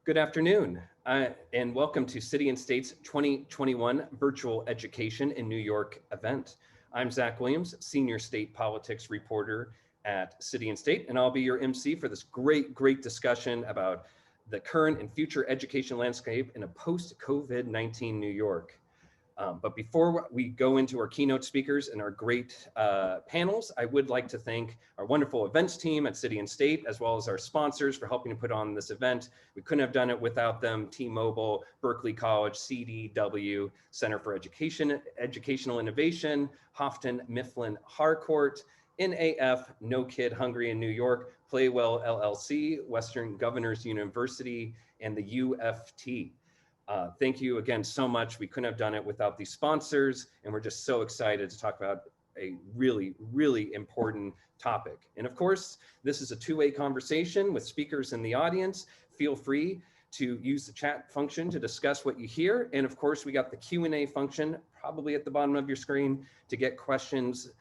Good afternoon, and welcome to City and State's 2021 Virtual Education in New York event. I'm Zach Williams, Senior State Politics Reporter at City and State, and I'll be your MC for this great discussion about the current and future education landscape in a post-COVID-19 New York. But before we go into our keynote speakers and our great panels, I would like to thank our wonderful events team at City and State, as well as our sponsors for helping to put on this event. We couldn't have done it without them: T-Mobile, Berkeley College, CDW, Center for Educational Innovation, Houghton Mifflin Harcourt, NAF, No Kid Hungry in New York, Playwell LLC, Western Governors University, and the UFT. Thank you again so much. We couldn't have done it without these sponsors, and we're just so excited to talk about a really important topic. And of course, this is a two-way conversation with speakers in the audience. Feel free to use the chat function to discuss what you hear. And of course, we got the Q&A function probably at the bottom of your screen to get questions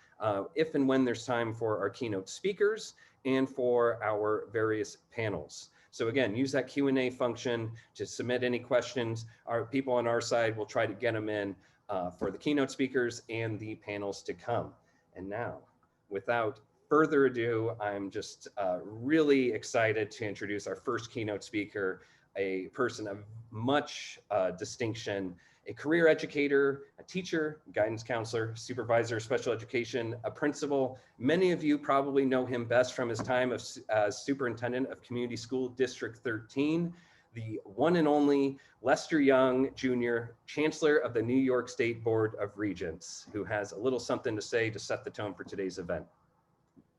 if and when there's time for our keynote speakers and for our various panels. So again, use that Q&A function to submit any questions. Our people on our side will try to get them in for the keynote speakers and the panels to come. And now, without further ado, I'm just really excited to introduce our first keynote speaker, a person of much distinction, a career educator, a teacher, guidance counselor, supervisor of special education, a principal. Many of you probably know him best from his time as superintendent of Community School District 13, the one and only Lester Young Jr., Chancellor of the New York State Board of Regents, who has a little something to say to set the tone for today's event.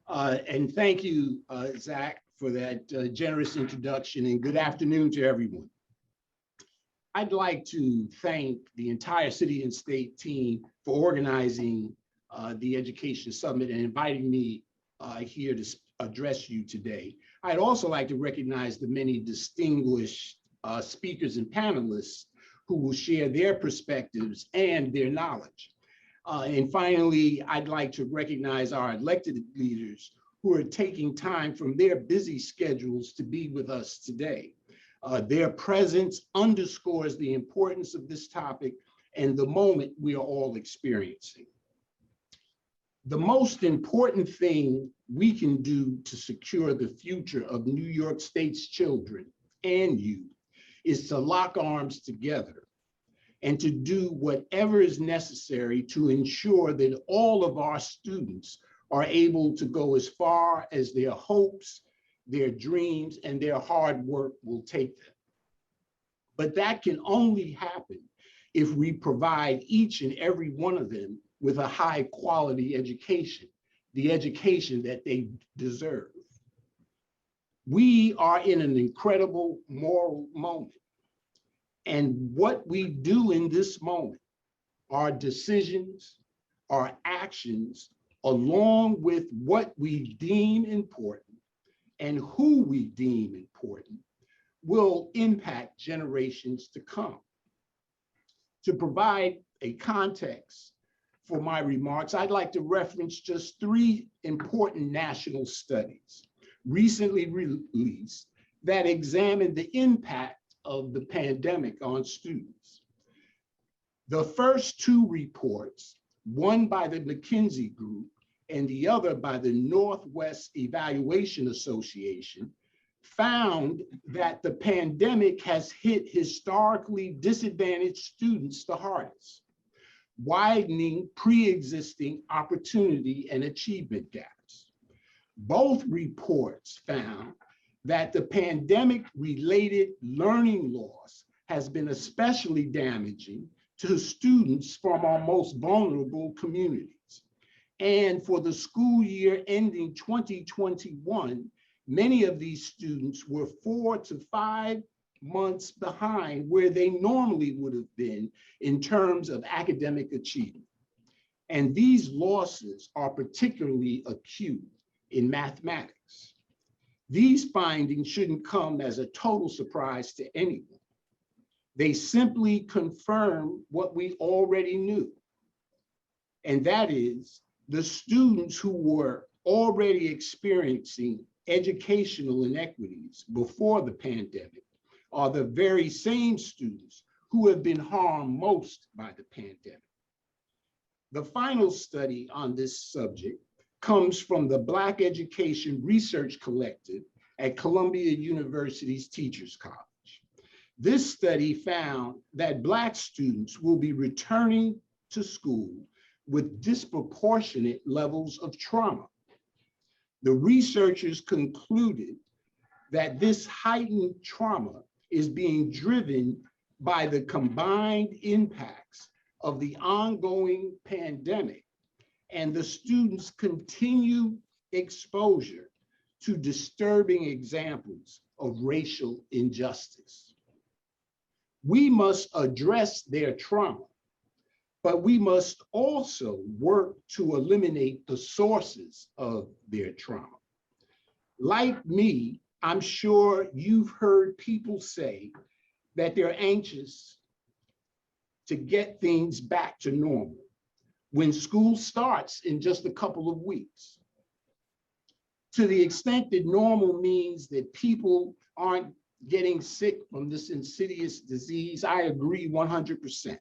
And thank you, Zach, for that generous introduction, and good afternoon to everyone. I'd like to thank the entire City and State team for organizing the Education Summit and inviting me here to address you today. I'd also like to recognize the many distinguished speakers and panelists who will share their perspectives and their knowledge. And finally, I'd like to recognize our elected leaders who are taking time from their busy schedules to be with us today. Their presence underscores the importance of this topic and the moment we are all experiencing. The most important thing we can do to secure the future of New York State's children and youth is to lock arms together and to do whatever is necessary to ensure that all of our students are able to go as far as their hopes, their dreams, and their hard work will take them. But that can only happen if we provide each and every one of them with a high quality education, the education that they deserve. We are in an incredible moral moment. And what we do in this moment, our decisions, our actions, along with what we deem important and who we deem important, will impact generations to come. To provide a context for my remarks, I'd like to reference just three important national studies recently released that examine the impact of the pandemic on students. The first two reports, one by the McKinsey Group and the other by the Northwest Evaluation Association, found that the pandemic has hit historically disadvantaged students the hardest, widening pre-existing opportunity and achievement gaps. Both reports found that the pandemic-related learning loss has been especially damaging to students from our most vulnerable communities. And for the school year ending 2021, many of these students were 4 to 5 months behind where they normally would have been in terms of academic achievement. And these losses are particularly acute in mathematics. These findings shouldn't come as a total surprise to anyone. They simply confirm what we already knew. And that is, the students who were already experiencing educational inequities before the pandemic are the very same students who have been harmed most by the pandemic. The final study on this subject comes from the Black Education Research Collective at Columbia University's Teachers College. This study found that Black students will be returning to school with disproportionate levels of trauma. The researchers concluded that this heightened trauma is being driven by the combined impacts of the ongoing pandemic and the students' continued exposure to disturbing examples of racial injustice. We must address their trauma, but we must also work to eliminate the sources of their trauma. Like me, I'm sure you've heard people say that they're anxious to get things back to normal when school starts in just a couple of weeks. To the extent that normal means that people aren't getting sick from this insidious disease, I agree 100%.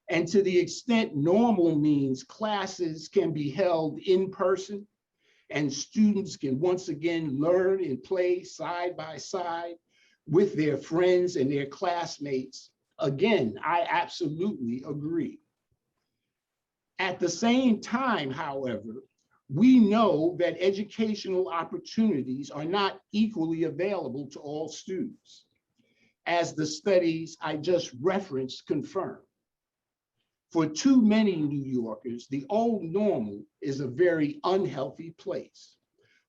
And to the extent normal means classes can be held in person and students can once again learn and play side by side with their friends and their classmates, again, I absolutely agree. At the same time, however, we know that educational opportunities are not equally available to all students, as the studies I just referenced confirm. For too many New Yorkers, the old normal is a very unhealthy place,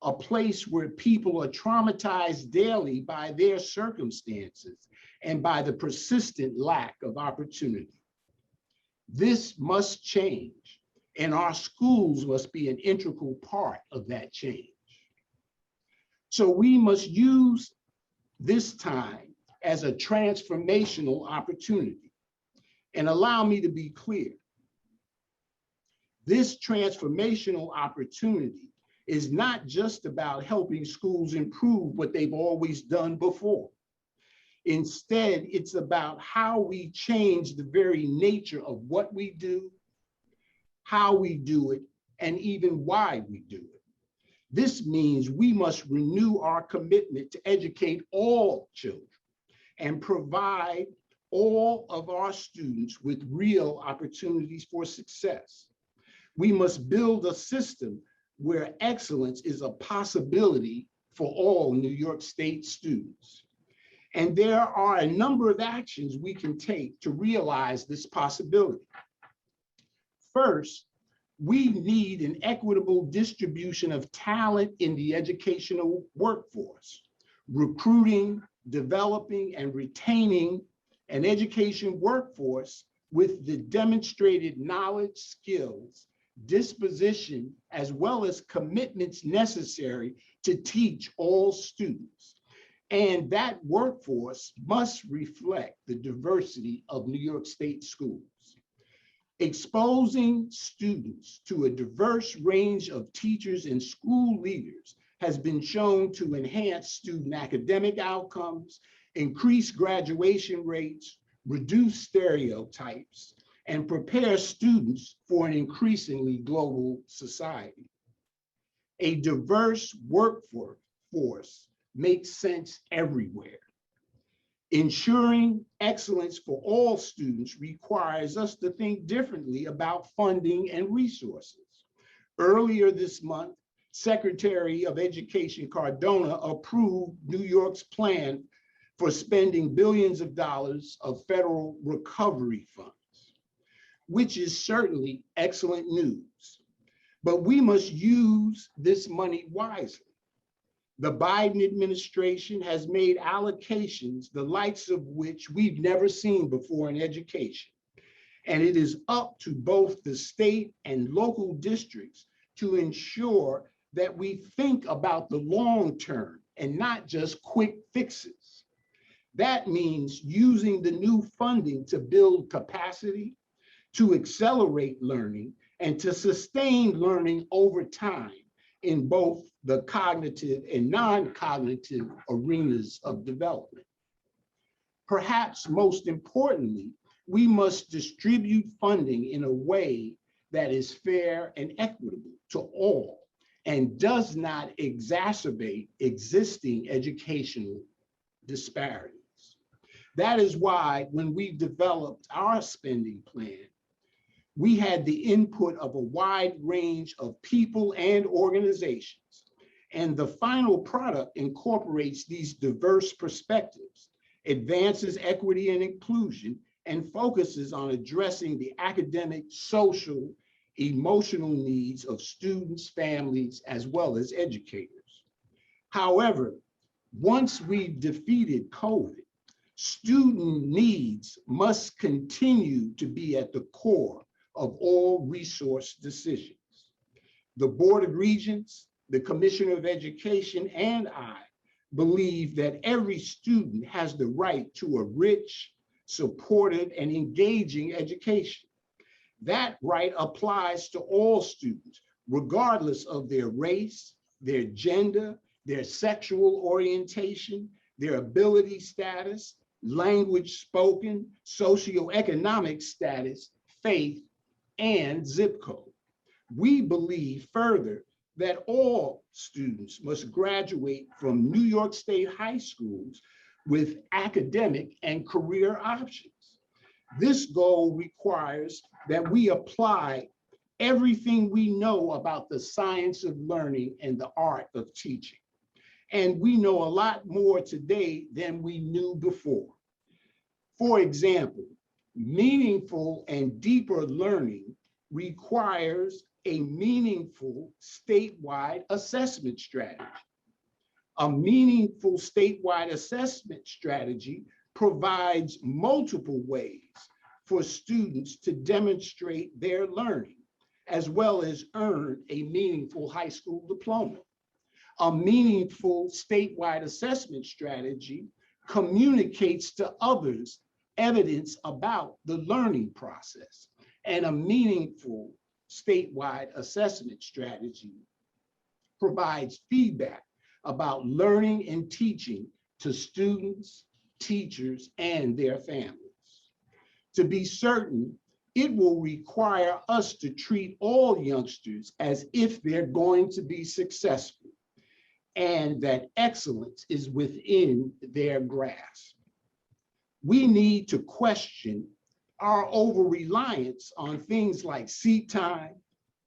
a place where people are traumatized daily by their circumstances and by the persistent lack of opportunity. This must change, and our schools must be an integral part of that change. So we must use this time as a transformational opportunity. And allow me to be clear. This transformational opportunity is not just about helping schools improve what they've always done before. Instead, it's about how we change the very nature of what we do, how we do it, and even why we do it. This means we must renew our commitment to educate all children and provide all of our students with real opportunities for success. We must build a system where excellence is a possibility for all New York State students. And there are a number of actions we can take to realize this possibility. First, we need an equitable distribution of talent in the educational workforce, recruiting, developing, and retaining an education workforce with the demonstrated knowledge, skills, disposition, as well as commitments necessary to teach all students. And that workforce must reflect the diversity of New York State schools. Exposing students to a diverse range of teachers and school leaders has been shown to enhance student academic outcomes, increase graduation rates, reduce stereotypes, and prepare students for an increasingly global society. A diverse workforce makes sense everywhere. Ensuring excellence for all students requires us to think differently about funding and resources. Earlier this month, Secretary of Education Cardona approved New York's plan for spending billions of dollars of federal recovery funds, which is certainly excellent news. But we must use this money wisely. The Biden administration has made allocations the likes of which we've never seen before in education. And it is up to both the state and local districts to ensure that we think about the long term and not just quick fixes. That means using the new funding to build capacity, to accelerate learning, and to sustain learning over time in both the cognitive and non-cognitive arenas of development. Perhaps most importantly, we must distribute funding in a way that is fair and equitable to all and does not exacerbate existing educational disparities. That is why when we developed our spending plan, we had the input of a wide range of people and organizations. And the final product incorporates these diverse perspectives, advances equity and inclusion, and focuses on addressing the academic, social, emotional needs of students, families, as well as educators. However, once we've defeated COVID, student needs must continue to be at the core of all resource decisions. The Board of Regents, the Commissioner of Education, and I believe that every student has the right to a rich, supportive, and engaging education. That right applies to all students, regardless of their race, their gender, their sexual orientation, their ability status, language spoken, socioeconomic status, faith, and zip code. We believe further that all students must graduate from New York State high schools with academic and career options. This goal requires that we apply everything we know about the science of learning and the art of teaching. And we know a lot more today than we knew before. For example, meaningful and deeper learning requires a meaningful statewide assessment strategy. A meaningful statewide assessment strategy provides multiple ways for students to demonstrate their learning, as well as earn a meaningful high school diploma. A meaningful statewide assessment strategy communicates to others evidence about the learning process, and a meaningful statewide assessment strategy provides feedback about learning and teaching to students, teachers, and their families. To be certain, it will require us to treat all youngsters as if they're going to be successful, and that excellence is within their grasp. We need to question our over-reliance on things like seat time,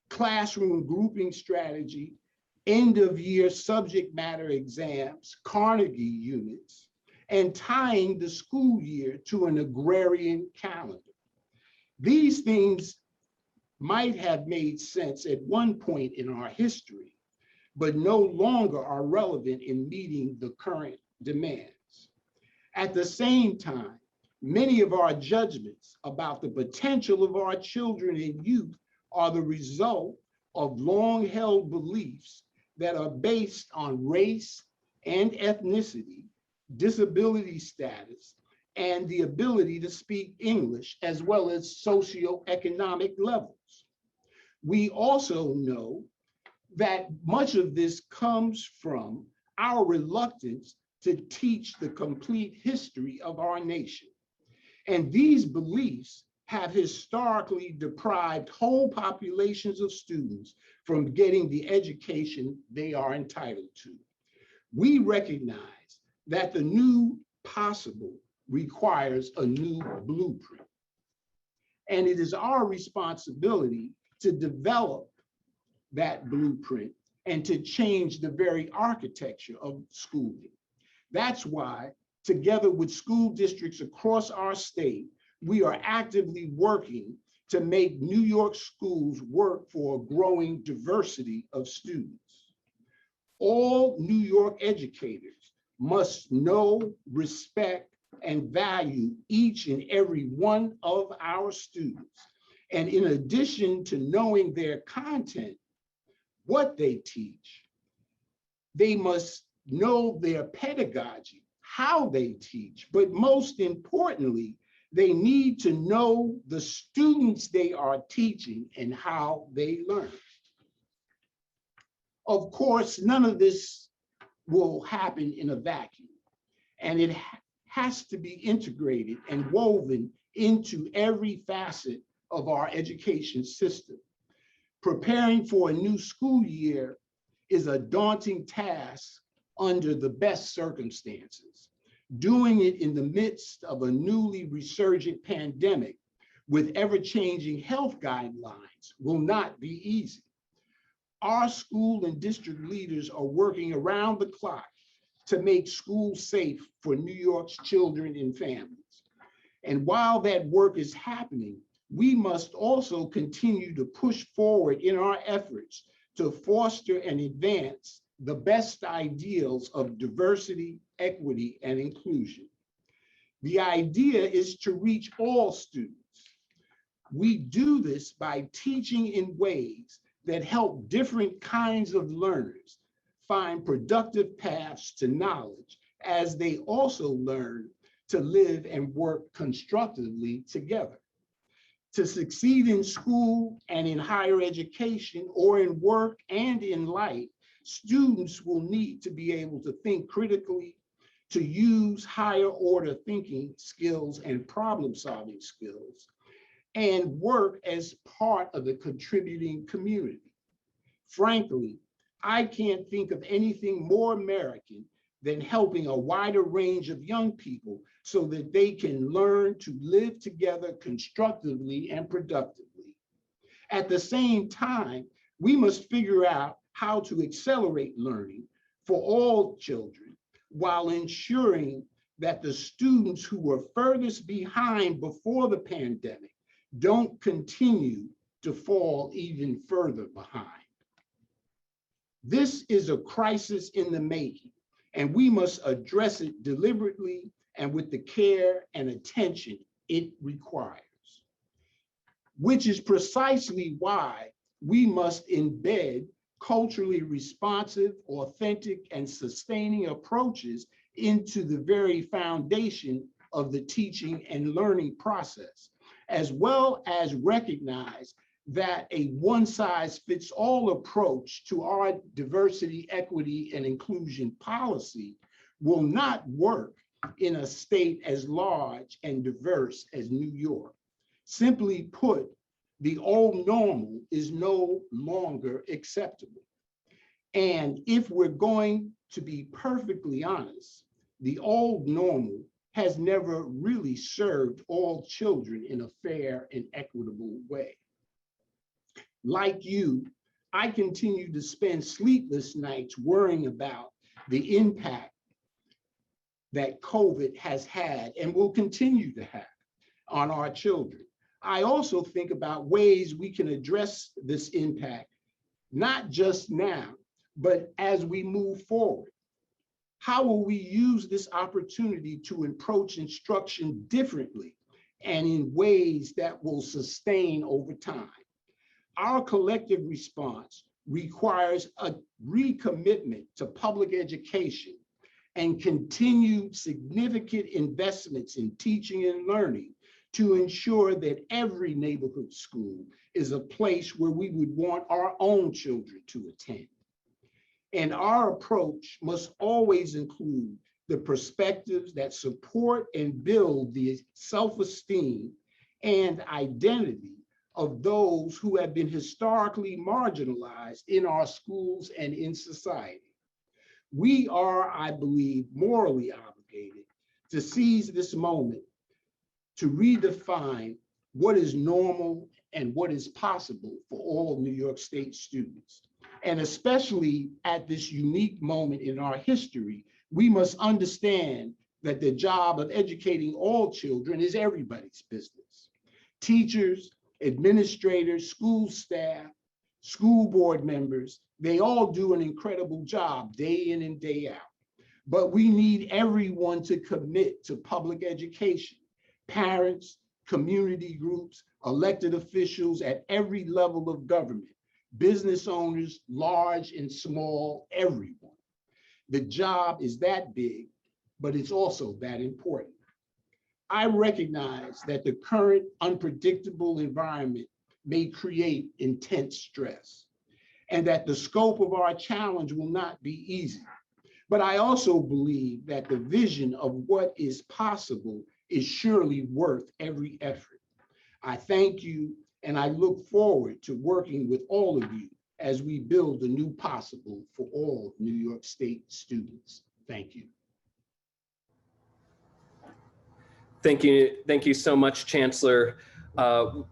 classroom grouping strategy, end-of-year subject matter exams, Carnegie units, and tying the school year to an agrarian calendar. These things might have made sense at one point in our history, but no longer are relevant in meeting the current demands. At the same time, many of our judgments about the potential of our children and youth are the result of long-held beliefs that are based on race and ethnicity, disability status, and the ability to speak English, as well as socioeconomic levels. We also know that much of this comes from our reluctance to teach the complete history of our nation. And these beliefs have historically deprived whole populations of students from getting the education they are entitled to. We recognize that the new possible requires a new blueprint. And it is our responsibility to develop that blueprint and to change the very architecture of schooling. That's why, together with school districts across our state, we are actively working to make New York schools work for a growing diversity of students. All New York educators must know, respect, and value each and every one of our students. And in addition to knowing their content, what they teach, they must know their pedagogy, how they teach, but most importantly, they need to know the students they are teaching and how they learn. Of course, none of this will happen in a vacuum, and it has to be integrated and woven into every facet of our education system. Preparing for a new school year is a daunting task under the best circumstances. Doing it in the midst of a newly resurgent pandemic with ever-changing health guidelines will not be easy. Our school and district leaders are working around the clock to make schools safe for New York's children and families. And while that work is happening, we must also continue to push forward in our efforts to foster and advance the best ideals of diversity, equity, and inclusion. The idea is to reach all students. We do this by teaching in ways that help different kinds of learners find productive paths to knowledge as they also learn to live and work constructively together. To succeed in school and in higher education, or in work and in life, students will need to be able to think critically, to use higher order thinking skills and problem solving skills, and work as part of the contributing community. Frankly, I can't think of anything more American than helping a wider range of young people so that they can learn to live together constructively and productively. At the same time, we must figure out how to accelerate learning for all children while ensuring that the students who were furthest behind before the pandemic don't continue to fall even further behind. This is a crisis in the making, and we must address it deliberately and with the care and attention it requires, which is precisely why we must embed culturally responsive, authentic, and sustaining approaches into the very foundation of the teaching and learning process, as well as recognize that a one-size-fits-all approach to our diversity, equity, and inclusion policy will not work in a state as large and diverse as New York. Simply put, the old normal is no longer acceptable. And if we're going to be perfectly honest, the old normal has never really served all children in a fair and equitable way. Like you, I continue to spend sleepless nights worrying about the impact that COVID has had and will continue to have on our children. I also think about ways we can address this impact, not just now, but as we move forward. How will we use this opportunity to approach instruction differently and in ways that will sustain over time? Our collective response requires a recommitment to public education and continued significant investments in teaching and learning to ensure that every neighborhood school is a place where we would want our own children to attend. And our approach must always include the perspectives that support and build the self-esteem and identity of those who have been historically marginalized in our schools and in society. We are, I believe, morally obligated to seize this moment to redefine what is normal and what is possible for all New York State students. And especially at this unique moment in our history, we must understand that the job of educating all children is everybody's business. Teachers, administrators, school staff, school board members, they all do an incredible job day in and day out. But we need everyone to commit to public education. Parents, community groups, elected officials at every level of government, business owners, large and small, everyone. The job is that big, but it's also that important. I recognize that the current unpredictable environment may create intense stress, and that the scope of our challenge will not be easy. But I also believe that the vision of what is possible is surely worth every effort. I thank you, and I look forward to working with all of you as we build the new possible for all New York State students. Thank you. Thank you. Thank you so much, Chancellor.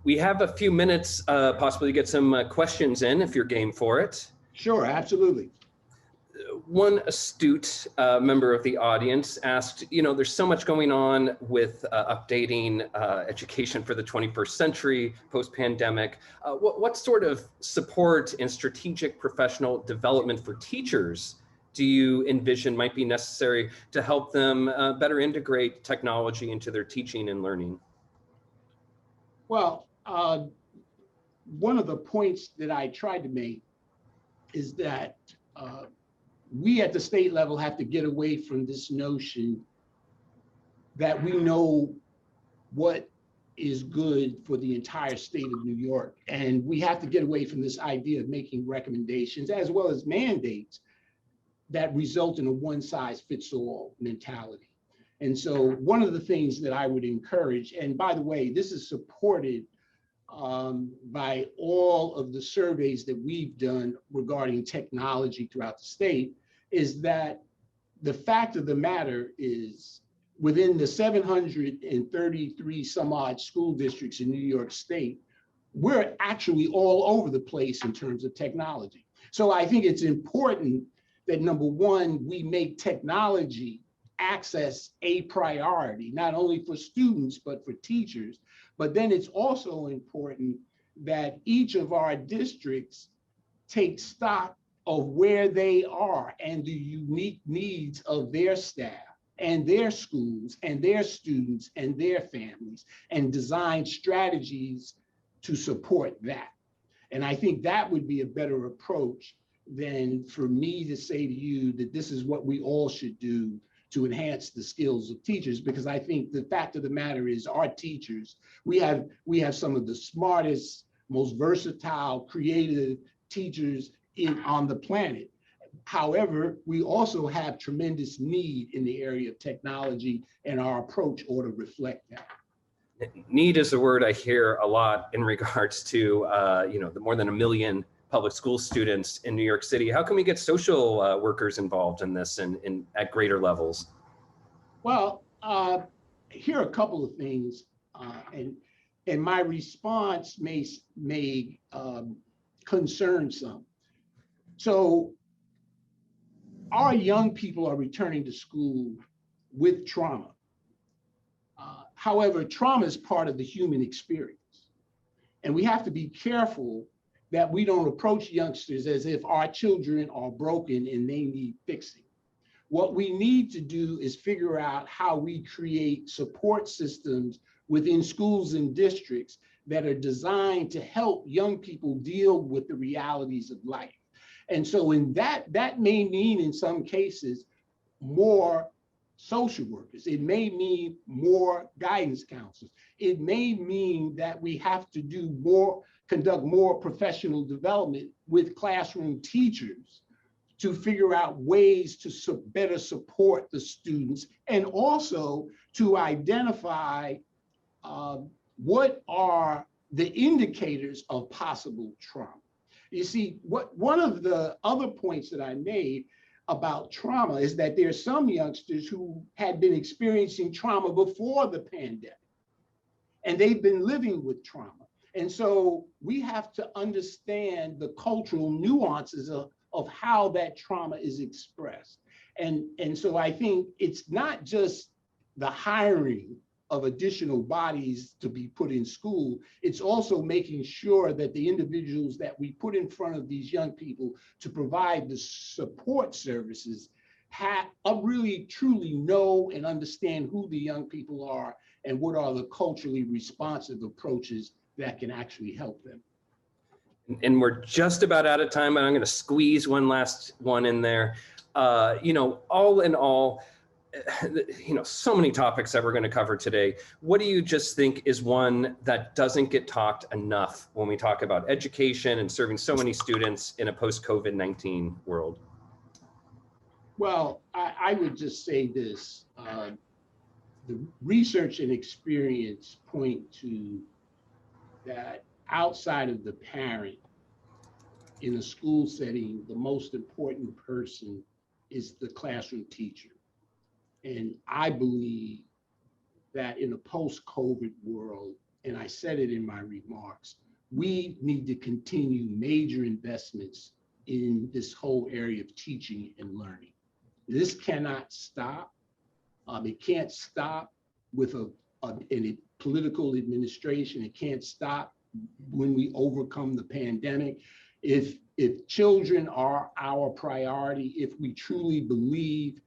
We have a few minutes possibly to get some questions in if you're game for it. Sure, absolutely. One astute member of the audience asked, there's so much going on with updating education for the 21st century, post-pandemic. What sort of support and strategic professional development for teachers do you envision might be necessary to help them better integrate technology into their teaching and learning? Well, one of the points that I tried to make is that we at the state level have to get away from this notion that we know what is good for the entire state of New York. And we have to get away from this idea of making recommendations as well as mandates that result in a one-size-fits-all mentality. And so one of the things that I would encourage, and by the way, this is supported by all of the surveys that we've done regarding technology throughout the state, is that the fact of the matter is within the 733 some odd school districts in New York State, we're actually all over the place in terms of technology. So I think it's important that number one, we make technology access a priority, not only for students, but for teachers. But then it's also important that each of our districts take stock of where they are and the unique needs of their staff and their schools and their students and their families, and design strategies to support that. And I think that would be a better approach than for me to say to you that this is what we all should do to enhance the skills of teachers, because I think the fact of the matter is our teachers, we have some of the smartest, most versatile, creative teachers on the planet. However, we also have tremendous need in the area of technology, and our approach ought to reflect that. Need is a word I hear a lot in regards to the more than 1 million public school students in New York City. How can we get social workers involved in this and at greater levels? Well, here are a couple of things, and my response may concern some. So our young people are returning to school with trauma. However, trauma is part of the human experience. And we have to be careful that we don't approach youngsters as if our children are broken and they need fixing. What we need to do is figure out how we create support systems within schools and districts that are designed to help young people deal with the realities of life. And so in that may mean in some cases more social workers. It may mean more guidance counselors. It may mean that we have to conduct more professional development with classroom teachers to figure out ways to better support the students, and also to identify what are the indicators of possible trauma. You see, one of the other points that I made about trauma is that there are some youngsters who had been experiencing trauma before the pandemic, and they've been living with trauma. And so we have to understand the cultural nuances of how that trauma is expressed. And so I think it's not just the hiring of additional bodies to be put in school, it's also making sure that the individuals that we put in front of these young people to provide the support services really truly know and understand who the young people are and what are the culturally responsive approaches that can actually help them. And we're just about out of time, but I'm going to squeeze one last one in there. All in all, so many topics that we're going to cover today. What do you just think is one that doesn't get talked enough when we talk about education and serving so many students in a post-COVID-19 world? Well, I would just say this. The research and experience point to that outside of the parent in a school setting, the most important person is the classroom teacher. And I believe that in a post-COVID world, and I said it in my remarks, we need to continue major investments in this whole area of teaching and learning. This cannot stop. It can't stop with a political administration. It can't stop when we overcome the pandemic. If children are our priority, if we truly believe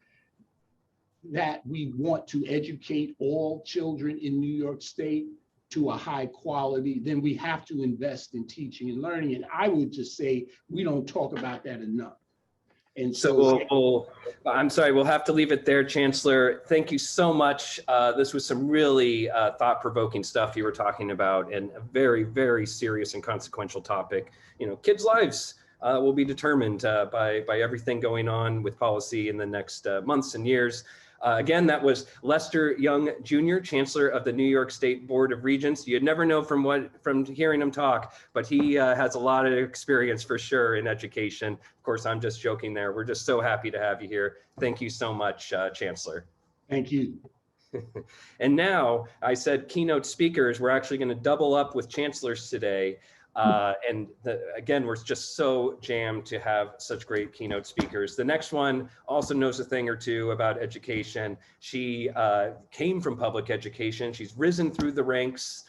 that we want to educate all children in New York State to a high quality, then we have to invest in teaching and learning. And I would just say we don't talk about that enough. And so I'm sorry, we'll have to leave it there, Chancellor. Thank you so much. This was some really thought-provoking stuff you were talking about, and a very, very serious and consequential topic. You know, kids' lives will be determined by everything going on with policy in the next months and years. Again, that was Lester Young Jr., Chancellor of the New York State Board of Regents. You'd never know from hearing him talk, but he has a lot of experience for sure in education. Of course, I'm just joking there. We're just so happy to have you here. Thank you so much, Chancellor. Thank you. And now, I said keynote speakers. We're actually going to double up with chancellors today. Again, we're just so jammed to have such great keynote speakers. The next one also knows a thing or two about education. She came from public education. She's risen through the ranks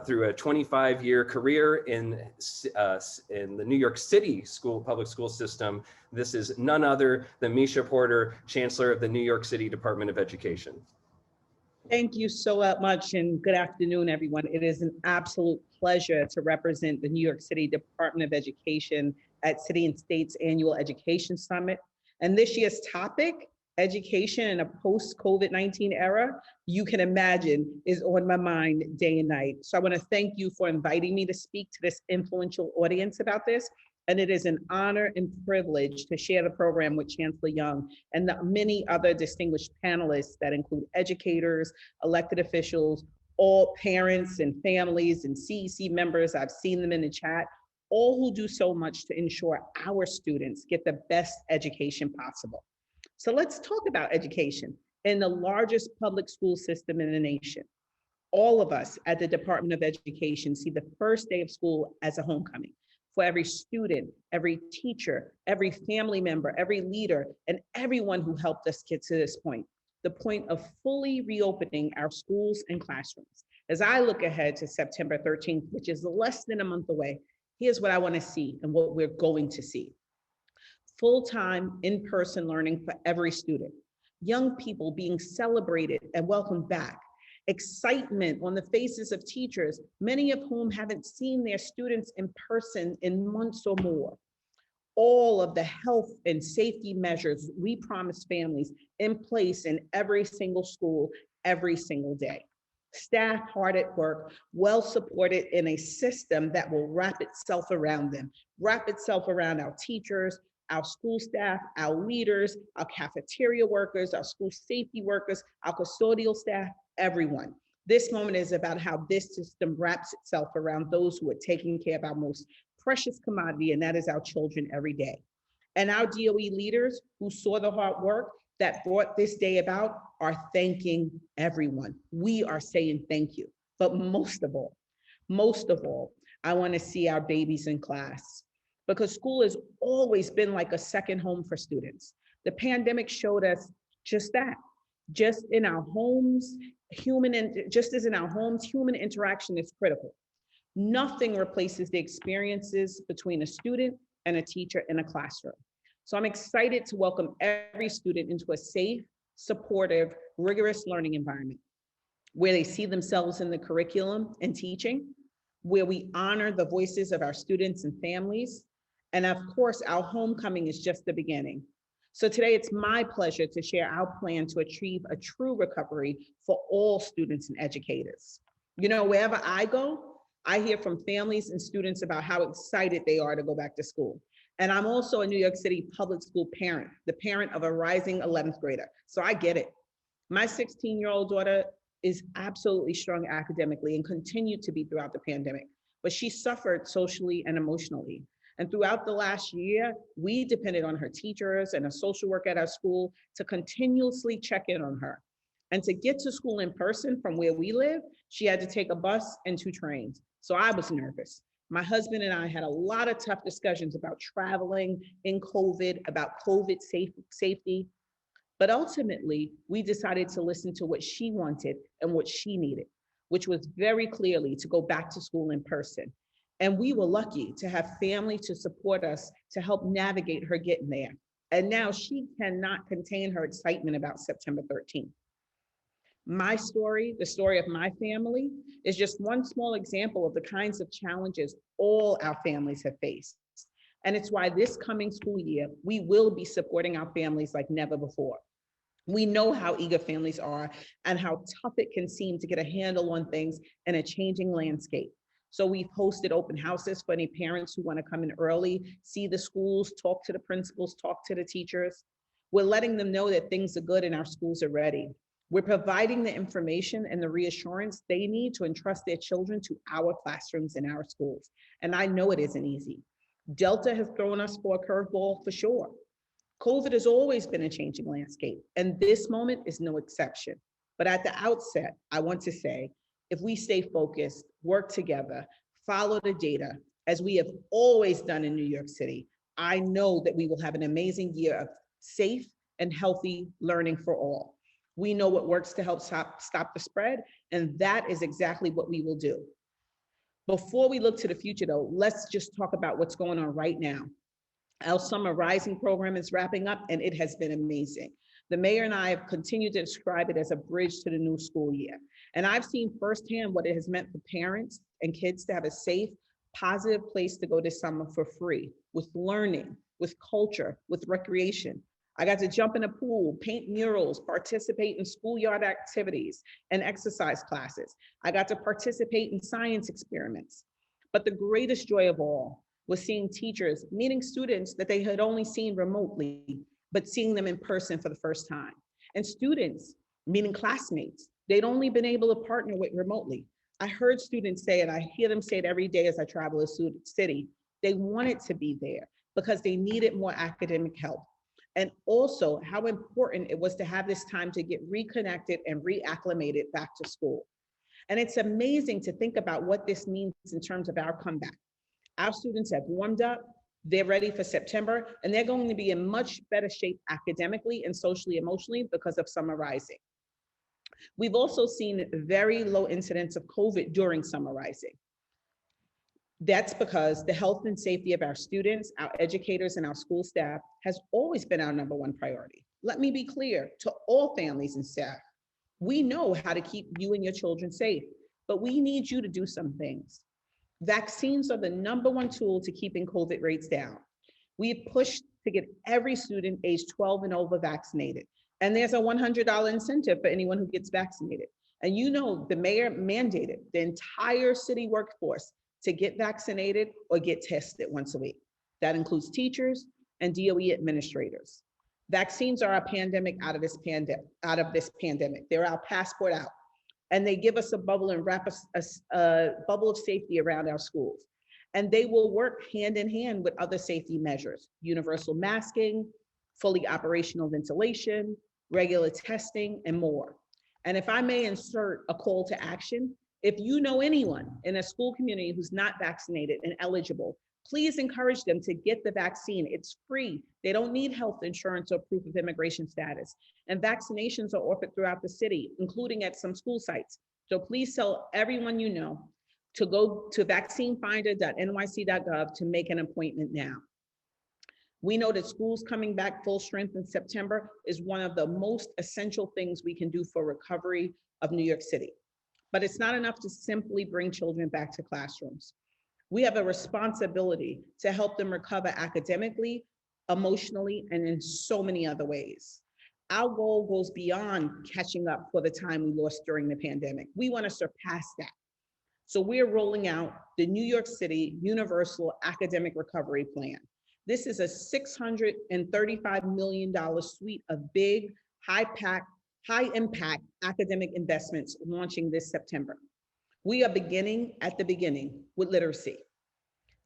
through a 25-year career in the New York City public school system. This is none other than Misha Porter, Chancellor of the New York City Department of Education. Thank you so much, and good afternoon, everyone. It is an absolute pleasure to represent the New York City Department of Education at City and State's Annual Education Summit. And this year's topic, education in a post-COVID-19 era, you can imagine is on my mind day and night. So I want to thank you for inviting me to speak to this influential audience about this. And it is an honor and privilege to share the program with Chancellor Young and the many other distinguished panelists that include educators, elected officials, all parents and families and CEC members. I've seen them in the chat, all who do so much to ensure our students get the best education possible. So let's talk about education in the largest public school system in the nation. All of us at the Department of Education see the first day of school as a homecoming. For every student, every teacher, every family member, every leader, and everyone who helped us get to this point, the point of fully reopening our schools and classrooms. As I look ahead to September 13th, which is less than a month away, here's what I want to see and what we're going to see. Full-time, in-person learning for every student. Young people being celebrated and welcomed back. Excitement on the faces of teachers, many of whom haven't seen their students in person in months or more. All of the health and safety measures we promised families in place in every single school, every single day. Staff hard at work, well supported in a system that will wrap itself around them, wrap itself around our teachers, our school staff, our leaders, our cafeteria workers, our school safety workers, our custodial staff, everyone. This moment is about how this system wraps itself around those who are taking care of our most precious commodity, and that is our children every day. And our DOE leaders who saw the hard work that brought this day about are thanking everyone. We are saying thank you. But most of all, I want to see our babies in class, because school has always been like a second home for students. The pandemic showed us just that. Just in our homes, human interaction is critical. Nothing replaces the experiences between a student and a teacher in a classroom. So I'm excited to welcome every student into a safe, supportive, rigorous learning environment where they see themselves in the curriculum and teaching, where we honor the voices of our students and families. And of course, our homecoming is just the beginning. So today it's my pleasure to share our plan to achieve a true recovery for all students and educators. You know, wherever I go, I hear from families and students about how excited they are to go back to school. And I'm also a New York City public school parent, the parent of a rising 11th grader. So I get it. My 16-year-old daughter is absolutely strong academically and continued to be throughout the pandemic, but she suffered socially and emotionally. And throughout the last year, we depended on her teachers and a social worker at our school to continuously check in on her. And to get to school in person from where we live, she had to take a bus and 2 trains. So I was nervous. My husband and I had a lot of tough discussions about traveling in COVID, about COVID safety. But ultimately, we decided to listen to what she wanted and what she needed, which was very clearly to go back to school in person. And we were lucky to have family to support us to help navigate her getting there. And now she cannot contain her excitement about September 13th. My story, the story of my family, is just one small example of the kinds of challenges all our families have faced. And it's why this coming school year, we will be supporting our families like never before. We know how eager families are and how tough it can seem to get a handle on things in a changing landscape. So we've hosted open houses for any parents who want to come in early, see the schools, talk to the principals, talk to the teachers. We're letting them know that things are good and our schools are ready. We're providing the information and the reassurance they need to entrust their children to our classrooms and our schools. And I know it isn't easy. Delta has thrown us for a curveball for sure. COVID has always been a changing landscape, and this moment is no exception. But at the outset, I want to say, if we stay focused, work together, follow the data, as we have always done in New York City, I know that we will have an amazing year of safe and healthy learning for all. We know what works to help stop the spread, and that is exactly what we will do. Before we look to the future though, let's just talk about what's going on right now. Our Summer Rising program is wrapping up and it has been amazing. The mayor and I have continued to describe it as a bridge to the new school year. And I've seen firsthand what it has meant for parents and kids to have a safe, positive place to go this summer for free, with learning, with culture, with recreation. I got to jump in a pool, paint murals, participate in schoolyard activities and exercise classes. I got to participate in science experiments. But the greatest joy of all was seeing teachers meeting students that they had only seen remotely, but seeing them in person for the first time. And students meeting classmates they'd only been able to partner with remotely. I heard students say, and I hear them say it every day as I travel the city, they wanted to be there because they needed more academic help. And also how important it was to have this time to get reconnected and reacclimated back to school. And it's amazing to think about what this means in terms of our comeback. Our students have warmed up, they're ready for September, and they're going to be in much better shape academically and socially, emotionally because of Summer Rising. We've also seen very low incidence of COVID during Summer Rising. That's because the health and safety of our students, our educators, and our school staff has always been our #1 priority. Let me be clear to all families and staff. We know how to keep you and your children safe, but we need you to do some things. Vaccines are the #1 tool to keeping COVID rates down. We've pushed to get every student age 12 and over vaccinated. And there's a $100 incentive for anyone who gets vaccinated. And you know, the mayor mandated the entire city workforce to get vaccinated or get tested once a week. That includes teachers and DOE administrators. Vaccines are our pandemic out of this pandemic. They're our passport out. And they give us a bubble and wrap a bubble of safety around our schools. And they will work hand in hand with other safety measures, universal masking, fully operational ventilation, regular testing, and more. And if I may insert a call to action, if you know anyone in a school community who's not vaccinated and eligible, please encourage them to get the vaccine. It's free. They don't need health insurance or proof of immigration status. And vaccinations are offered throughout the city, including at some school sites. So please tell everyone you know to go to vaccinefinder.nyc.gov to make an appointment now. We know that schools coming back full strength in September is one of the most essential things we can do for recovery of New York City. But it's not enough to simply bring children back to classrooms. We have a responsibility to help them recover academically, emotionally, and in so many other ways. Our goal goes beyond catching up for the time we lost during the pandemic. We want to surpass that. So we're rolling out the New York City Universal Academic Recovery Plan. This is a $635 million suite of big, high impact academic investments launching this September. We are beginning at the beginning with literacy,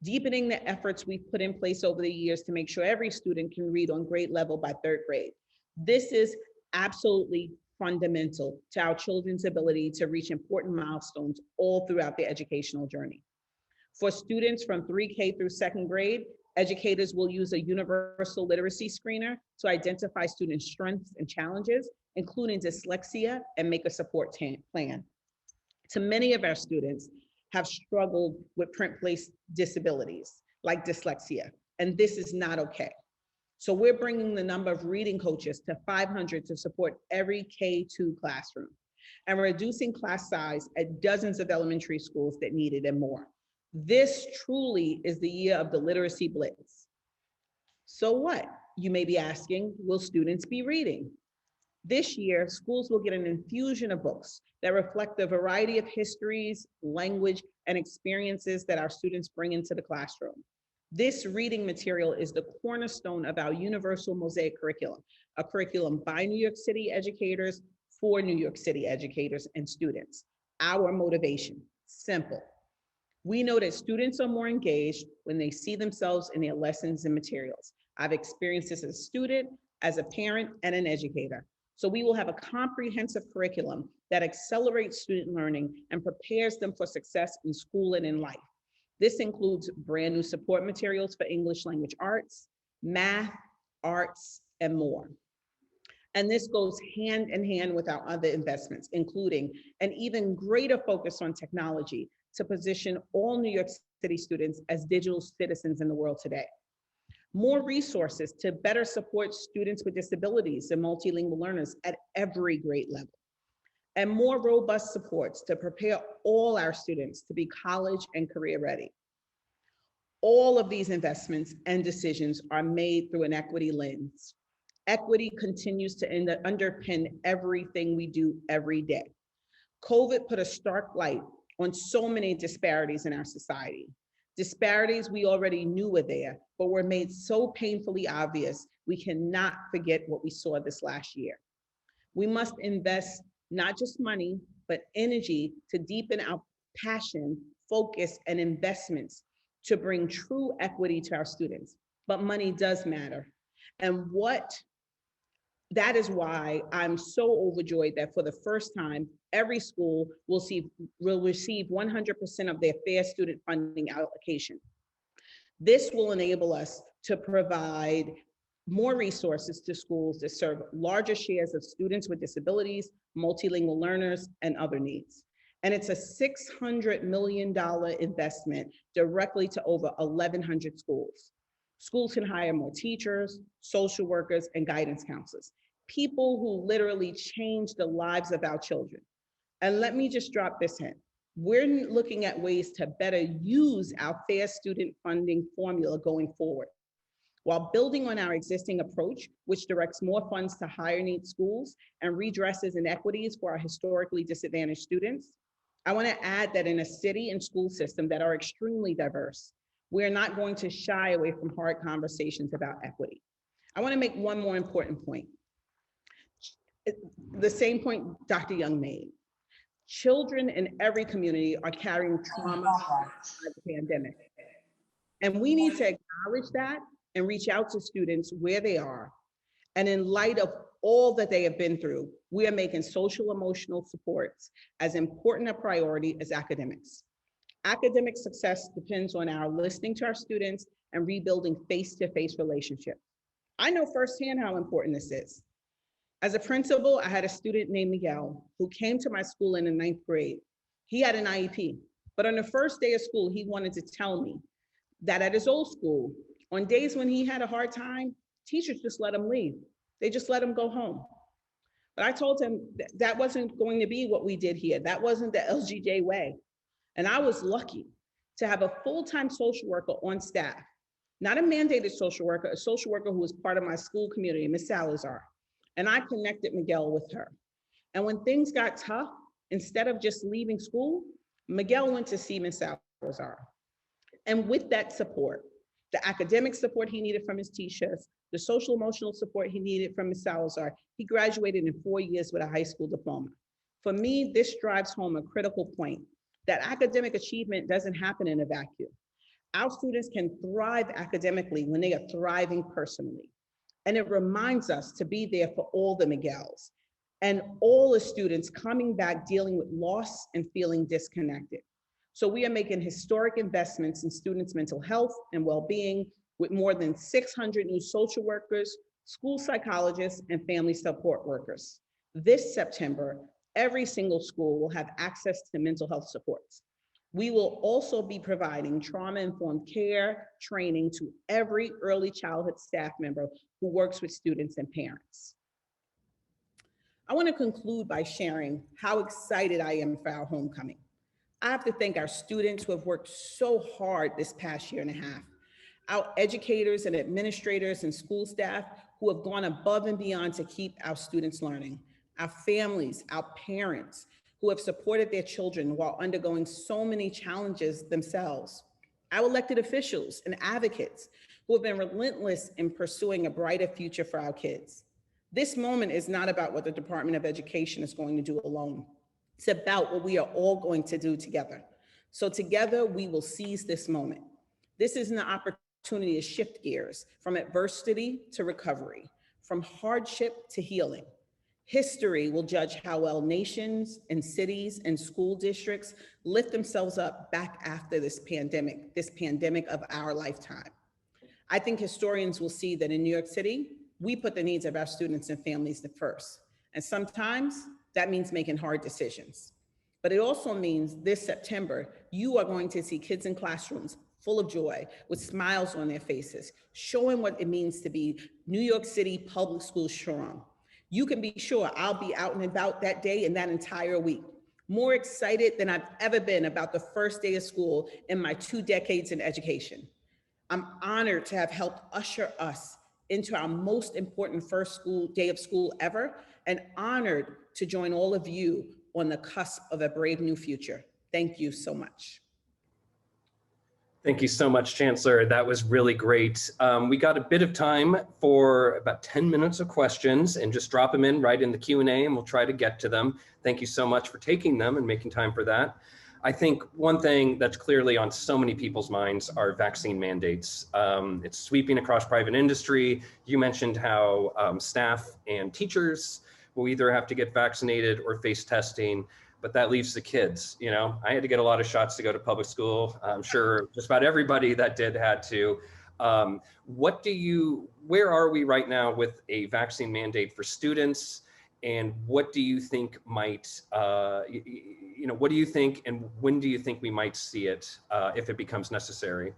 deepening the efforts we've put in place over the years to make sure every student can read on grade level by 3rd grade. This is absolutely fundamental to our children's ability to reach important milestones all throughout their educational journey. For students from 3K through 2nd grade, educators will use a universal literacy screener to identify students' strengths and challenges, including dyslexia, and make a support plan. To many of our students have struggled with print-based disabilities like dyslexia, and this is not okay. So we're bringing the number of reading coaches to 500 to support every K-2 classroom, and reducing class size at dozens of elementary schools that need it and more. This truly is the year of the literacy blitz. So what? You may be asking, will students be reading? This year, schools will get an infusion of books that reflect the variety of histories, language, and experiences that our students bring into the classroom. This reading material is the cornerstone of our Universal Mosaic Curriculum, a curriculum by New York City educators for New York City educators and students. Our motivation, simple. We know that students are more engaged when they see themselves in their lessons and materials. I've experienced this as a student, as a parent, and an educator. So we will have a comprehensive curriculum that accelerates student learning and prepares them for success in school and in life. This includes brand new support materials for English language arts, math, arts, and more. And this goes hand in hand with our other investments, including an even greater focus on technology to position all New York City students as digital citizens in the world today. More resources to better support students with disabilities and multilingual learners at every grade level, and more robust supports to prepare all our students to be college and career ready. All of these investments and decisions are made through an equity lens. Equity continues to underpin everything we do every day. COVID put a stark light on so many disparities in our society. Disparities we already knew were there, but were made so painfully obvious, we cannot forget what we saw this last year. We must invest not just money, but energy to deepen our passion, focus, and investments to bring true equity to our students. But money does matter. And that is why I'm so overjoyed that for the first time, every school will receive 100% of their fair student funding allocation. This will enable us to provide more resources to schools to serve larger shares of students with disabilities, multilingual learners, and other needs. And it's a $600 million investment directly to over 1,100 schools. Schools can hire more teachers, social workers, and guidance counselors, people who literally change the lives of our children. And let me just drop this hint. We're looking at ways to better use our fair student funding formula going forward, while building on our existing approach, which directs more funds to higher need schools and redresses inequities for our historically disadvantaged students. I want to add that in a city and school system that are extremely diverse, we're not going to shy away from hard conversations about equity. I want to make one more important point. The same point Dr. Young made. Children in every community are carrying trauma of the pandemic. And we need to acknowledge that and reach out to students where they are. And in light of all that they have been through, we are making social emotional supports as important a priority as academics. Academic success depends on our listening to our students and rebuilding face-to-face relationships. I know firsthand how important this is. As a principal, I had a student named Miguel who came to my school in the 9th grade. He had an IEP, but on the first day of school, he wanted to tell me that at his old school, on days when he had a hard time, teachers just let him leave. They just let him go home. But I told him that wasn't going to be what we did here. That wasn't the LGJ way. And I was lucky to have a full-time social worker on staff, not a mandated social worker, a social worker who was part of my school community, Ms. Salazar. And I connected Miguel with her. And when things got tough, instead of just leaving school, Miguel went to Siemens Salazar. And with that support, the academic support he needed from his teachers, the social emotional support he needed from Ms. Salazar, he graduated in 4 years with a high school diploma. For me, this drives home a critical point that academic achievement doesn't happen in a vacuum. Our students can thrive academically when they are thriving personally. And it reminds us to be there for all the Miguels and all the students coming back dealing with loss and feeling disconnected. So we are making historic investments in students' mental health and well-being with more than 600 new social workers, school psychologists, and family support workers. This September, every single school will have access to mental health supports. We will also be providing trauma-informed care training to every early childhood staff member who works with students and parents. I want to conclude by sharing how excited I am for our homecoming. I have to thank our students who have worked so hard this past year and a half, our educators and administrators and school staff who have gone above and beyond to keep our students learning, our families, our parents who have supported their children while undergoing so many challenges themselves, our elected officials and advocates who have been relentless in pursuing a brighter future for our kids. This moment is not about what the Department of Education is going to do alone. It's about what we are all going to do together. So together we will seize this moment. This is an opportunity to shift gears from adversity to recovery, from hardship to healing. History will judge how well nations and cities and school districts lift themselves up back after this pandemic of our lifetime. I think historians will see that in New York City, we put the needs of our students and families first. And sometimes that means making hard decisions. But it also means this September, you are going to see kids in classrooms full of joy, with smiles on their faces, showing what it means to be New York City public school strong. You can be sure I'll be out and about that day and that entire week, more excited than I've ever been about the first day of school in my 2 decades in education. I'm honored to have helped usher us into our most important first day of school ever, and honored to join all of you on the cusp of a brave new future. Thank you so much. Thank you so much, Chancellor. That was really great. We got a bit of time for about 10 minutes of questions, and just drop them in right in the Q&A and we'll try to get to them. Thank you so much for taking them and making time for that. I think one thing that's clearly on so many people's minds are vaccine mandates. It's sweeping across private industry. You mentioned how staff and teachers will either have to get vaccinated or face testing, but that leaves the kids. You know, I had to get a lot of shots to go to public school. I'm sure just about everybody that did had to. Where are we right now with a vaccine mandate for students? And what do you think might, what do you think, and when do you think we might see it if it becomes necessary?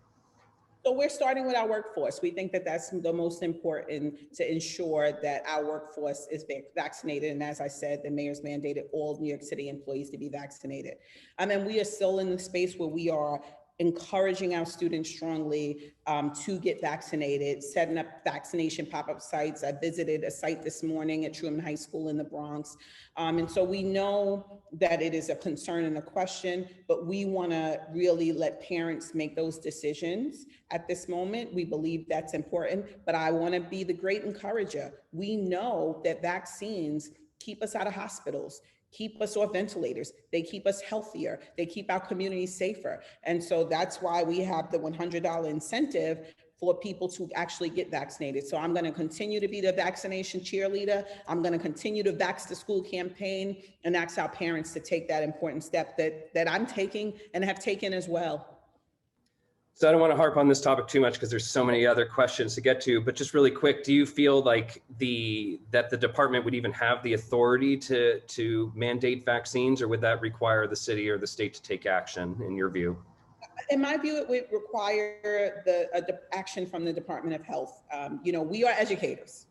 So we're starting with our workforce. We think that that's the most important, to ensure that our workforce is vaccinated. And as I said, the mayor's mandated all New York City employees to be vaccinated. And we are still in the space where we are encouraging our students strongly to get vaccinated, setting up vaccination pop-up sites. I visited a site this morning at Truman High School in the Bronx. And so we know that it is a concern and a question, but we want to really let parents make those decisions at this moment. We believe that's important, but I want to be the great encourager. We know that vaccines keep us out of hospitals, keep us off ventilators, they keep us healthier, they keep our communities safer. And so that's why we have the $100 incentive for people to actually get vaccinated. So I'm gonna continue to be the vaccination cheerleader. I'm gonna continue to Vax the School campaign and ask our parents to take that important step that I'm taking and have taken as well. So I don't want to harp on this topic too much because there's so many other questions to get to, but just really quick, do you feel like that the department would even have the authority to mandate vaccines, or would that require the city or the state to take action in your view? In my view, it would require the action from the Department of Health. We are educators.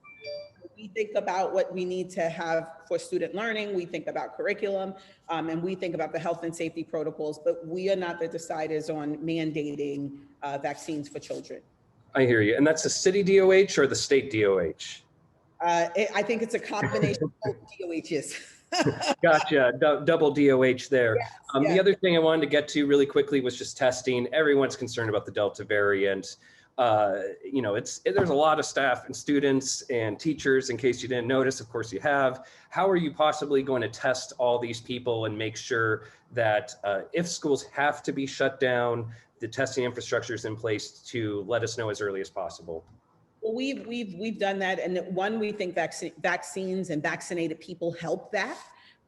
We think about what we need to have for student learning. We think about curriculum, and we think about the health and safety protocols, but we are not the deciders on mandating vaccines for children. I hear you. And that's the city DOH or the state DOH? I think it's a combination of both DOHs. Gotcha. Double DOH there. Yes, The yes. other thing I wanted to get to really quickly was just testing. Everyone's concerned about the Delta variant. You know, there's a lot of staff and students and teachers, in case you didn't notice, of course you have. How are you possibly going to test all these people and make sure that if schools have to be shut down, the testing infrastructure is in place to let us know as early as possible? Well, we've done that, and one, we think vaccines and vaccinated people help that.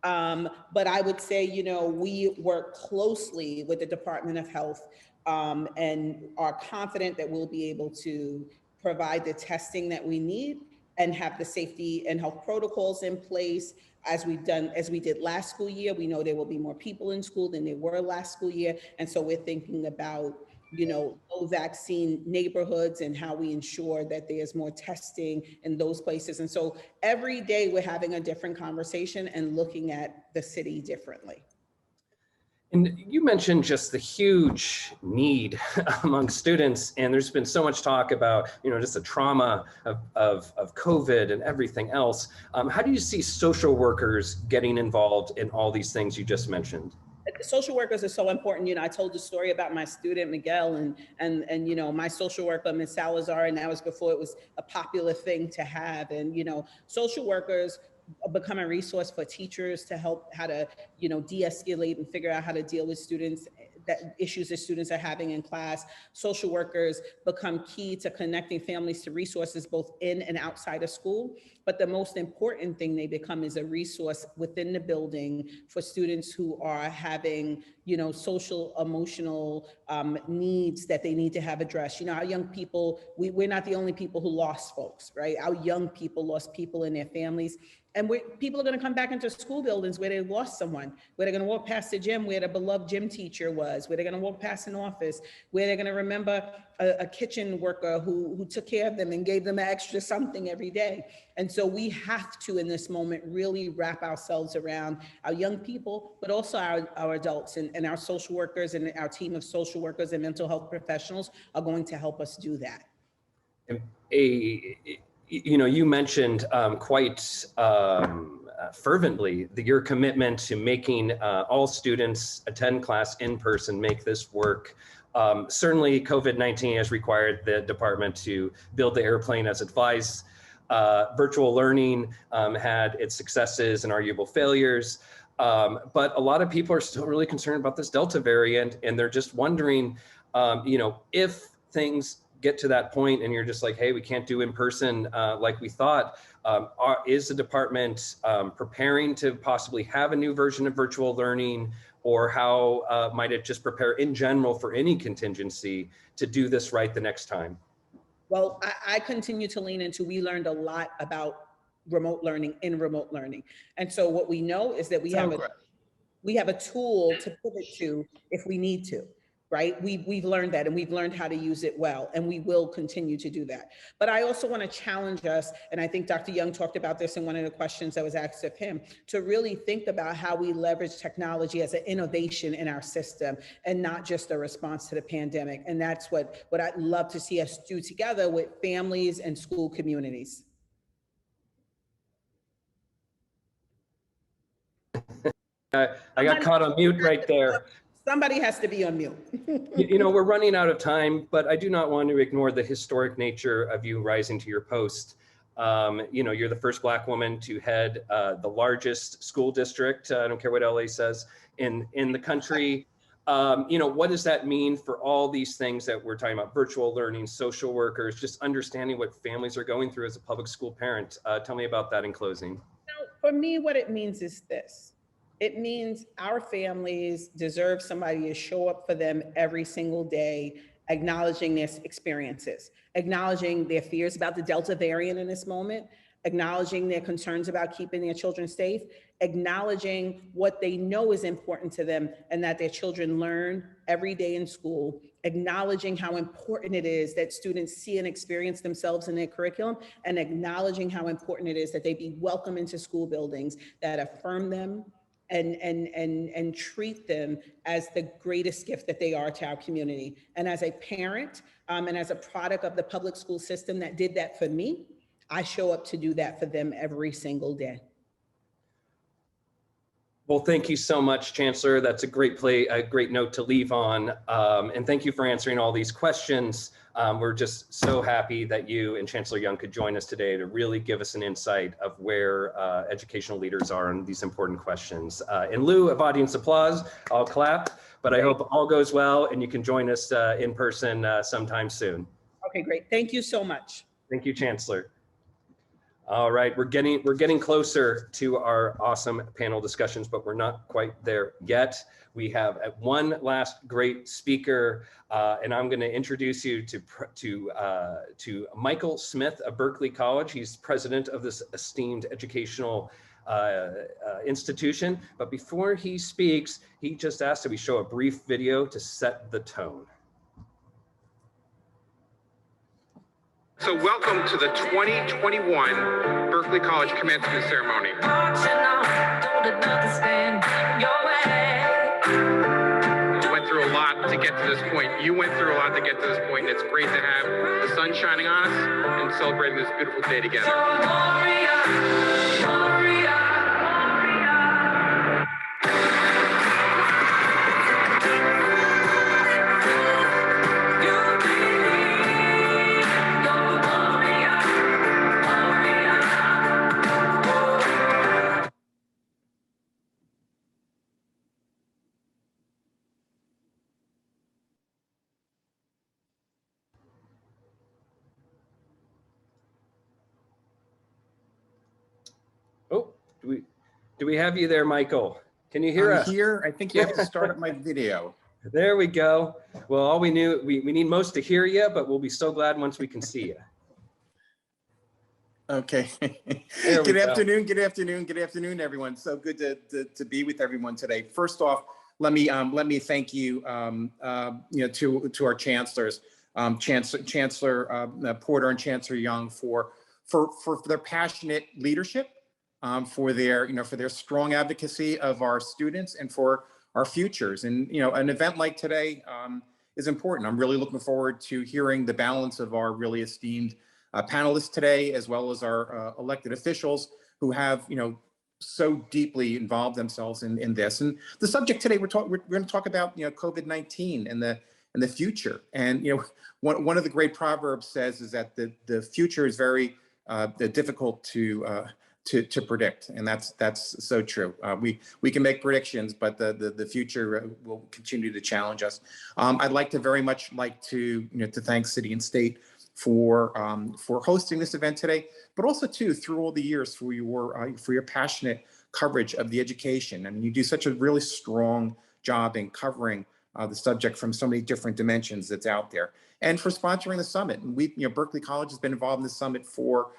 But I would say, you know, we work closely with the Department of Health, and are confident that we'll be able to provide the testing that we need and have the safety and health protocols in place as we did last school year. We know there will be more people in school than there were last school year, and so we're thinking about, you know, low vaccine neighborhoods and how we ensure that there's more testing in those places. And so every day we're having a different conversation and looking at the city differently. And you mentioned just the huge need among students, and there's been so much talk about, you know, just the trauma of COVID and everything else. How do you see social workers getting involved in all these things you just mentioned? Social workers are so important. You know, I told the story about my student Miguel and you know, my social worker Ms. Salazar, and that was before it was a popular thing to have. And you know, social workers become a resource for teachers to help how to, you know, de-escalate and figure out how to deal with students, that issues that students are having in class. Social workers become key to connecting families to resources both in and outside of school. But the most important thing they become is a resource within the building for students who are having, you know, social, emotional needs that they need to have addressed. You know, our young people, we're not the only people who lost folks, right? Our young people lost people in their families. And people are going to come back into school buildings where they lost someone, where they're going to walk past the gym where the beloved gym teacher was, where they're going to walk past an office, where they're going to remember a kitchen worker who took care of them and gave them an extra something every day. And so we have to, in this moment, really wrap ourselves around our young people, but also our adults, and our social workers and our team of social workers and mental health professionals are going to help us do that. You know, you mentioned quite fervently your commitment to making all students attend class in person, make this work. Certainly COVID-19 has required the department to build the airplane as advised. Virtual learning had its successes and arguable failures. But a lot of people are still really concerned about this Delta variant, and they're just wondering, you know, if things get to that point and you're just like, hey, we can't do in person like we thought, is the department preparing to possibly have a new version of virtual learning, or how might it just prepare in general for any contingency to do this right the next time? Well, I continue to lean into, we learned a lot about remote learning in remote learning. And so what we know is that we have a tool to pivot to if we need to, right? We've learned that, and we've learned how to use it well, and we will continue to do that. But I also want to challenge us, and I think Dr. Young talked about this in one of the questions that was asked of him, to really think about how we leverage technology as an innovation in our system and not just a response to the pandemic. And that's what I'd love to see us do together with families and school communities. I got caught on mute right there. Somebody has to be on mute. You know, we're running out of time, but I do not want to ignore the historic nature of you rising to your post. You know, you're the first Black woman to head the largest school district, I don't care what LA says, in the country. You know, what does that mean for all these things that we're talking about, virtual learning, social workers, just understanding what families are going through as a public school parent? Tell me about that in closing. For me, what it means is this. It means our families deserve somebody to show up for them every single day, acknowledging their experiences, acknowledging their fears about the Delta variant in this moment, acknowledging their concerns about keeping their children safe, acknowledging what they know is important to them and that their children learn every day in school, acknowledging how important it is that students see and experience themselves in their curriculum, and acknowledging how important it is that they be welcome into school buildings that affirm them and treat them as the greatest gift that they are to our community. And as a parent and as a product of the public school system that did that for me, I show up to do that for them every single day. Well, thank you so much, Chancellor. That's a great note to leave on. And thank you for answering all these questions. We're just so happy that you and Chancellor Young could join us today to really give us an insight of where educational leaders are on these important questions. In lieu of audience applause, I'll clap, but I hope all goes well and you can join us in person sometime soon. Okay, great. Thank you so much. Thank you, Chancellor. All right, we're getting closer to our awesome panel discussions, but we're not quite there yet. We have one last great speaker, and I'm going to introduce you to Michael Smith of Berkeley College. He's president of this esteemed educational institution. But before he speaks, he just asked that we show a brief video to set the tone. So welcome to the 2021 Berkeley College Commencement Ceremony. We went through a lot to get to this point. You went through a lot to get to this point, and it's great to have the sun shining on us and celebrating this beautiful day together. Oh, do we have you there, Michael? Can you hear us? I'm here. I think you have to start up my video. There we go. Well, all we need most to hear you, but we'll be so glad once we can see you. Okay. Good afternoon, everyone. So good to be with everyone today. First off, let me thank you, to our chancellors, Chancellor Porter and Chancellor Young for their passionate leadership, for their strong advocacy of our students and for our futures. And an event like today is important. I'm really looking forward to hearing the balance of our really esteemed panelists today, as well as our elected officials who have so deeply involved themselves in this. And the subject today we're going to talk about COVID-19 and the future. And one of the great proverbs says is that the future is very difficult to predict, and that's so true. We can make predictions, but the future will continue to challenge us. I'd like to very much to thank City and State for hosting this event today, but also too through all the years for your passionate coverage of the education. I mean, you do such a really strong job in covering the subject from so many different dimensions that's out there, and for sponsoring the summit. And Berkeley College has been involved in the summit for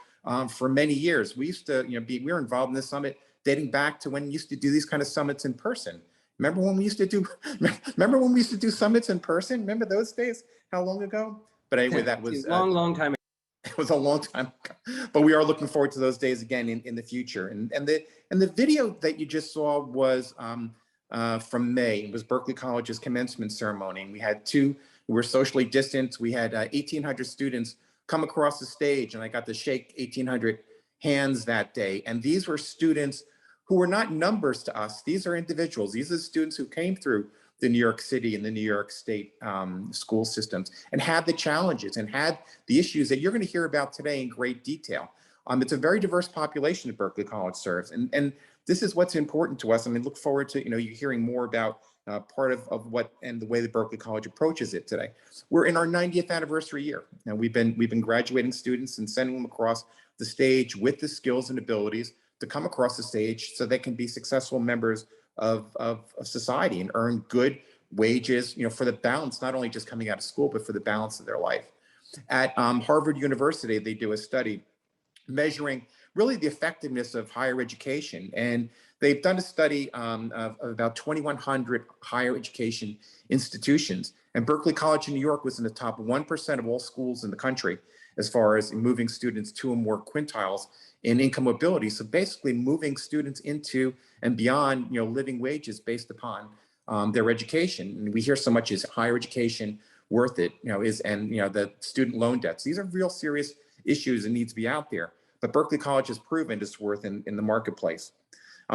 many years. We used to, we were involved in this summit dating back to when we used to do these kind of summits in person. Remember when we used to do summits in person? Remember those days? How long ago? But anyway, that was a long time ago. It was a long time ago. But we are looking forward to those days again in the future. And the video that you just saw was from May. It was Berkeley College's commencement ceremony. And we had we were socially distanced. We had 1,800 students come across the stage, and I got to shake 1,800 hands that day. And these were students who were not numbers to us. These are individuals. These are students who came through the New York City and the New York State school systems and had the challenges and had the issues that you're going to hear about today in great detail. It's a very diverse population that Berkeley College serves. And this is what's important to us. I mean, look forward to you hearing more about part of what and the way that Berkeley College approaches it today. We're in our 90th anniversary year. Now we've been graduating students and sending them across the stage with the skills and abilities to come across the stage so they can be successful members of society and earn good wages, for the balance, not only just coming out of school, but for the balance of their life. At Harvard University, they do a study measuring really the effectiveness of higher education. And they've done a study of about 2,100 higher education institutions. And Berkeley College in New York was in the top 1% of all schools in the country as far as moving students 2 or more quintiles in income mobility. So basically moving students into and beyond, living wages based upon their education. And we hear so much, is higher education worth it? The student loan debts. These are real serious issues and need to be out there. But Berkeley College has proven it's worth in the marketplace.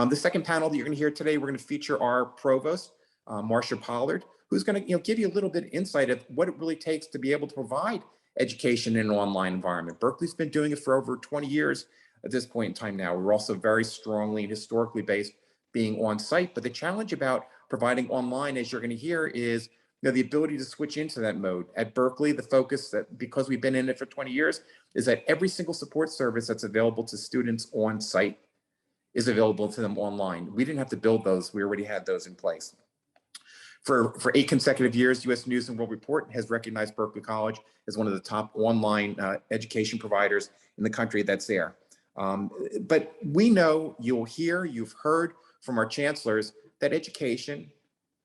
The second panel that you're going to hear today, we're going to feature our provost, Meisha Pollard, who's going to give you a little bit of insight of what it really takes to be able to provide education in an online environment. Berkeley's been doing it for over 20 years at this point in time now. We're also very strongly and historically based being on site, but the challenge about providing online, as you're going to hear, is the ability to switch into that mode. At Berkeley, the focus, that because we've been in it for 20 years, is that every single support service that's available to students on site is available to them online. We didn't have to build those. We already had those in place. For 8 consecutive years, U.S. News and World Report has recognized Berkeley College as one of the top online education providers in the country that's there. But we know you've heard from our chancellors that education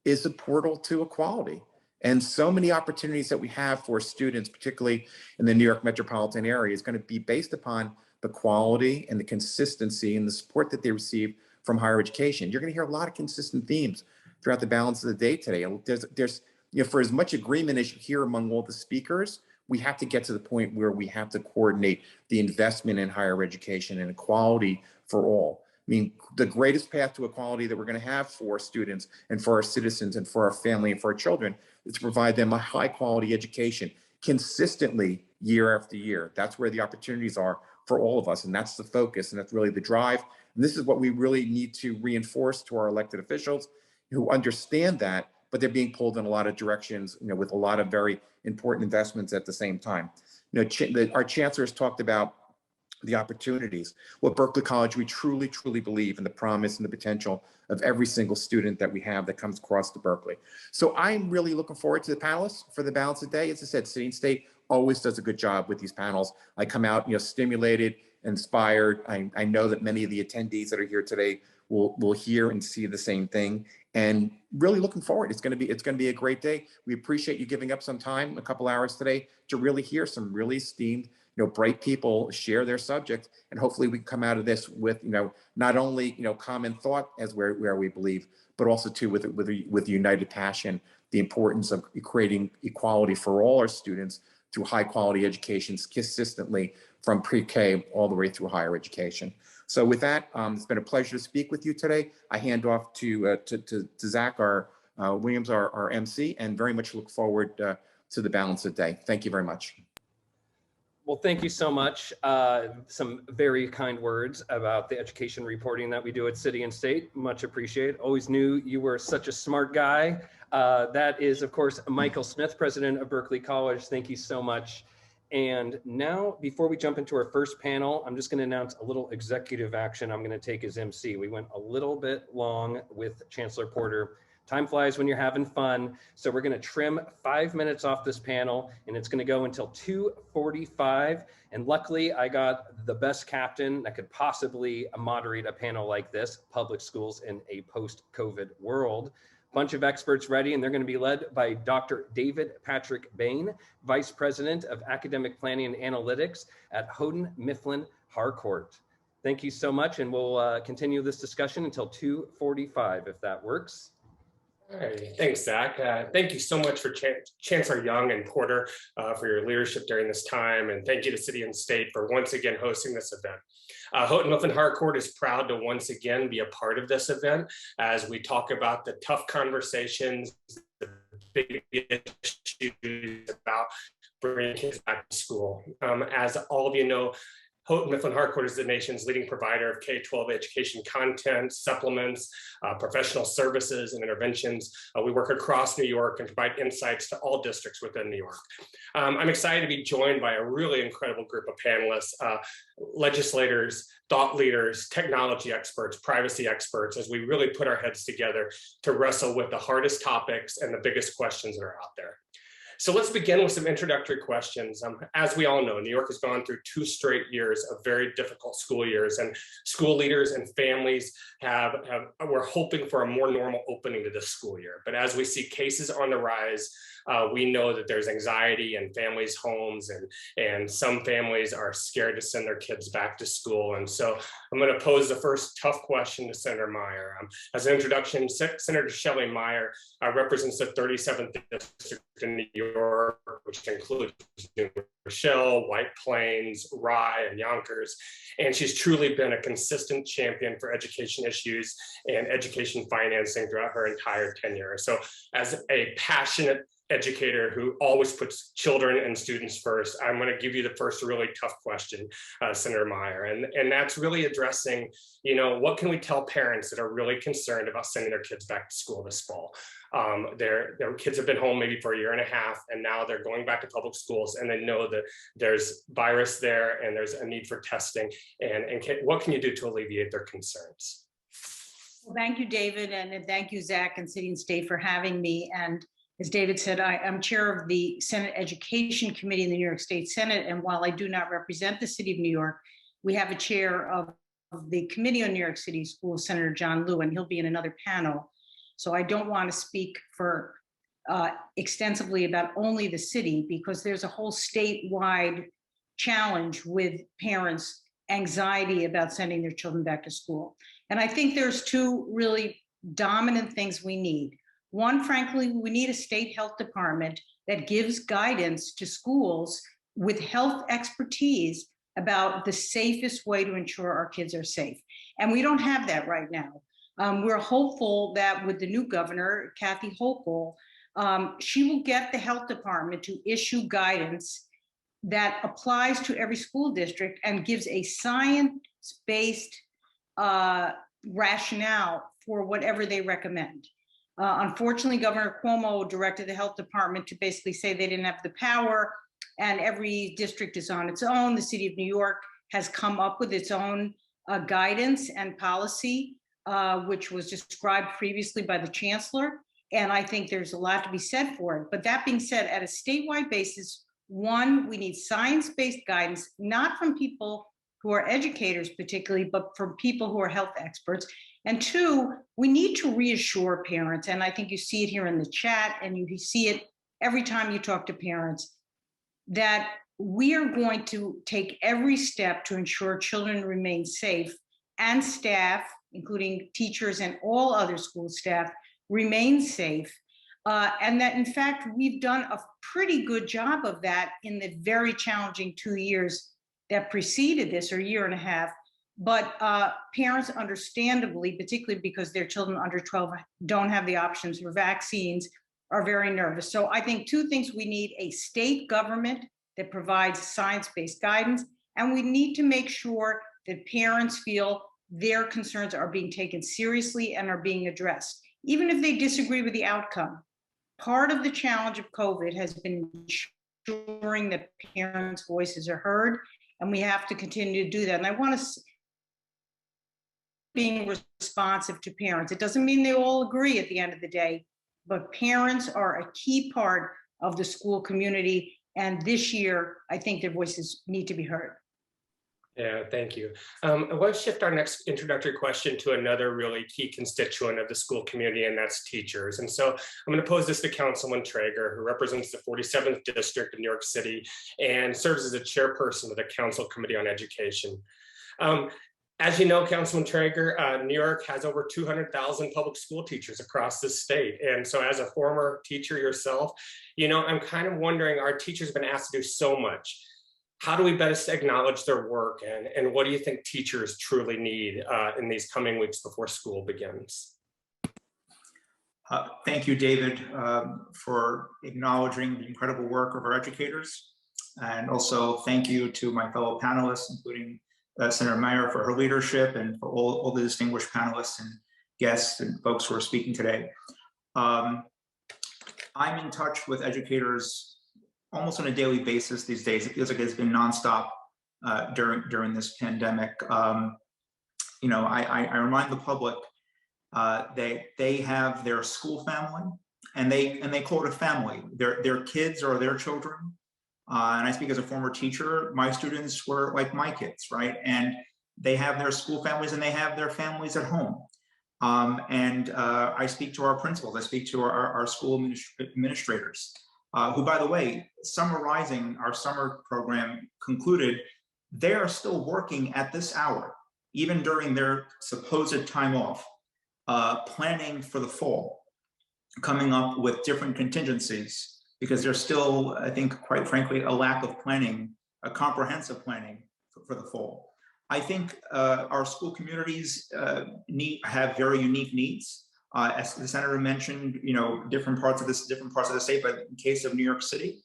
is a portal to equality. And so many opportunities that we have for students, particularly in the New York metropolitan area, is going to be based upon the quality and the consistency and the support that they receive from higher education. You're going to hear a lot of consistent themes throughout the balance of the day today. There's for as much agreement as you hear among all the speakers, we have to get to the point where we have to coordinate the investment in higher education and equality for all. I mean, the greatest path to equality that we're going to have for students and for our citizens and for our family and for our children is to provide them a high quality education consistently year after year. That's where the opportunities are for all of us. And that's the focus. And that's really the drive. And this is what we really need to reinforce to our elected officials who understand that, but they're being pulled in a lot of directions, with a lot of very important investments at the same time. Our chancellor has talked about the opportunities. Well, at Berkeley College, we truly, truly believe in the promise and the potential of every single student that we have that comes across to Berkeley. So I'm really looking forward to the panelists for the balance of the day. As I said, City and State always does a good job with these panels. I come out, stimulated, inspired. I know that many of the attendees that are here today will hear and see the same thing, and really looking forward. It's going to be a great day. We appreciate you giving up some time, a couple hours today, to really hear some really esteemed, bright people share their subject, and hopefully we come out of this with, not only, common thought as where we believe, but also too with united passion, the importance of creating equality for all our students through high quality education consistently from pre-K all the way through higher education. So with that, it's been a pleasure to speak with you today. I hand off to Zach, Williams, our MC, and very much look forward to the balance of the day. Thank you very much. Well, thank you so much. Some very kind words about the education reporting that we do at City and State. Much appreciated. Always knew you were such a smart guy. That is, of course, Michael Smith, president of Berkeley College. Thank you so much. And now, before we jump into our first panel, I'm just going to announce a little executive action I'm going to take as MC. We went a little bit long with Chancellor Porter. Time flies when you're having fun. So we're going to trim 5 minutes off this panel, and it's going to go until 2:45. And luckily, I got the best captain that could possibly moderate a panel like this, public schools in a post-COVID world. Bunch of experts ready, and they're going to be led by Dr. David Patrick Bain, Vice President of Academic Planning and Analytics at Houghton Mifflin Harcourt. Thank you so much, and we'll continue this discussion until 2:45, if that works. All right, thanks, Zach. Thank you so much for Chancellor Young and Porter for your leadership during this time, and thank you to City and State for once again hosting this event. Houghton Mifflin Harcourt is proud to once again be a part of this event as we talk about the tough conversations, the big issues about bringing kids back to school. As all of you know, Houghton Mifflin Harcourt is the nation's leading provider of K-12 education content, supplements, professional services, and interventions. We work across New York and provide insights to all districts within New York. I'm excited to be joined by a really incredible group of panelists, legislators, thought leaders, technology experts, privacy experts, as we really put our heads together to wrestle with the hardest topics and the biggest questions that are out there. So let's begin with some introductory questions. As we all know, New York has gone through 2 straight years of very difficult school years, and school leaders and families we're hoping for a more normal opening to this school year. But as we see cases on the rise, we know that there's anxiety in families' homes, and some families are scared to send their kids back to school. And so I'm going to pose the first tough question to Senator Meyer. As an introduction, Senator Shelly Meyer represents the 37th district in New York, which includes New Rochelle, White Plains, Rye, and Yonkers. And she's truly been a consistent champion for education issues and education financing throughout her entire tenure. So as a passionate educator who always puts children and students first, I'm going to give you the first really tough question, Senator Meyer. And that's really addressing, what can we tell parents that are really concerned about sending their kids back to school this fall? Their kids have been home maybe for a year and a half, and now they're going back to public schools, and they know that there's virus there and there's a need for testing. And what can you do to alleviate their concerns? Well, thank you, David, and thank you, Zach and City and State, for having me. And as David said, I'm chair of the Senate Education Committee in the New York State Senate. And while I do not represent the city of New York, we have a chair of the Committee on New York City Schools, Senator John Liu, and he'll be in another panel. So I don't want to speak for extensively about only the city, because there's a whole statewide challenge with parents' anxiety about sending their children back to school. And I think there's two really dominant things we need. One, frankly, we need a state health department that gives guidance to schools with health expertise about the safest way to ensure our kids are safe. And we don't have that right now. We're hopeful that with the new governor, Kathy Hochul, she will get the health department to issue guidance that applies to every school district and gives a science-based rationale for whatever they recommend. Unfortunately, Governor Cuomo directed the health department to basically say they didn't have the power, and every district is on its own. The city of New York has come up with its own guidance and policy, which was described previously by the Chancellor. And I think there's a lot to be said for it. But that being said, at a statewide basis, one, we need science-based guidance, not from people who are educators particularly, but from people who are health experts. And two, we need to reassure parents, and I think you see it here in the chat, and you see it every time you talk to parents, that we are going to take every step to ensure children remain safe, and staff, including teachers and all other school staff, remain safe. And that, in fact, we've done a pretty good job of that in the very challenging 2 years that preceded this, or year and a half. But parents, understandably, particularly because their children under 12 don't have the options for vaccines, are very nervous. So I think two things: we need a state government that provides science-based guidance, and we need to make sure that parents feel their concerns are being taken seriously and are being addressed, even if they disagree with the outcome. Part of the challenge of COVID has been ensuring that parents' voices are heard, and we have to continue to do that. And I want to being responsive to parents. It doesn't mean they all agree at the end of the day, but parents are a key part of the school community. And this year, I think their voices need to be heard. Yeah, thank you. I want to shift our next introductory question to another really key constituent of the school community, and that's teachers. And so I'm going to pose this to Councilman Traeger, who represents the 47th District of New York City and serves as a chairperson of the Council Committee on Education. As you know, Councilman Traeger, New York has over 200,000 public school teachers across the state. And so as a former teacher yourself, I'm kind of wondering, our teachers have been asked to do so much. How do we best acknowledge their work, and what do you think teachers truly need in these coming weeks before school begins? Thank you, David, for acknowledging the incredible work of our educators. And also thank you to my fellow panelists, including Senator Meyer, for her leadership, and for all the distinguished panelists and guests and folks who are speaking today. I'm in touch with educators almost on a daily basis these days. It feels like it's been nonstop during this pandemic. I remind the public they have their school family, and they call it a family. Their kids are their children. And I speak as a former teacher. My students were like my kids, right? And they have their school families, and they have their families at home. I speak to our principals. I speak to our school administrators. who, by the way, summarizing our summer program concluded, they are still working at this hour, even during their supposed time off, planning for the fall, coming up with different contingencies, because there's still, I think, quite frankly, a lack of planning, a comprehensive planning for the fall. I think our school communities have very unique needs. As the senator mentioned, different parts of the state, but in case of New York City,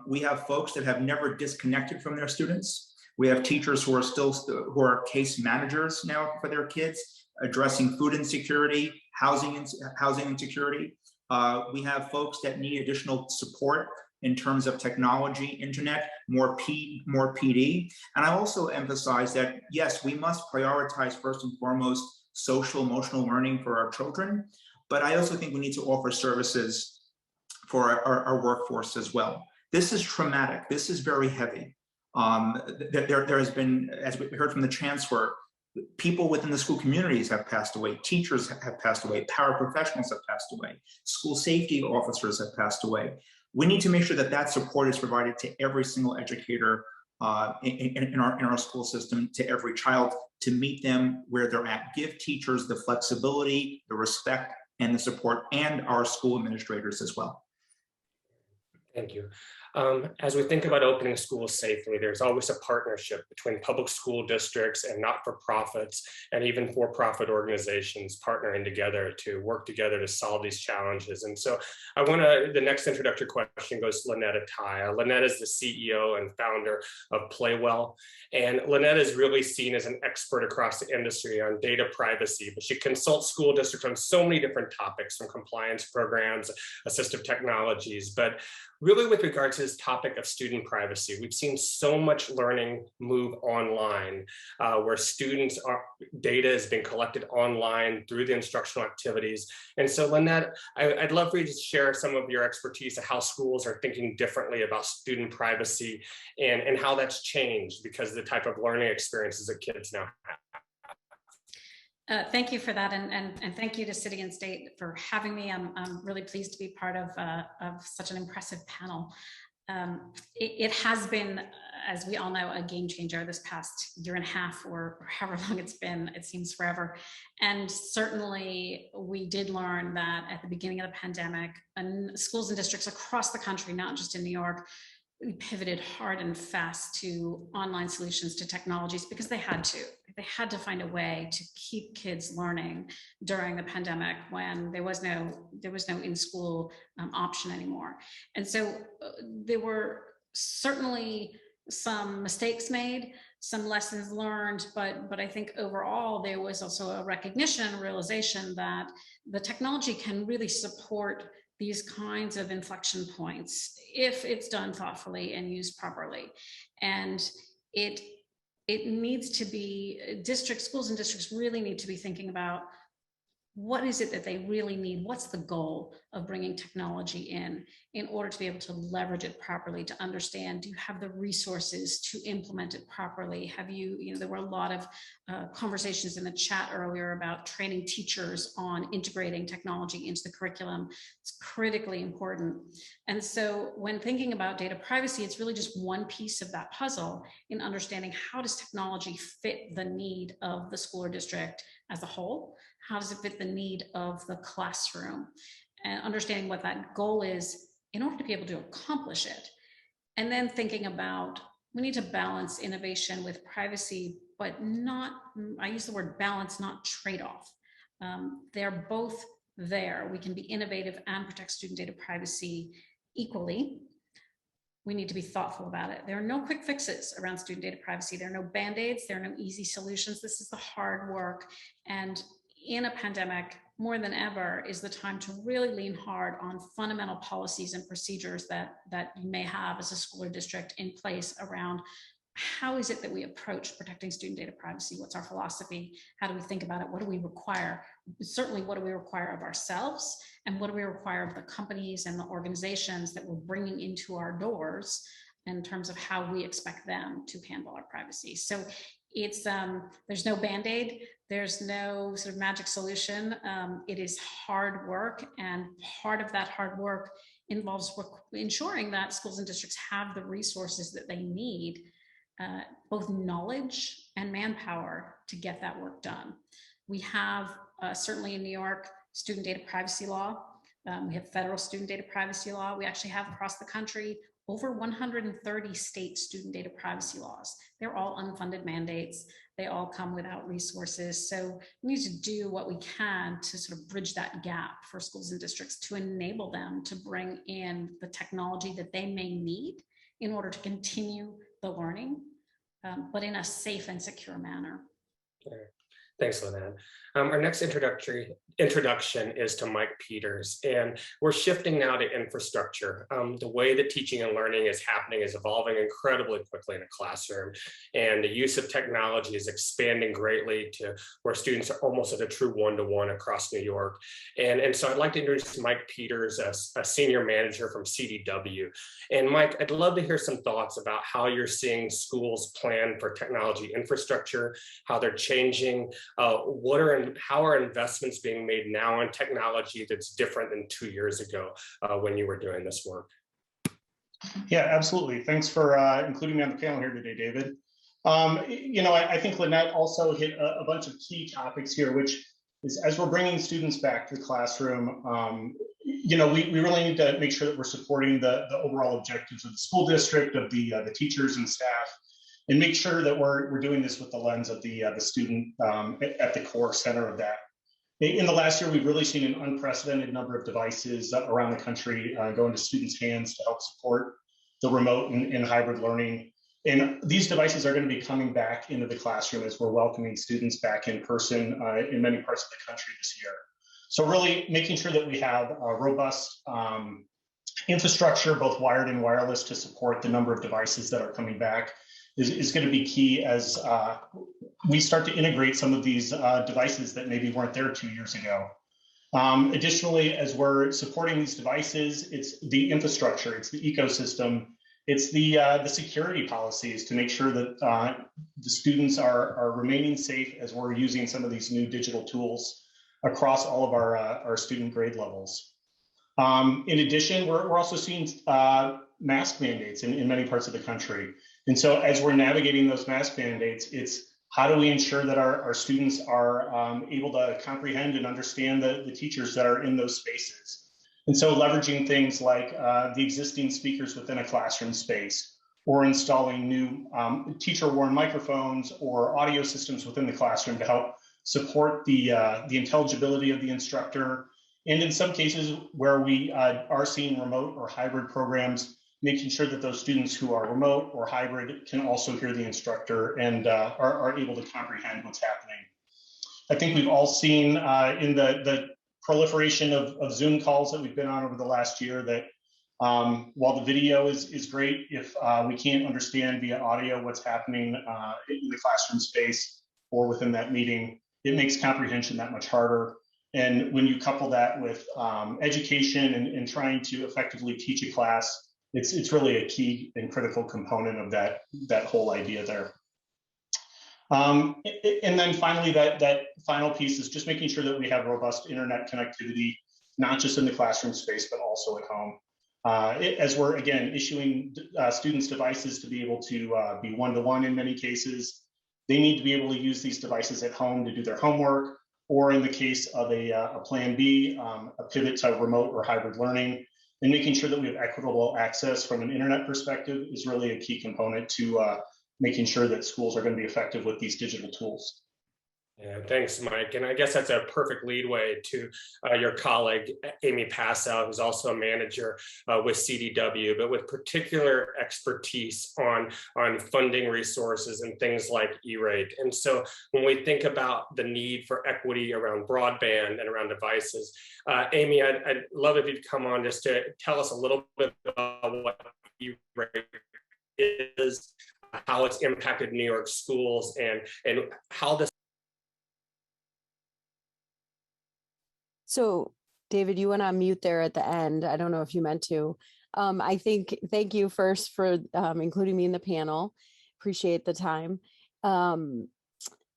we have folks that have never disconnected from their students. We have teachers who are case managers now for their kids, addressing food insecurity, housing insecurity. We have folks that need additional support in terms of technology, internet, more PD. And I also emphasize that, yes, we must prioritize first and foremost social emotional learning for our children, but I also think we need to offer services for our workforce as well. This is traumatic. This is very heavy. There has been, as we heard from the Chancellor, people within the school communities have passed away, teachers have passed away, paraprofessionals have passed away, school safety officers have passed away. We need to make sure that that support is provided to every single educator in our school system, to every child, to meet them where they're at. Give teachers the flexibility, the respect, and the support, and our school administrators as well. Thank you. As we think about opening schools safely, there's always a partnership between public school districts and not-for-profits and even for-profit organizations partnering together to work together to solve these challenges. And so the next introductory question goes to Lynette Attai. Lynette is the CEO and founder of Playwell. And Lynette is really seen as an expert across the industry on data privacy, but she consults school districts on so many different topics, from compliance programs, assistive technologies, but really with regard to this topic of student privacy, we've seen so much learning move online, where data is being collected online through the instructional activities. And so Lynette, I'd love for you to share some of your expertise of how schools are thinking differently about student privacy and how that's changed because of the type of learning experiences that kids now have. Thank you for that, and thank you to City and State for having me. I'm really pleased to be part of such an impressive panel. It has been, as we all know, a game changer this past year and a half, or however long it's been. It seems forever. And certainly we did learn that at the beginning of the pandemic, and schools and districts across the country, not just in New York, we pivoted hard and fast to online solutions, to technologies, because they had to. They had to find a way to keep kids learning during the pandemic when there was no in-school option anymore. And so there were certainly some mistakes made, some lessons learned, but I think overall there was also a recognition, realization that the technology can really support these kinds of inflection points if it's done thoughtfully and used properly. And it needs to be, schools and districts really need to be thinking about what is it that they really need? What's the goal of bringing technology in order to be able to leverage it properly, to understand, do you have the resources to implement it properly? Have you, there were a lot of conversations in the chat earlier about training teachers on integrating technology into the curriculum. It's critically important. And so when thinking about data privacy, it's really just one piece of that puzzle in understanding how does technology fit the need of the school or district as a whole? How does it fit the need of the classroom? And understanding what that goal is in order to be able to accomplish it. And then thinking about, we need to balance innovation with privacy, but not, I use the word balance, not trade-off. They're both there. We can be innovative and protect student data privacy equally. We need to be thoughtful about it. There are no quick fixes around student data privacy. There are no band-aids. There are no easy solutions. This is the hard work. And in a pandemic, more than ever, is the time to really lean hard on fundamental policies and procedures that you may have as a school or district in place around how is it that we approach protecting student data privacy? What's our philosophy? How do we think about it? What do we require? Certainly, what do we require of ourselves? And what do we require of the companies and the organizations that we're bringing into our doors in terms of how we expect them to handle our privacy? So it's there's no band-aid, there's no sort of magic solution. It is hard work, and part of that hard work involves ensuring that schools and districts have the resources that they need, both knowledge and manpower to get that work done. We have, certainly in New York, student data privacy law. We have federal student data privacy law. We actually have across the country over 130 state student data privacy laws. They're all unfunded mandates. They all come without resources. So we need to do what we can to sort of bridge that gap for schools and districts to enable them to bring in the technology that they may need in order to continue the learning, but in a safe and secure manner. Okay. Thanks, Lynette. Our next introduction is to Mike Peters, and we're shifting now to infrastructure. The way that teaching and learning is happening is evolving incredibly quickly in a classroom, and the use of technology is expanding greatly to where students are almost at a true one-to-one across New York. And so I'd like to introduce Mike Peters, a senior manager from CDW. And Mike, I'd love to hear some thoughts about how you're seeing schools plan for technology infrastructure, how they're changing, how are investments being made now in technology that's different than 2 years ago when you were doing this work? Yeah, absolutely. Thanks for including me on the panel here today, David. I think Lynette also hit a bunch of key topics here, which is as we're bringing students back to the classroom, we really need to make sure that we're supporting the overall objectives of the school district, of the teachers and staff, and make sure that we're doing this with the lens of the student at the core center of that. In the last year, we've really seen an unprecedented number of devices around the country go into students' hands to help support the remote and hybrid learning. And these devices are going to be coming back into the classroom as we're welcoming students back in person in many parts of the country this year. So really making sure that we have a robust infrastructure, both wired and wireless, to support the number of devices that are coming back is going to be key as we start to integrate some of these devices that maybe weren't there 2 years ago. Additionally, as we're supporting these devices, it's the infrastructure, it's the ecosystem, it's the security policies to make sure that the students are remaining safe as we're using some of these new digital tools across all of our student grade levels. In addition, we're also seeing mask mandates in many parts of the country. And so as we're navigating those mask mandates, it's how do we ensure that our students are able to comprehend and understand the teachers that are in those spaces. And so leveraging things like the existing speakers within a classroom space, or installing new teacher-worn microphones or audio systems within the classroom to help support the intelligibility of the instructor. And in some cases where we are seeing remote or hybrid programs, making sure that those students who are remote or hybrid can also hear the instructor and are able to comprehend what's happening. I think we've all seen in the proliferation of Zoom calls that we've been on over the last year that while the video is great, if we can't understand via audio what's happening in the classroom space or within that meeting, it makes comprehension that much harder. And when you couple that with education and trying to effectively teach a class, it's really a key and critical component of that whole idea there. And then finally, that final piece is just making sure that we have robust internet connectivity, not just in the classroom space, but also at home. As we're, again, issuing students devices to be able to be one-to-one in many cases, they need to be able to use these devices at home to do their homework, or in the case of a plan B, a pivot to remote or hybrid learning. And making sure that we have equitable access from an internet perspective is really a key component to making sure that schools are going to be effective with these digital tools. Yeah, thanks, Mike. And I guess that's a perfect leadway to your colleague, Amy Passow, who's also a manager with CDW, but with particular expertise on funding resources and things like E-rate. And so when we think about the need for equity around broadband and around devices, Amy, I'd love if you'd come on just to tell us a little bit about what E-rate is, how it's impacted New York schools, and how this. So, David, you went on mute there at the end. I don't know if you meant to. I think, thank you first for including me in the panel. Appreciate the time.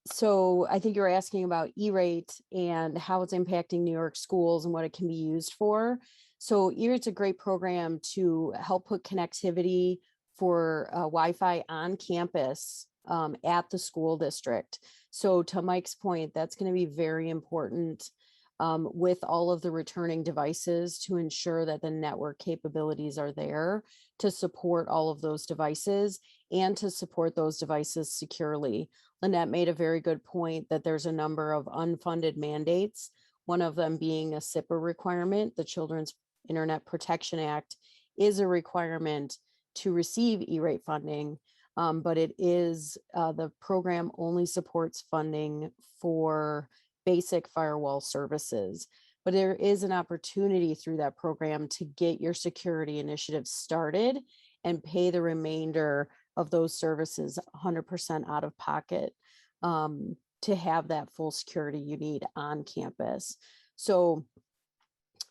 So I think you were asking about E-rate and how it's impacting New York schools and what it can be used for. So E-rate's a great program to help put connectivity for Wi-Fi on campus at the school district. So to Mike's point, that's going to be very important with all of the returning devices to ensure that the network capabilities are there to support all of those devices and to support those devices securely. Lynette made a very good point that there's a number of unfunded mandates, one of them being a SIPA requirement. The Children's Internet Protection Act is a requirement to receive E-rate funding, but it is, the program only supports funding for basic firewall services. But there is an opportunity through that program to get your security initiative started and pay the remainder of those services 100% out of pocket to have that full security you need on campus. So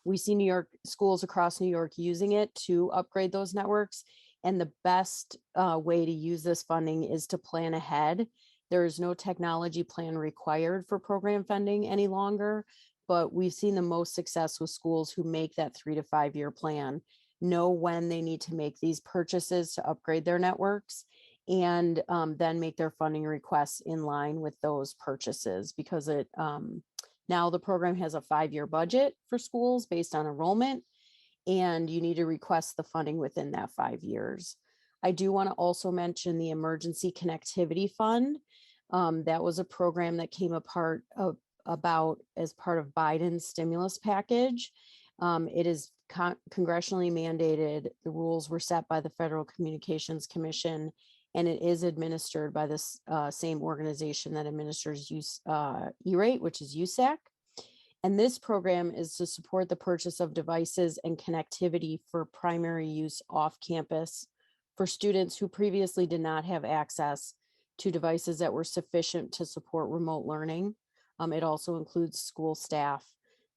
we see New York schools across New York using it to upgrade those networks. And the best way to use this funding is to plan ahead. There is no technology plan required for program funding any longer, but we've seen the most success with schools who make that 3 to 5 year plan, know when they need to make these purchases to upgrade their networks, and then make their funding requests in line with those purchases, because it now the program has a 5-year budget for schools based on enrollment, and you need to request the funding within that 5 years. I do want to also mention the Emergency Connectivity Fund. That was a program that came about as part of Biden's stimulus package. It is congressionally mandated. The rules were set by the Federal Communications Commission, and it is administered by this same organization that administers E-rate, which is USAC. And this program is to support the purchase of devices and connectivity for primary use off campus for students who previously did not have access to devices that were sufficient to support remote learning. It also includes school staff.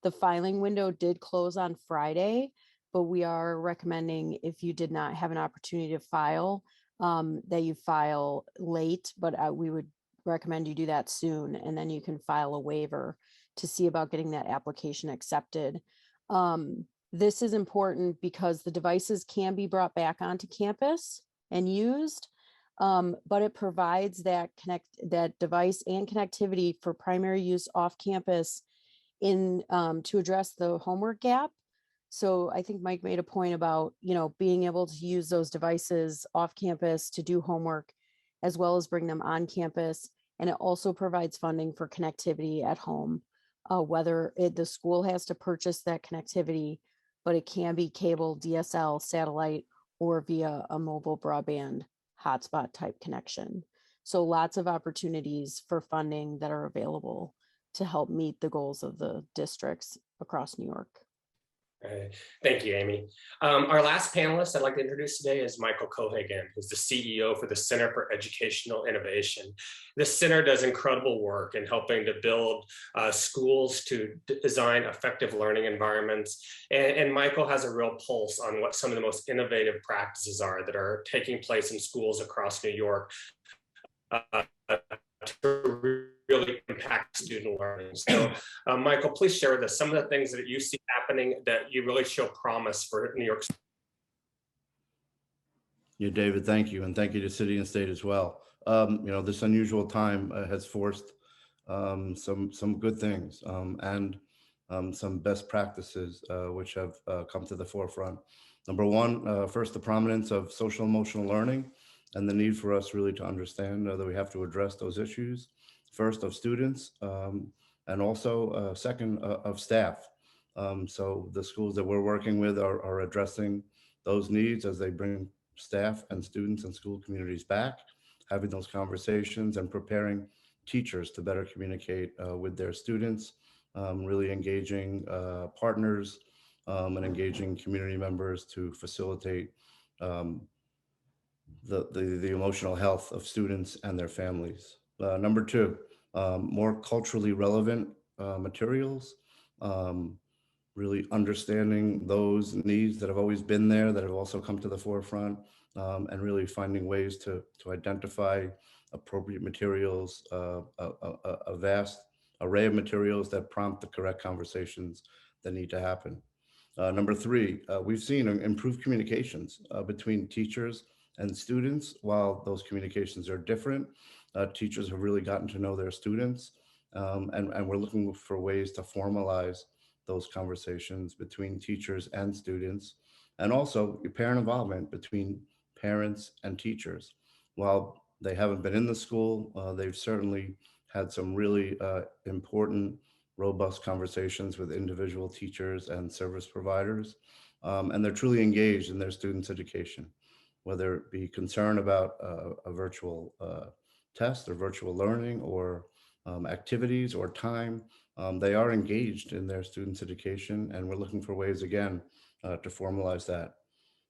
The filing window did close on Friday, but we are recommending, if you did not have an opportunity to file, that you file late, but we would recommend you do that soon, and then you can file a waiver to see about getting that application accepted. This is important because the devices can be brought back onto campus and used, but it provides that device and connectivity for primary use off campus to address the homework gap. So I think Mike made a point about, being able to use those devices off campus to do homework, as well as bring them on campus. And it also provides funding for connectivity at home, whether the school has to purchase that connectivity, but it can be cable, DSL, satellite, or via a mobile broadband hotspot type connection. So lots of opportunities for funding that are available to help meet the goals of the districts across New York. Thank you, Amy. Our last panelist I'd like to introduce today is Michael Cohegan, who's the CEO for the Center for Educational Innovation. This center does incredible work in helping to build schools to design effective learning environments. And Michael has a real pulse on what some of the most innovative practices are that are taking place in schools across New York to really impact student learning. So Michael, please share with us some of the things that you see happening that you really show promise for New York. Yeah, David, thank you. And thank you to City and State as well. This unusual time has forced some good things and some best practices which have come to the forefront. Number one, first, the prominence of social emotional learning and the need for us really to understand that we have to address those issues, first of students, and also second of staff. So the schools that we're working with are addressing those needs as they bring staff and students and school communities back, having those conversations and preparing teachers to better communicate with their students, really engaging partners and engaging community members to facilitate the emotional health of students and their families. Number two, more culturally relevant materials, really understanding those needs that have always been there, that have also come to the forefront, and really finding ways to identify appropriate materials, a vast array of materials that prompt the correct conversations that need to happen. Number three, we've seen improved communications between teachers and students. While those communications are different, teachers have really gotten to know their students, and we're looking for ways to formalize those conversations between teachers and students, and also parent involvement between parents and teachers. While they haven't been in the school, they've certainly had some really important, robust conversations with individual teachers and service providers, and they're truly engaged in their students' education, whether it be concern about a virtual test or virtual learning or activities or time. They are engaged in their students' education, and we're looking for ways again to formalize that.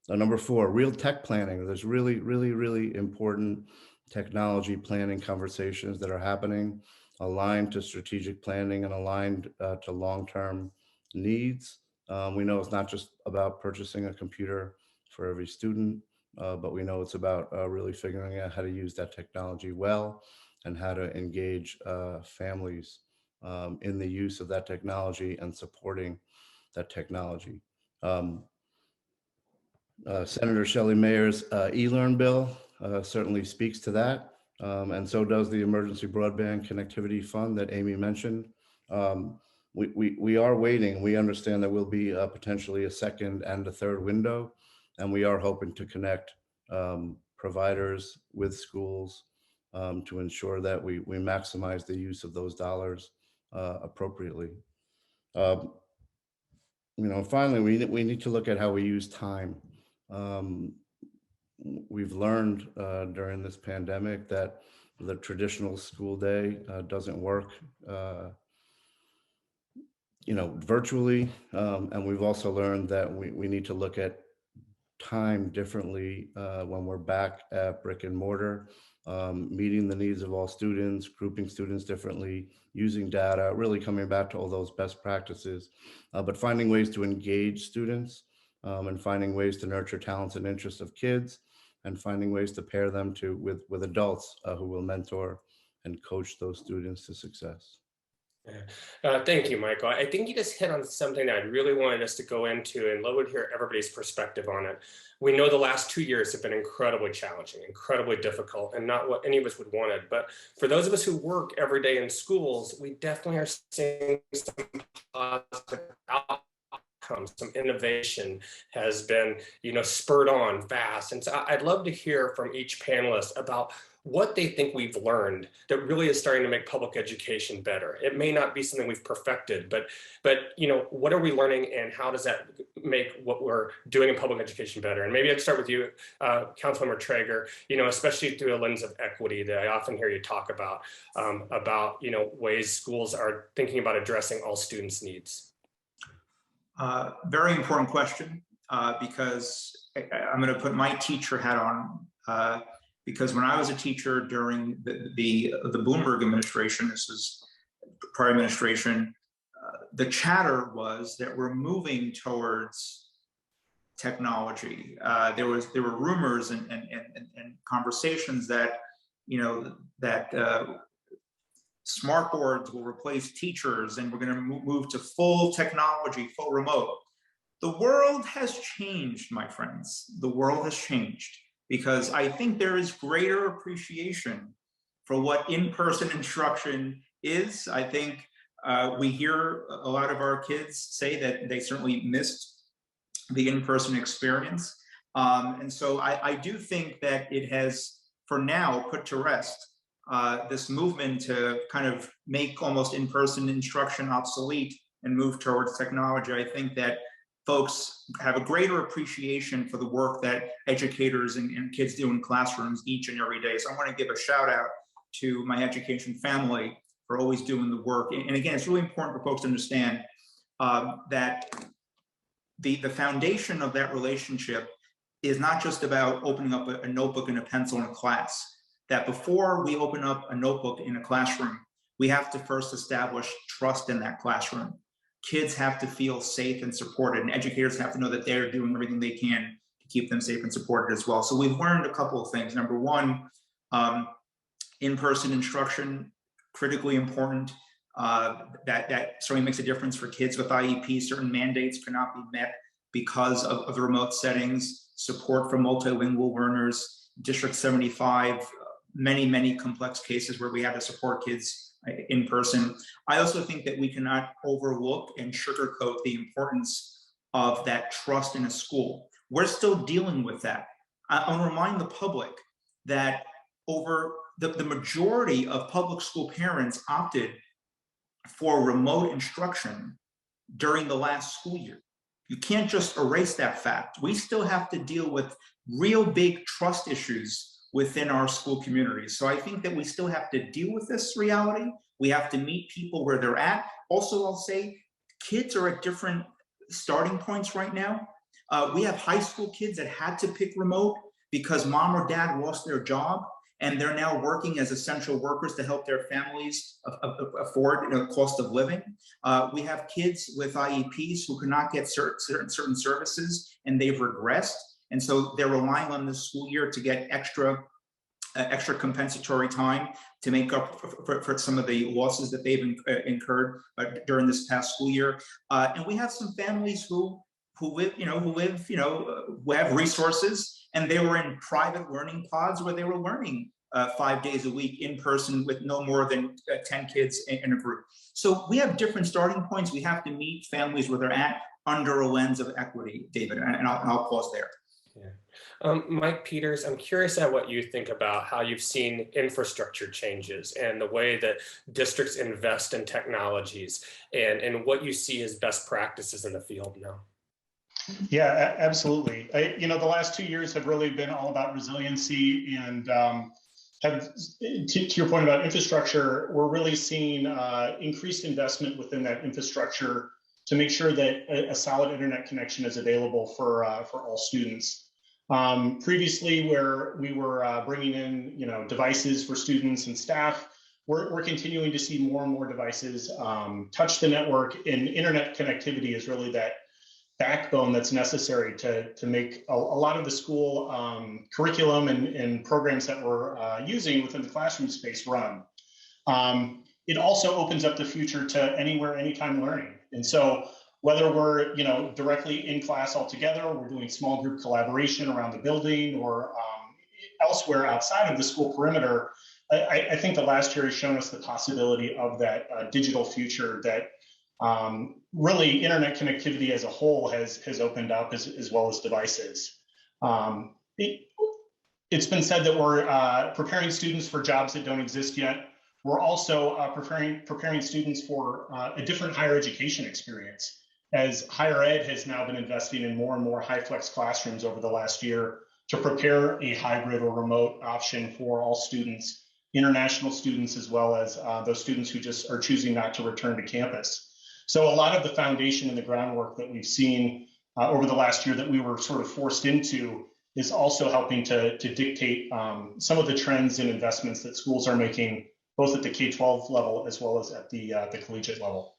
Number four, real tech planning. There's really important technology planning conversations that are happening, aligned to strategic planning and aligned to long-term needs. We know it's not just about purchasing a computer for every student, but we know it's about really figuring out how to use that technology well and how to engage families in the use of that technology and supporting that technology. Senator Shelly Mayer's e-learn bill certainly speaks to that, and so does the Emergency Broadband Connectivity Fund that Amy mentioned. We are waiting. We understand there will be potentially a second and a third window, and we are hoping to connect providers with schools to ensure that we maximize the use of those dollars appropriately. Finally, we need to look at how we use time. We've learned during this pandemic that the traditional school day doesn't work, virtually. And we've also learned that we need to look at time differently when we're back at brick and mortar, meeting the needs of all students, grouping students differently, using data, really coming back to all those best practices, but finding ways to engage students and finding ways to nurture talents and interests of kids, and finding ways to pair them with adults who will mentor and coach those students to success. Thank you, Michael. I think you just hit on something that I really wanted us to go into and love to hear everybody's perspective on it. We know the last 2 years have been incredibly challenging, incredibly difficult, and not what any of us would want it. But for those of us who work every day in schools, we definitely are seeing some positive outcomes. Some innovation has been, spurred on fast. And so I'd love to hear from each panelist about what they think we've learned that really is starting to make public education better. It may not be something we've perfected, but what are we learning, and how does that make what we're doing in public education better? And maybe I'd start with you, Councilmember Traeger, especially through a lens of equity that I often hear you talk about ways schools are thinking about addressing all students' needs. Very important question, because I'm going to put my teacher hat on. Because when I was a teacher during the Bloomberg administration, this is prior administration, the chatter was that we're moving towards technology. There were rumors and conversations that smart boards will replace teachers, and we're going to move to full technology, full remote. The world has changed, my friends. The world has changed, because I think there is greater appreciation for what in-person instruction is. I think we hear a lot of our kids say that they certainly missed the in-person experience. And so I do think that it has, for now, put to rest this movement to kind of make almost in-person instruction obsolete and move towards technology. I think that folks have a greater appreciation for the work that educators and kids do in classrooms each and every day. So I want to give a shout out to my education family for always doing the work. And again, it's really important for folks to understand that the foundation of that relationship is not just about opening up a notebook and a pencil in a class. That before we open up a notebook in a classroom, we have to first establish trust in that classroom. Kids have to feel safe and supported, and educators have to know that they're doing everything they can to keep them safe and supported as well. So we've learned a couple of things. Number one, in-person instruction, critically important. That certainly makes a difference for kids with IEP. Certain mandates cannot be met because of the remote settings, support for multilingual learners, District 75, many complex cases where we have to support kids in person. I also think that we cannot overlook and sugarcoat the importance of that trust in a school. We're still dealing with that. I'll remind the public that over the majority of public school parents opted for remote instruction during the last school year. You can't just erase that fact. We still have to deal with real big trust issues within our school communities. So I think that we still have to deal with this reality. We have to meet people where they're at. Also, I'll say kids are at different starting points right now. We have high school kids that had to pick remote because mom or dad lost their job, and they're now working as essential workers to help their families afford cost of living. We have kids with IEPs who cannot get certain services, and they've regressed. And so they're relying on this school year to get extra compensatory time to make up for some of the losses that they've incurred during this past school year. And we have some families who have resources, and they were in private learning pods where they were learning 5 days a week in person with no more than 10 kids in a group. So we have different starting points. We have to meet families where they're at under a lens of equity, David, and I'll pause there. Yeah. Mike Peters, I'm curious at what you think about how you've seen infrastructure changes and the way that districts invest in technologies and what you see as best practices in the field now. Yeah, absolutely. The last 2 years have really been all about resiliency and to your point about infrastructure, we're really seeing increased investment within that infrastructure to make sure that a solid internet connection is available for all students. Previously, where we were bringing in devices for students and staff, we're continuing to see more and more devices touch the network, and internet connectivity is really that backbone that's necessary to make a lot of the school curriculum and programs that we're using within the classroom space run. It also opens up the future to anywhere, anytime learning. And so whether we're directly in class altogether, or we're doing small group collaboration around the building or elsewhere outside of the school perimeter, I think the last year has shown us the possibility of that digital future that really internet connectivity as a whole has opened up as well as devices. It's been said that we're preparing students for jobs that don't exist yet. We're also preparing students for a different higher education experience, as higher ed has now been investing in more and more high flex classrooms over the last year to prepare a hybrid or remote option for all students, international students, as well as those students who just are choosing not to return to campus. So a lot of the foundation and the groundwork that we've seen over the last year that we were sort of forced into is also helping to dictate some of the trends and investments that schools are making, both at the K-12 level as well as at the collegiate level.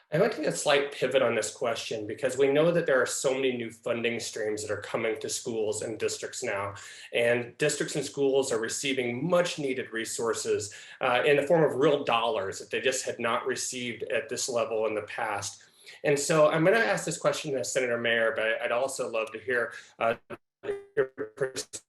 I'd like to take a slight pivot on this question because we know that there are so many new funding streams that are coming to schools and districts now, and districts and schools are receiving much needed resources in the form of real dollars that they just had not received at this level in the past. And so I'm going to ask this question to Senator Mayer, but I'd also love to hear your perspective,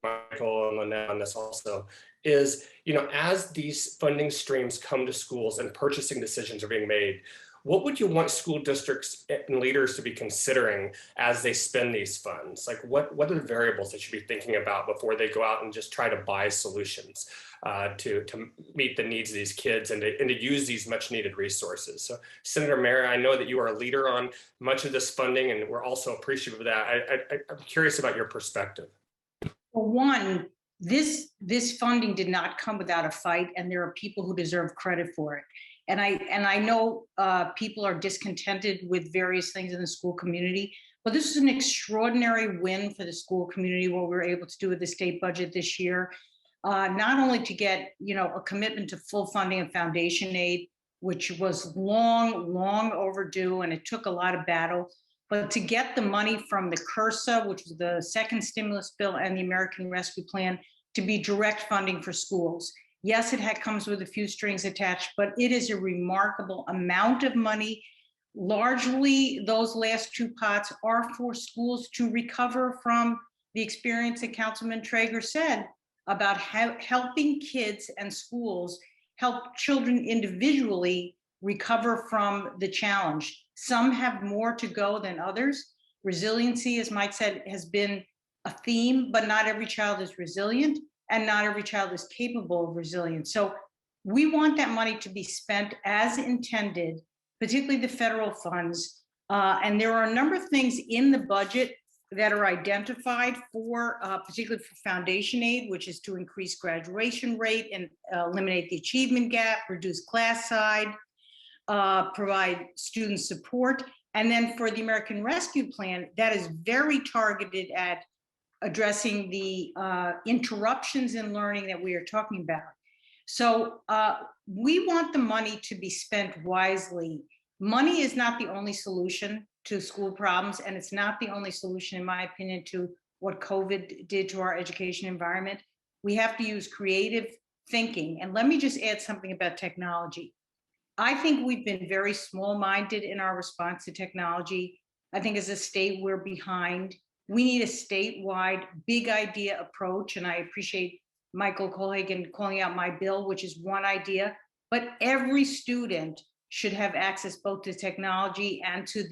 Michael and Lynette, on this also. Is, as these funding streams come to schools and purchasing decisions are being made, what would you want school districts and leaders to be considering as they spend these funds? Like what are the variables they should be thinking about before they go out and just try to buy solutions to meet the needs of these kids and to use these much needed resources? So Senator Mayer, I know that you are a leader on much of this funding, and we're also appreciative of that. I'm curious about your perspective. Well, one, this funding did not come without a fight, and there are people who deserve credit for it. And I know people are discontented with various things in the school community, but this is an extraordinary win for the school community, what we were able to do with the state budget this year. Not only to get a commitment to full funding of foundation aid, which was long overdue, and it took a lot of battle, but to get the money from the CRSA, which was the second stimulus bill, and the American Rescue Plan to be direct funding for schools. Yes, comes with a few strings attached, but it is a remarkable amount of money. Largely, those last two pots are for schools to recover from the experience that Councilman Traeger said about helping kids and schools help children individually recover from the challenge. Some have more to go than others. Resiliency, as Mike said, has been a theme, but not every child is resilient and not every child is capable of resilience. So we want that money to be spent as intended, particularly the federal funds. And there are a number of things in the budget that are identified for, particularly for foundation aid, which is to increase graduation rate and eliminate the achievement gap, reduce class size, provide student support. And then for the American Rescue Plan, that is very targeted at addressing the interruptions in learning that we are talking about. So we want the money to be spent wisely. Money is not the only solution to school problems, and it's not the only solution, in my opinion, to what COVID did to our education environment. We have to use creative thinking. And let me just add something about technology. I think we've been very small-minded in our response to technology. I think as a state, we're behind. We need a statewide big idea approach, and I appreciate Michael Cohegan calling out my bill, which is one idea, but every student should have access both to technology and to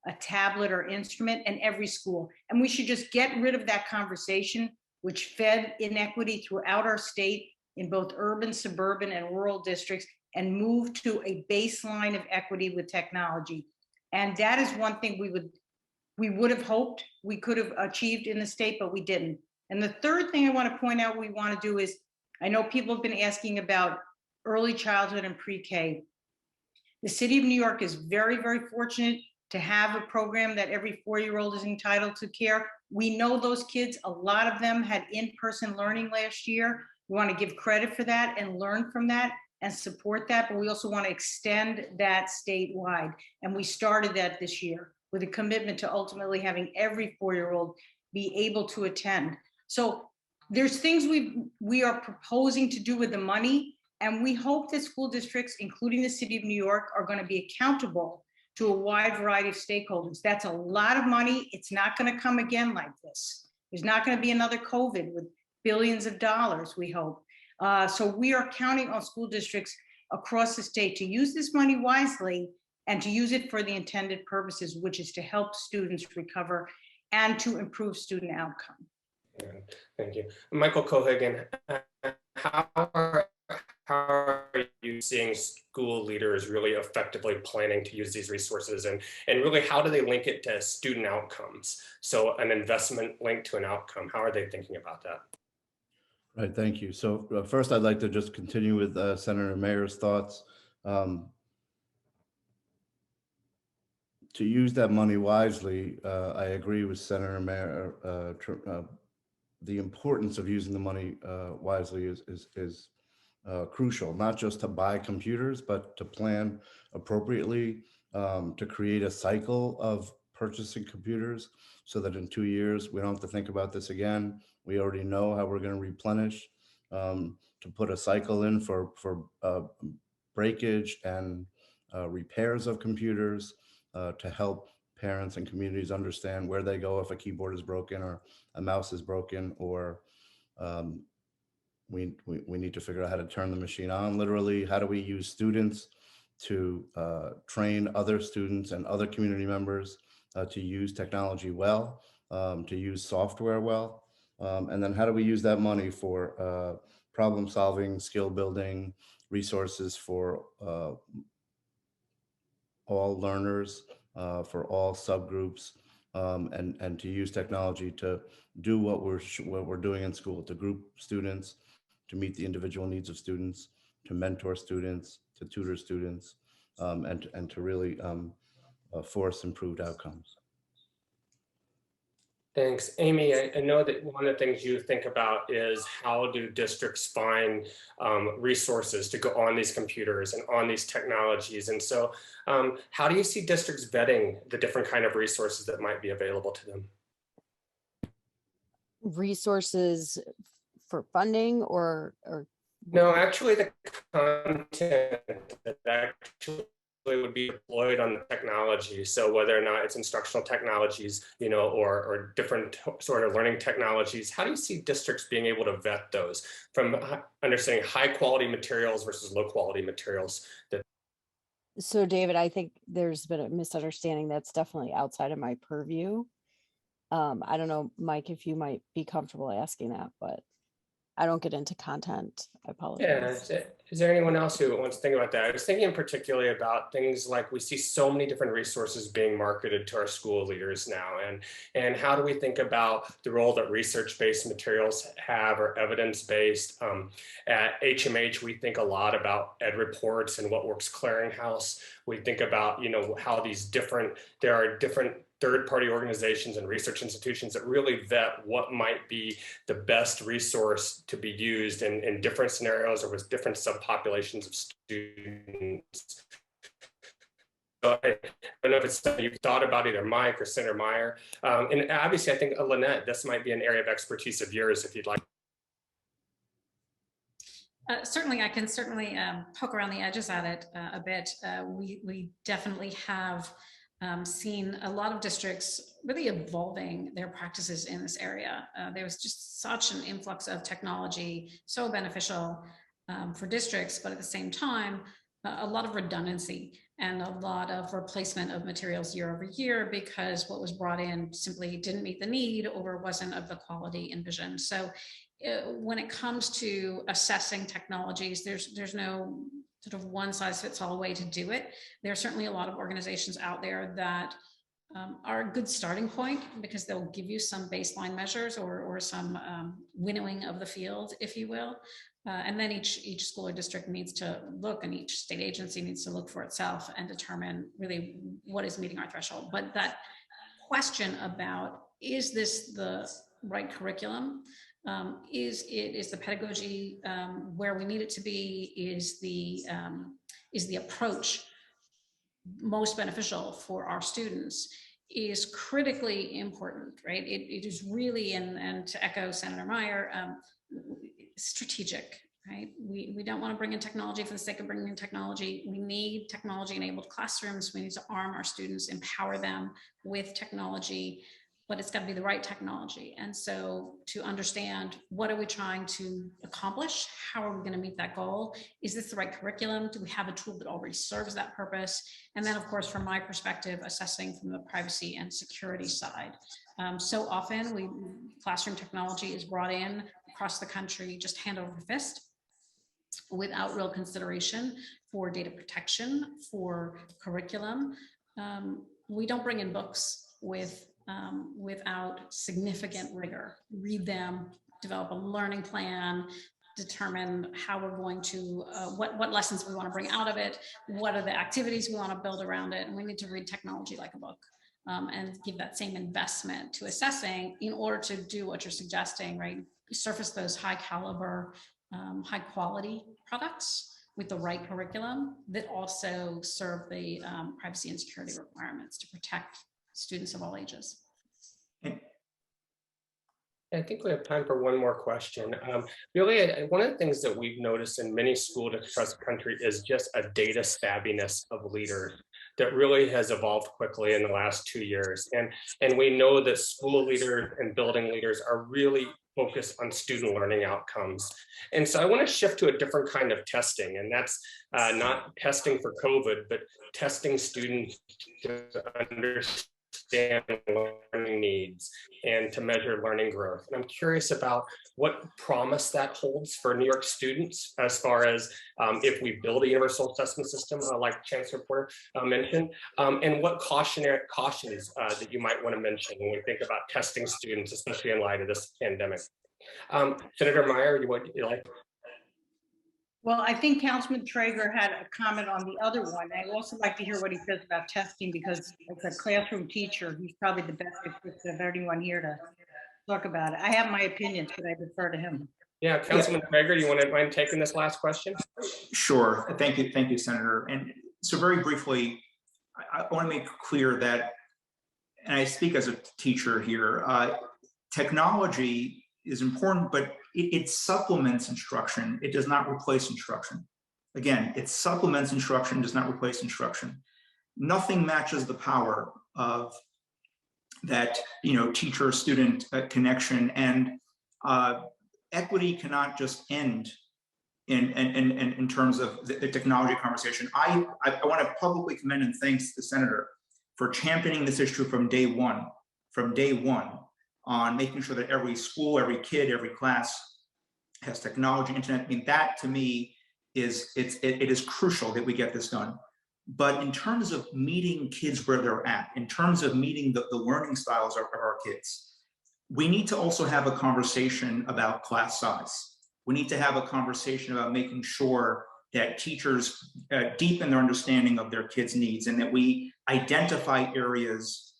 a tablet or instrument in every school. And we should just get rid of that conversation, which fed inequity throughout our state in both urban, suburban, and rural districts, and move to a baseline of equity with technology. And that is one thing we would have hoped we could have achieved in the state, but we didn't. And the third thing I want to point out we want to do is, I know people have been asking about early childhood and pre-K. The city of New York is very, very fortunate to have a program that every 4-year-old is entitled to care. We know those kids, a lot of them had in-person learning last year. We want to give credit for that and learn from that and support that, but we also want to extend that statewide. And we started that this year with a commitment to ultimately having every 4-year-old be able to attend. So there's things we are proposing to do with the money, and we hope that school districts, including the city of New York, are going to be accountable to a wide variety of stakeholders. That's a lot of money. It's not going to come again like this. There's not going to be another COVID with billions of dollars, we hope. So we are counting on school districts across the state to use this money wisely and to use it for the intended purposes, which is to help students recover and to improve student outcome. Thank you. Michael Cohegan, how are you seeing school leaders really effectively planning to use these resources, and really how do they link it to student outcomes? So an investment linked to an outcome, how are they thinking about that? Right, thank you. So first I'd like to just continue with Senator Mayer's thoughts. To use that money wisely, I agree with Senator Mayer. The importance of using the money wisely is crucial, not just to buy computers, but to plan appropriately, to create a cycle of purchasing computers so that in 2 years, we don't have to think about this again. We already know how we're going to replenish, to put a cycle in for breakage and repairs of computers, to help parents and communities understand where they go if a keyboard is broken or a mouse is broken, or we need to figure out how to turn the machine on. Literally, how do we use students to train other students and other community members to use technology well, to use software well, and then how do we use that money for problem solving, skill building, resources for all learners, for all subgroups, and to use technology to do what we're doing in school, to group students, to meet the individual needs of students, to mentor students, to tutor students, and to really force improved outcomes. Thanks. Amy, I know that one of the things you think about is how do districts find resources to go on these computers and on these technologies. And so how do you see districts vetting the different kind of resources that might be available to them? Resources for funding or No, actually, the content that actually would be deployed on the technology. So whether or not it's instructional technologies, or different sort of learning technologies, how do you see districts being able to vet those from understanding high quality materials versus low quality materials? So David, I think there's been a misunderstanding. That's definitely outside of my purview. I don't know, Mike, if you might be comfortable asking that, but I don't get into content. I apologize. Yeah, is there anyone else who wants to think about that? I was thinking particularly about things like we see so many different resources being marketed to our school leaders now, and how do we think about the role that research-based materials have or evidence-based? At HMH, we think a lot about Ed reports and What Works Clearinghouse. We think about how there are different third-party organizations and research institutions that really vet what might be the best resource to be used in different scenarios or with different subpopulations of students. So I don't know if it's something you've thought about, either Mike or Senator Meyer. And obviously, I think, Lynette, this might be an area of expertise of yours if you'd like. Certainly, I can certainly poke around the edges at it a bit. We definitely have seen a lot of districts really evolving their practices in this area. There was just such an influx of technology, so beneficial for districts, but at the same time, a lot of redundancy and a lot of replacement of materials year over year because what was brought in simply didn't meet the need or wasn't of the quality envisioned. So when it comes to assessing technologies, there's no sort of one size fits all way to do it. There are certainly a lot of organizations out there that are a good starting point because they'll give you some baseline measures or some winnowing of the field, if you will. And then each school or district needs to look, and each state agency needs to look for itself and determine really what is meeting our threshold. But that question about, is this the right curriculum? Is the pedagogy where we need it to be? Is the approach most beneficial for our students? Is critically important, right? It is really, and to echo Senator Meyer, strategic, right? We don't want to bring in technology for the sake of bringing in technology. We need technology-enabled classrooms. We need to arm our students, empower them with technology, but it's got to be the right technology. And so to understand, what are we trying to accomplish? How are we going to meet that goal? Is this the right curriculum? Do we have a tool that already serves that purpose? And then, of course, from my perspective, assessing from the privacy and security side. So often classroom technology is brought in across the country, just hand over fist, without real consideration for data protection, for curriculum. We don't bring in books without significant rigor. Read them, develop a learning plan, determine how we're going to, what lessons we want to bring out of it, what are the activities we want to build around it, and we need to read technology like a book. And give that same investment to assessing in order to do what you're suggesting, right? Surface those high caliber, high quality products with the right curriculum that also serve the privacy and security requirements to protect students of all ages. I think we have time for one more question. Really, one of the things that we've noticed in many schools across the country is just a data savviness of leaders that really has evolved quickly in the last 2 years. And we know that school leaders and building leaders are really focused on student learning outcomes. And so I want to shift to a different kind of testing, and that's not testing for COVID, but testing students to understand learning needs and to measure learning growth. And I'm curious about what promise that holds for New York students as far as if we build a universal assessment system like Chancellor Porter mentioned, and what cautions that you might want to mention when we think about testing students, especially in light of this pandemic. Senator Meyer, you like? Well, I think Councilman Traeger had a comment on the other one. I'd also like to hear what he says about testing, because as a classroom teacher, he's probably the best equipped of anyone here to talk about it. I have my opinions, but I defer to him. Yeah, Councilman Traeger, you want to mind taking this last question? Sure. Thank you, Senator. And so very briefly, I want to make clear that, and I speak as a teacher here, technology is important, but it supplements instruction. It does not replace instruction. Again, it supplements instruction, does not replace instruction. Nothing matches the power of that, teacher-student connection, and equity cannot just end in terms of the technology conversation. I want to publicly commend and thank the senator for championing this issue from day one, on making sure that every school, every kid, every class has technology, internet. I mean, that to me it is crucial that we get this done. But in terms of meeting kids where they're at, in terms of meeting the learning styles of our kids, we need to also have a conversation about class size. We need to have a conversation about making sure that teachers deepen their understanding of their kids' needs, and that we identify areas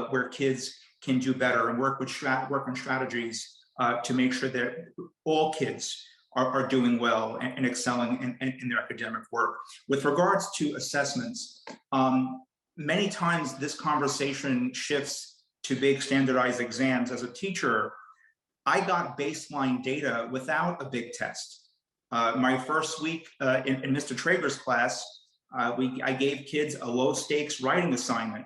where kids can do better, and work on strategies to make sure that all kids are doing well and excelling in their academic work. With regards to assessments, many times this conversation shifts to big standardized exams. As a teacher, I got baseline data without a big test. My first week in Mr. Traeger's class, I gave kids a low stakes writing assignment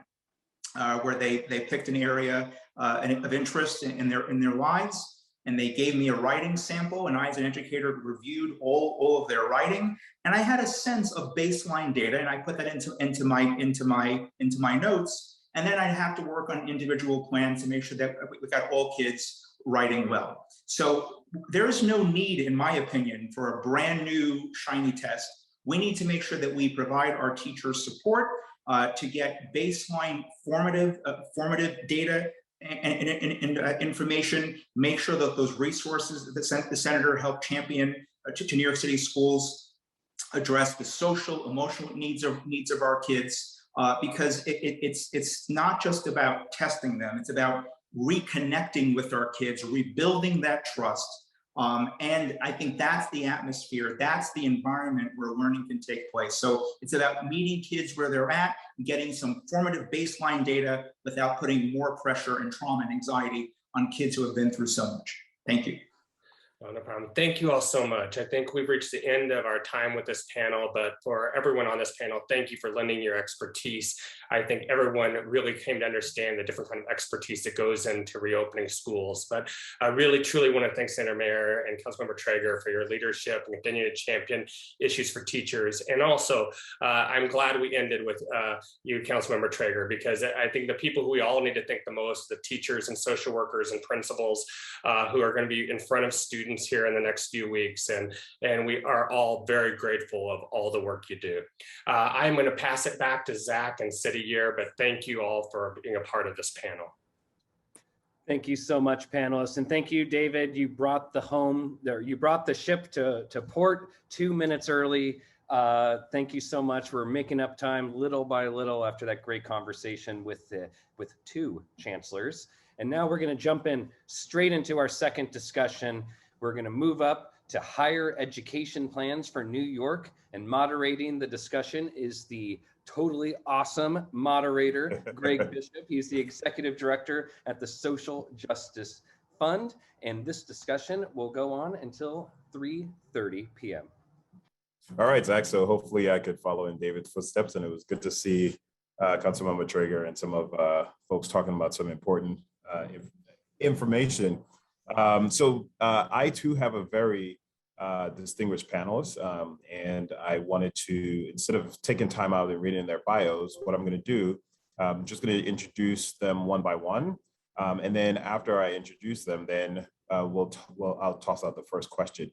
where they picked an area of interest in their lives, and they gave me a writing sample, and I, as an educator, reviewed all of their writing, and I had a sense of baseline data, and I put that into my notes, and then I'd have to work on individual plans to make sure that we got all kids writing well. So there is no need, in my opinion, for a brand new shiny test. We need to make sure that we provide our teachers support to get baseline formative data and information, make sure that those resources that the senator helped champion to New York City schools address the social, emotional needs of our kids, because it's not just about testing them, it's about reconnecting with our kids, rebuilding that trust. And I think that's the atmosphere, that's the environment where learning can take place. So it's about meeting kids where they're at, getting some formative baseline data without putting more pressure and trauma and anxiety on kids who have been through so much. Thank you. No problem. Thank you all so much. I think we've reached the end of our time with this panel, but for everyone on this panel, thank you for lending your expertise. I think everyone really came to understand the different kind of expertise that goes into reopening schools. But I really, truly want to thank Senator Mayer and Councilmember Traeger for your leadership and continuing to champion issues for teachers. And also, I'm glad we ended with you, Councilmember Traeger, because I think the people who we all need to thank the most, the teachers and social workers and principals who are going to be in front of students here in the next few weeks, and we are all very grateful of all the work you do. I'm going to pass it back to Zach and City Year, but thank you all for being a part of this panel. Thank you so much, panelists, and thank you, David. You brought the ship to port 2 minutes early. Thank you so much for making up time little by little after that great conversation with two chancellors. And now we're going to jump in straight into our second discussion. We're going to move up to higher education plans for New York, and moderating the discussion is the totally awesome moderator, Greg Bishop. He's the executive director at the Social Justice Fund, and this discussion will go on until 3:30 p.m. All right, Zach, so hopefully I could follow in David's footsteps, and it was good to see Councilmember Traeger and some of folks talking about some important information. So I too have a very distinguished panelist, and I wanted to, instead of taking time out and reading their bios, what I'm going to do, I'm just going to introduce them one by one, and then after I introduce them, then I'll toss out the first question.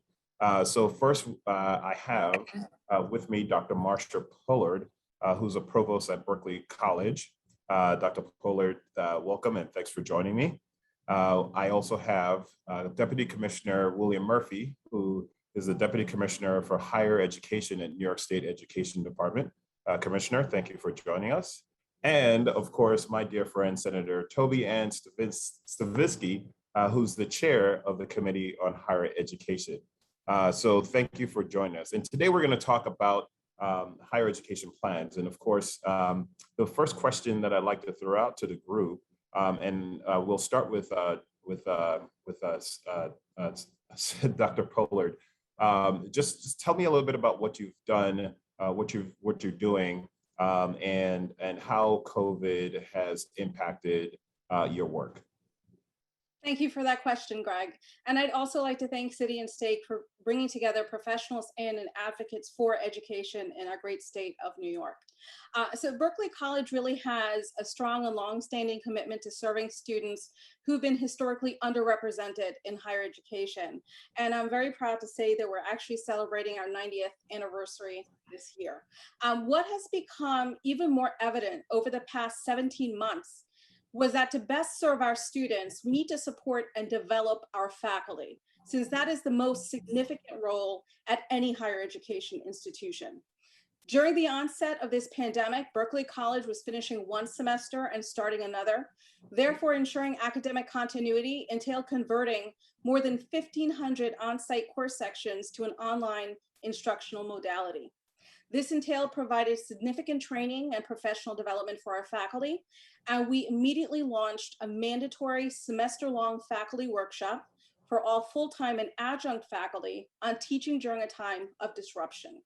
So first, I have with me Dr. Meisha Pollard, who's a provost at Berkeley College. Dr. Pollard, welcome and thanks for joining me. I also have Deputy Commissioner William Murphy, who is the Deputy Commissioner for Higher Education at New York State Education Department. Commissioner, thank you for joining us. And of course, my dear friend, Senator Toby Ann Stavisky, who's the chair of the Committee on Higher Education. So thank you for joining us. And today we're going to talk about higher education plans. And of course, the first question that I'd like to throw out to the group, and we'll start with us, Dr. Pollard. Just tell me a little bit about what you've done, what you're doing, and how COVID has impacted your work. Thank you for that question, Greg. And I'd also like to thank City and State for bringing together professionals and advocates for education in our great state of New York. So Berkeley College really has a strong and longstanding commitment to serving students who've been historically underrepresented in higher education. And I'm very proud to say that we're actually celebrating our 90th anniversary this year. What has become even more evident over the past 17 months was that to best serve our students, we need to support and develop our faculty, since that is the most significant role at any higher education institution. During the onset of this pandemic, Berkeley College was finishing one semester and starting another. Therefore, ensuring academic continuity entailed converting more than 1,500 on-site course sections to an online instructional modality. This entailed provided significant training and professional development for our faculty, and we immediately launched a mandatory semester-long faculty workshop for all full-time and adjunct faculty on teaching during a time of disruption.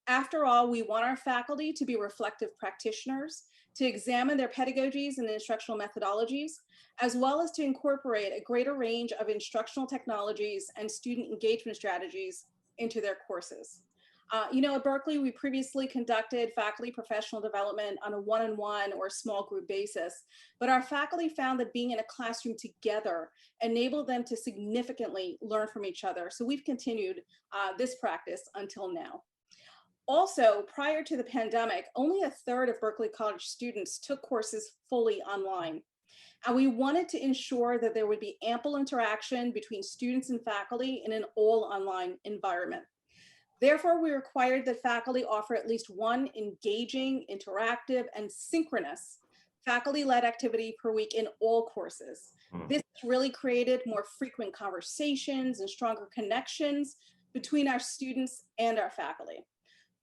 After all, we want our faculty to be reflective practitioners, to examine their pedagogies and instructional methodologies, as well as to incorporate a greater range of instructional technologies and student engagement strategies into their courses. At Berkeley, we previously conducted faculty professional development on a one-on-one or small group basis, but our faculty found that being in a classroom together enabled them to significantly learn from each other. So we've continued this practice until now. Also, prior to the pandemic, only a third of Berkeley College students took courses fully online. And we wanted to ensure that there would be ample interaction between students and faculty in an all online environment. Therefore, we required that faculty offer at least one engaging, interactive, and synchronous faculty-led activity per week in all courses. This really created more frequent conversations and stronger connections between our students and our faculty.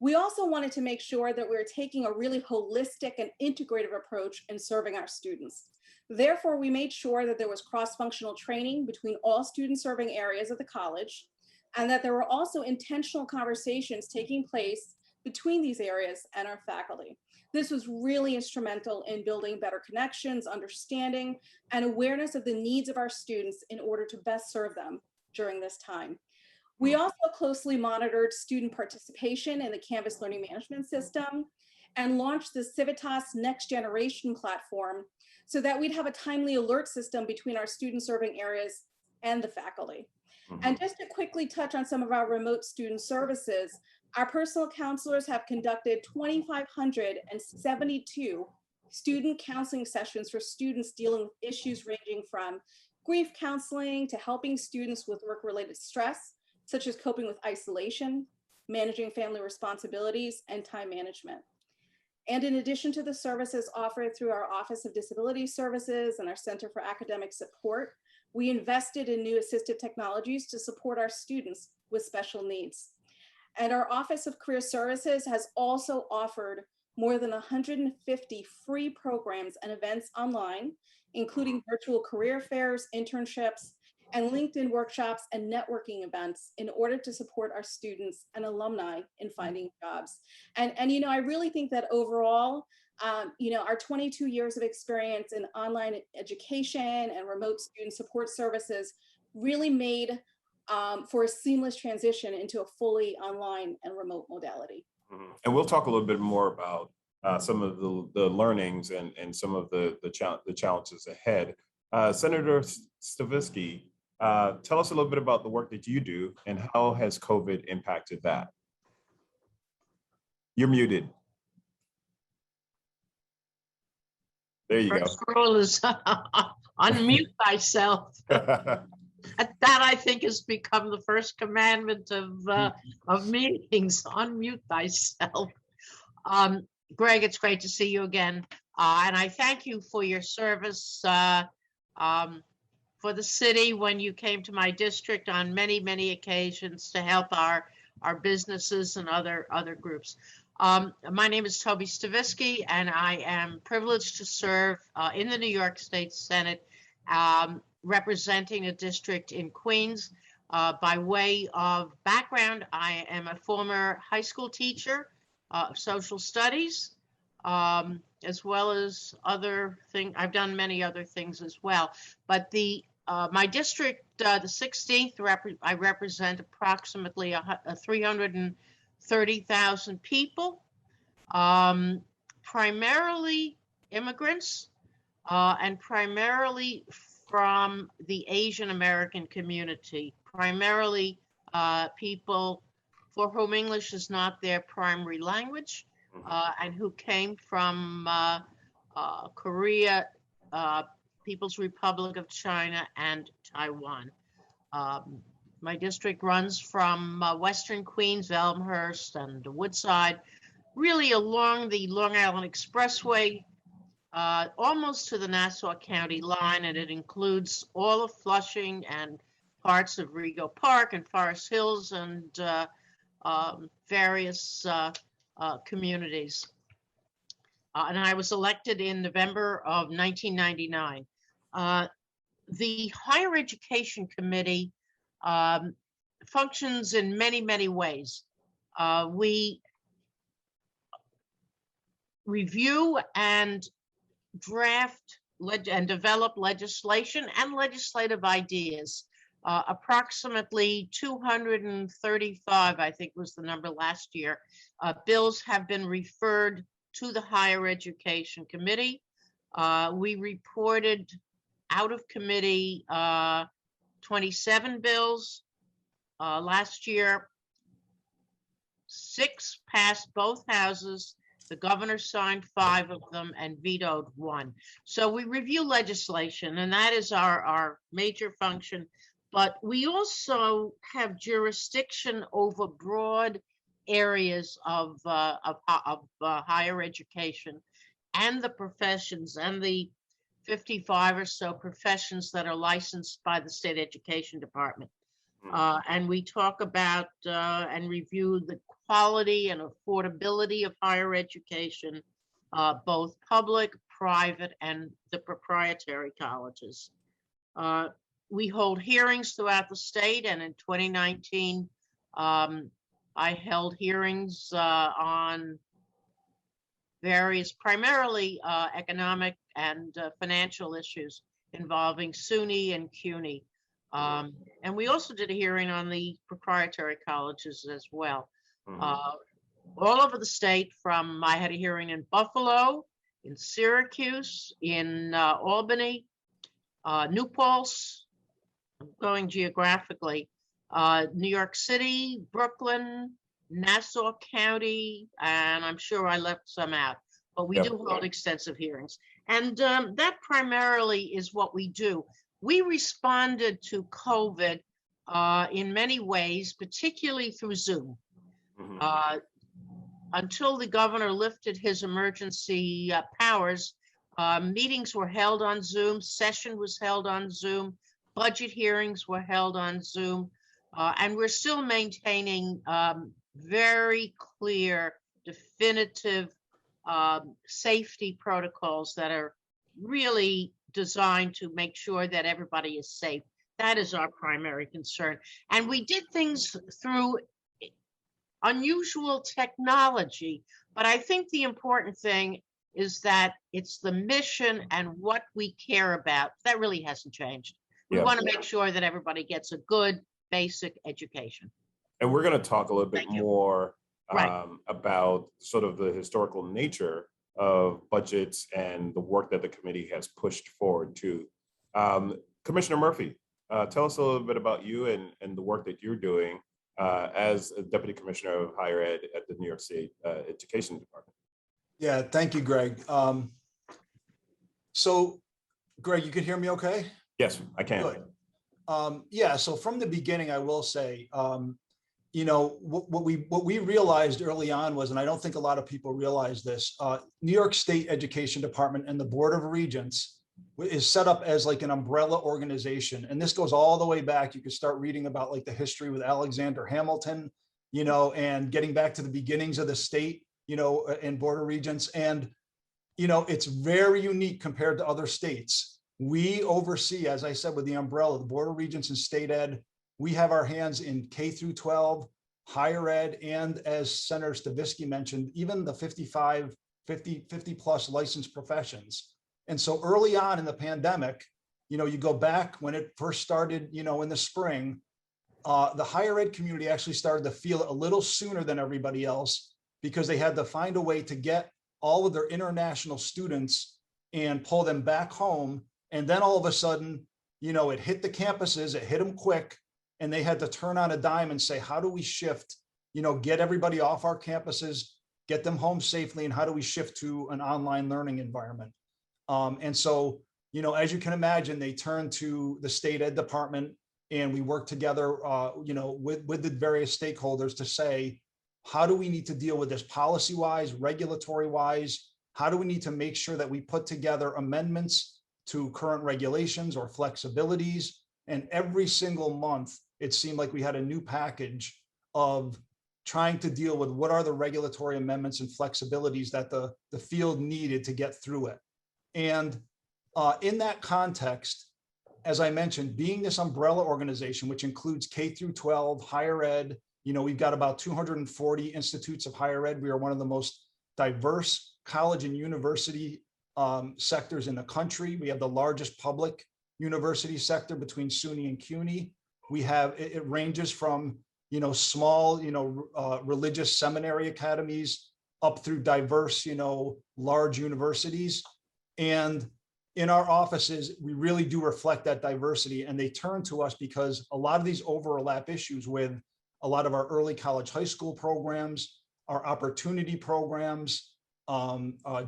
We also wanted to make sure that we were taking a really holistic and integrative approach in serving our students. Therefore, we made sure that there was cross-functional training between all student-serving areas of the college, and that there were also intentional conversations taking place between these areas and our faculty. This was really instrumental in building better connections, understanding, and awareness of the needs of our students in order to best serve them during this time. We also closely monitored student participation in the Canvas learning management system and launched the Civitas Next Generation platform so that we'd have a timely alert system between our student serving areas and the faculty. And just to quickly touch on some of our remote student services, our personal counselors have conducted 2,572 student counseling sessions for students dealing with issues ranging from grief counseling to helping students with work-related stress, such as coping with isolation, managing family responsibilities, and time management. And in addition to the services offered through our Office of Disability Services and our Center for Academic Support, we invested in new assistive technologies to support our students with special needs. And our Office of Career Services has also offered more than 150 free programs and events online, including virtual career fairs, internships, and LinkedIn workshops and networking events in order to support our students and alumni in finding jobs. And I really think that overall, our 22 years of experience in online education and remote student support services really made for a seamless transition into a fully online and remote modality. And we'll talk a little bit more about some of the learnings and some of the challenges ahead. Senator Stavisky, tell us a little bit about the work that you do and how has COVID impacted that? You're muted. There you First rule is unmute thyself. That I think has become the first commandment of meetings. Unmute thyself. Greg, it's great to see you again, and I thank you for your service for the city when you came to my district on many occasions to help our businesses and other groups. My name is Toby Stavisky, and I am privileged to serve in the New York State Senate representing a district in Queens. By way of background, I am a former high school teacher of social studies, as well as other things. I've done many other things as well. But my district, the 16th, I represent approximately 330,000 people, primarily immigrants, and primarily from the Asian American community, primarily people for whom English is not their primary language, and who came from Korea, People's Republic of China, and Taiwan. My district runs from Western Queens, Elmhurst, and Woodside, really along the Long Island Expressway, almost to the Nassau County line, and it includes all of Flushing and parts of Rego Park and Forest Hills and various communities. And I was elected in November of 1999. The Higher Education Committee functions in many, many ways. We review and draft and develop legislation and legislative ideas. Approximately 235, I think was the number last year, bills have been referred to the Higher Education Committee. We reported out of committee 27 bills last year. 6 passed both houses. The governor signed 5 of them and vetoed 1. So we review legislation, and that is our major function. But we also have jurisdiction over broad areas of higher education and the professions and the 55 or so professions that are licensed by the State Education Department. And we talk about and review the quality and affordability of higher education, both public, private, and the proprietary colleges. We hold hearings throughout the state, and in 2019, I held hearings on various, primarily economic and financial issues involving SUNY and CUNY. And we also did a hearing on the proprietary colleges as well. All over the state, I had a hearing in Buffalo, in Syracuse, in Albany, New Paltz, I'm going geographically, New York City, Brooklyn, Nassau County, and I'm sure I left some out, but we do hold extensive hearings. And that primarily is what we do. We responded to COVID in many ways, particularly through Zoom. Until the governor lifted his emergency powers, meetings were held on Zoom, session was held on Zoom, budget hearings were held on Zoom, and we're still maintaining very clear, definitive safety protocols that are really designed to make sure that everybody is safe. That is our primary concern. And we did things through unusual technology, but I think the important thing is that it's the mission and what we care about. That really hasn't changed. We want to make sure that everybody gets a good basic education. And we're going to talk a little bit more about sort of the historical nature of budgets and the work that the committee has pushed forward to. Commissioner Murphy, tell us a little bit about you and the work that you're doing as a Deputy Commissioner of Higher Ed at the New York State Education Department. Yeah, thank you, Greg. So, Greg, you can hear me okay? Yes, I can. Good. Yeah, so from the beginning, I will say, you know, what we realized early on was, and I don't think a lot of people realize this, New York State Education Department and the Board of Regents is set up as like an umbrella organization. And this goes all the way back. You could start reading about like the history with Alexander Hamilton, you know, and getting back to the beginnings of the state, you know, and Board of Regents. And, you know, it's very unique compared to other states. We oversee, as I said, with the umbrella, the Board of Regents and State Ed. We have our hands in K through 12, higher ed, and as Senator Stavisky mentioned, even the 50 plus licensed professions. And so early on in the pandemic, you go back when it first started, in the spring, the higher ed community actually started to feel it a little sooner than everybody else because they had to find a way to get all of their international students and pull them back home. And then all of a sudden, it hit the campuses, it hit them quick, and they had to turn on a dime and say, how do we shift, get everybody off our campuses, get them home safely, and how do we shift to an online learning environment? And so, as you can imagine, they turned to the state ed department, and we worked together, with the various stakeholders to say, how do we need to deal with this policy-wise, regulatory-wise? How do we need to make sure that we put together amendments to current regulations or flexibilities? And every single month, it seemed like we had a new package of trying to deal with what are the regulatory amendments and flexibilities that the field needed to get through it. And in that context, as I mentioned, being this umbrella organization, which includes K through 12, higher ed, we've got about 240 institutes of higher ed. We are one of the most diverse college and university sectors in the country. We have the largest public university sector between SUNY and CUNY. We have, it ranges from, small, religious seminary academies up through diverse, large universities. And in our offices, we really do reflect that diversity, and they turn to us because a lot of these overlap issues with a lot of our early college, high school programs, our opportunity programs,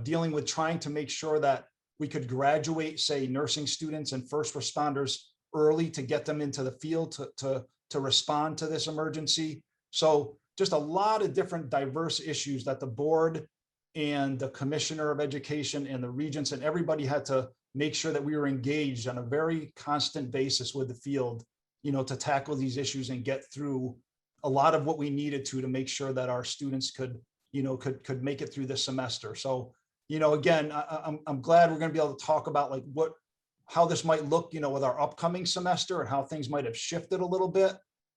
dealing with trying to make sure that we could graduate, say, nursing students and first responders early to get them into the field to respond to this emergency. So just a lot of different diverse issues that the board and the Commissioner of Education and the Regents and everybody had to make sure that we were engaged on a very constant basis with the field, to tackle these issues and get through a lot of what we needed to make sure that our students could make it through this semester. So, again, I'm glad we're going to be able to talk about how this might look, with our upcoming semester and how things might have shifted a little bit.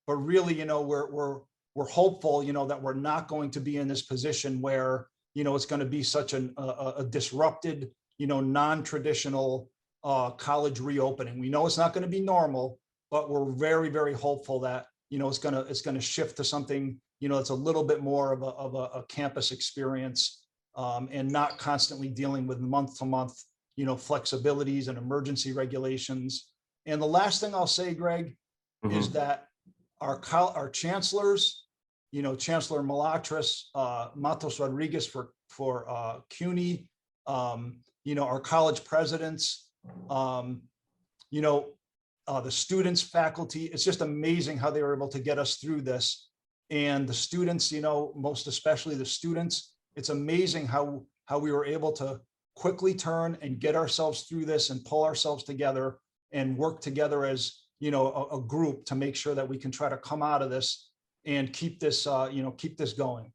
But really, we're hopeful, that we're not going to be in this position where, it's going to be such a disrupted, non-traditional college reopening. We know it's not going to be normal, but we're very, very hopeful that, it's going to shift to something, it's a little bit more of a campus experience, and not constantly dealing with month to month, flexibilities and emergency regulations. And the last thing I'll say, Greg, is that our chancellors, Chancellor Malatras, Matos Rodriguez for CUNY, our college presidents, the students, faculty, it's just amazing how they were able to get us through this. And the students, most especially the students, it's amazing how we were able to quickly turn and get ourselves through this and pull ourselves together and work together as, a group to make sure that we can try to come out of this and keep this, keep this going.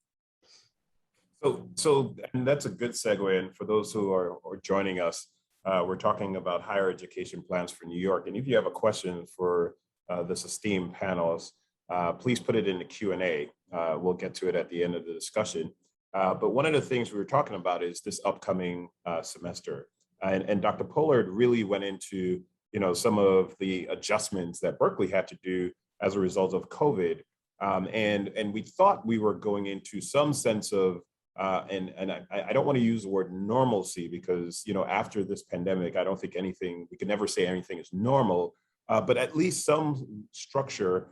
So and that's a good segue. And for those who are joining us, we're talking about higher education plans for New York. And if you have a question for this esteemed panelist, please put it in the Q&A. We'll get to it at the end of the discussion. But one of the things we were talking about is this upcoming semester. And Dr. Pollard really went into, some of the adjustments that Berkeley had to do as a result of COVID. And we thought we were going into some sense of, and I don't want to use the word normalcy because, after this pandemic, I don't think we can never say anything is normal, but at least some structured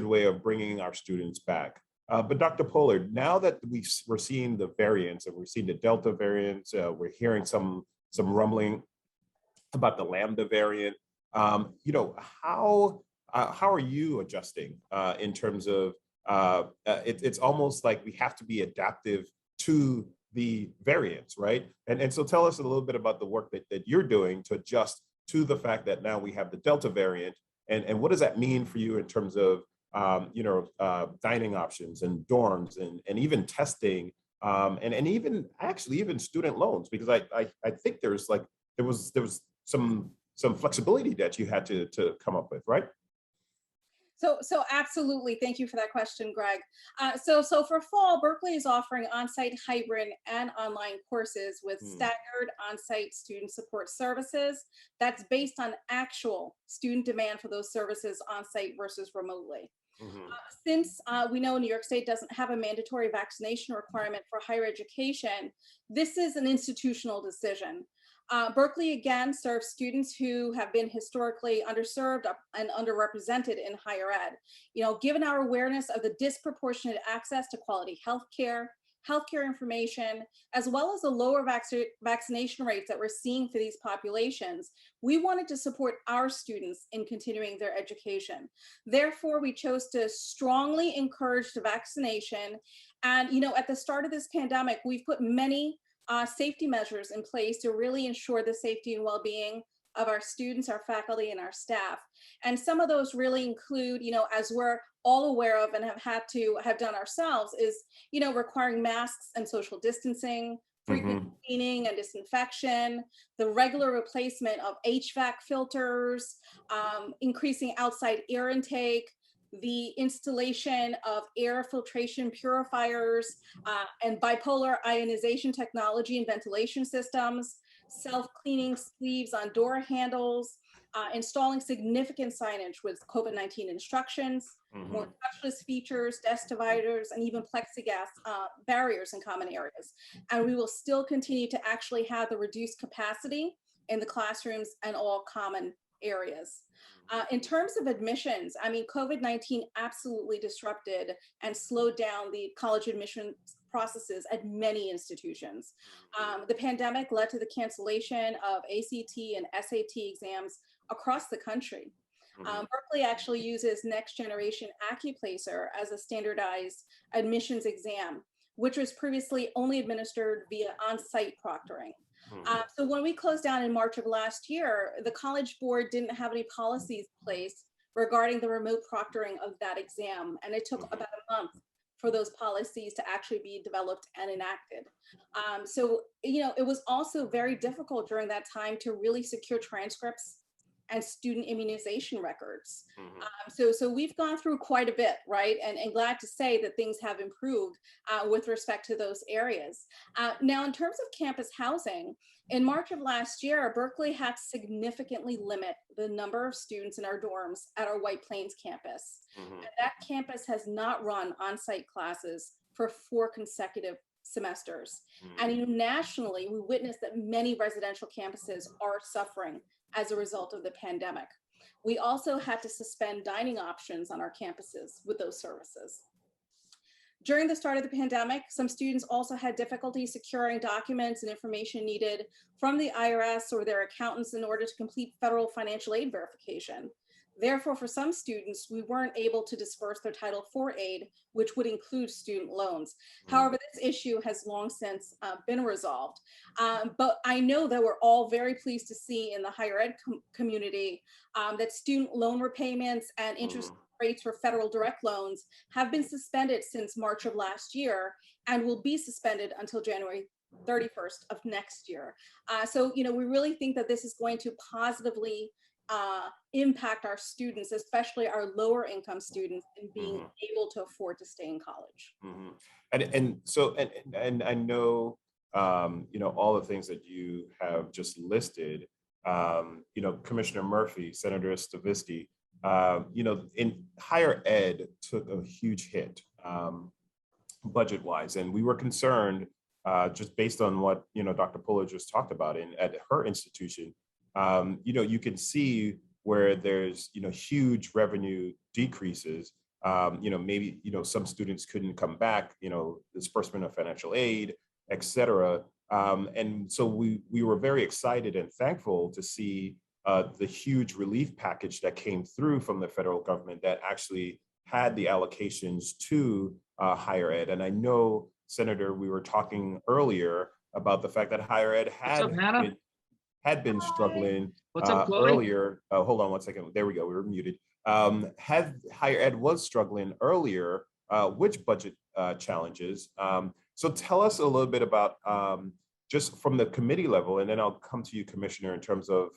way of bringing our students back. But Dr. Pollard, now that we're seeing the variants and we're seeing the Delta variant, we're hearing some rumbling about the Lambda variant, how are you adjusting in terms of, it's almost like we have to be adaptive to the variants, right? And so tell us a little bit about the work that you're doing to adjust to the fact that now we have the Delta variant, and what does that mean for you in terms of dining options and dorms and even testing, and even student loans, because I think there was some flexibility that you had to come up with, right? So absolutely, thank you for that question, Greg. So for fall, Berkeley is offering on-site, hybrid, and online courses with staggered on-site student support services. That's based on actual student demand for those services on-site versus remotely. Since we know New York State doesn't have a mandatory vaccination requirement for higher education, this is an institutional decision. Berkeley again serves students who have been historically underserved and underrepresented in higher ed. You know, given our awareness of the disproportionate access to quality healthcare information, as well as the lower vaccination rates that we're seeing for these populations, we wanted to support our students in continuing their education. Therefore, we chose to strongly encourage the vaccination. And, you know, at the start of this pandemic, we've put many safety measures in place to really ensure the safety and well-being of our students, our faculty, and our staff. And some of those really include, you know, as we're all aware of and have done ourselves, is, you know, requiring masks and social distancing, frequent cleaning and disinfection, the regular replacement of HVAC filters, increasing outside air intake, the installation of air filtration purifiers and bipolar ionization technology and ventilation systems, self-cleaning sleeves on door handles, installing significant signage with COVID-19 instructions, more touchless features, desk dividers, and even plexiglass barriers in common areas. And we will still continue to actually have the reduced capacity in the classrooms and all common areas. In terms of admissions, I mean, COVID-19 absolutely disrupted and slowed down the college admissions processes at many institutions. The pandemic led to the cancellation of ACT and SAT exams across the country. Berkeley actually uses next generation AccuPlacer as a standardized admissions exam, which was previously only administered via on-site proctoring. So when we closed down in March of last year, the College Board didn't have any policies in place regarding the remote proctoring of that exam. And it took about a month for those policies to actually be developed and enacted. So, you know, it was also very difficult during that time to really secure transcripts and student immunization records. So we've gone through quite a bit, right? And glad to say that things have improved with respect to those areas. Now, in terms of campus housing, in March of last year, Berkeley had to significantly limit the number of students in our dorms at our White Plains campus. And that campus has not run on-site classes for 4 consecutive semesters. And you know, nationally, we witnessed that many residential campuses are suffering as a result of the pandemic. We also had to suspend dining options on our campuses with those services. During the start of the pandemic, some students also had difficulty securing documents and information needed from the IRS or their accountants in order to complete federal financial aid verification. Therefore, for some students, we weren't able to disperse their Title IV aid, which would include student loans. However, this issue has long since been resolved. But I know that we're all very pleased to see in the higher ed community that student loan repayments and interest rates for federal direct loans have been suspended since March of last year and will be suspended until January 31st of next year. So, you know, we really think that this is going to positively impact our students, especially our lower income students, in being able to afford to stay in college. And I know, you know, all the things that you have just listed, you know, Commissioner Murphy, Senator Stavisky, you know, in higher ed took a huge hit budget wise. And we were concerned just based on what, you know, Dr. Puller just talked about at her institution. You know, you can see where there's, you know, huge revenue decreases. You know, maybe, you know, some students couldn't come back, you know, disbursement of financial aid, et cetera. And so we were very excited and thankful to see the huge relief package that came through from the federal government that actually had the allocations to higher ed. And I know, Senator, we were talking earlier about the fact that higher ed had been struggling earlier. Hold on one second. There we go. We were muted. Had higher ed was struggling earlier, which budget challenges. So tell us a little bit about, just from the committee level, and then I'll come to you, Commissioner, in terms of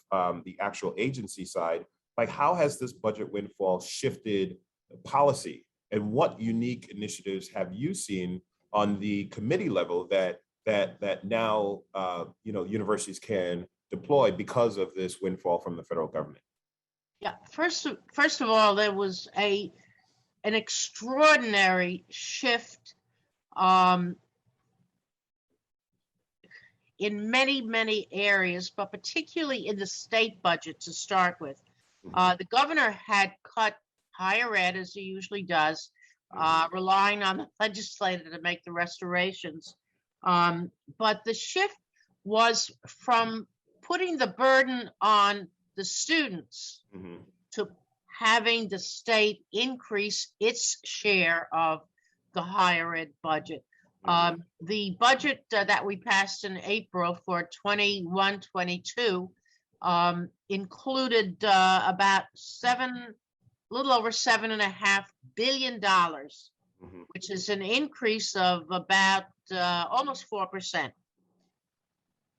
the actual agency side, like how has this budget windfall shifted policy, and what unique initiatives have you seen on the committee level that now universities can deploy because of this windfall from the federal government? Yeah, first of all, there was an extraordinary shift in many areas, but particularly in the state budget to start with. The governor had cut higher ed, as he usually does, relying on the legislature to make the restorations. But the shift was from putting the burden on the students to having the state increase its share of the higher ed budget. The budget that we passed in April for 21-22 included about a little over $7.5 billion, which is an increase of about almost 4%,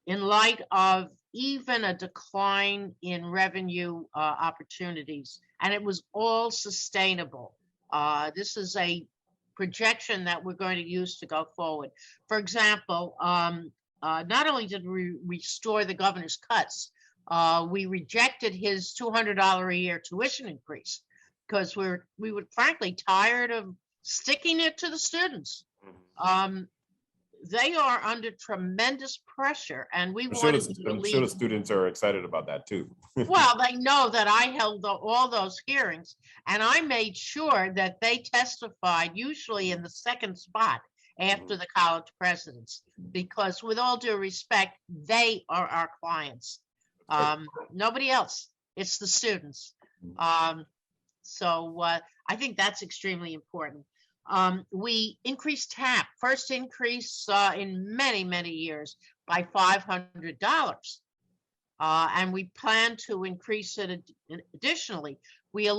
in light of even a decline in revenue opportunities. And it was all sustainable. This is a projection that we're going to use to go forward. For example, not only did we restore the governor's cuts, we rejected his $200 a year tuition increase because we were frankly tired of sticking it to the students. They are under tremendous pressure, and we wanted to I'm sure the students are excited about that too. Well, they know that I held all those hearings, and I made sure that they testified, usually in the second spot after the college presidents, because with all due respect, they are our clients. Nobody else. It's the students. So I think that's extremely important. We increased TAP, first increase in many years, by $500. And we plan to increase it additionally. We are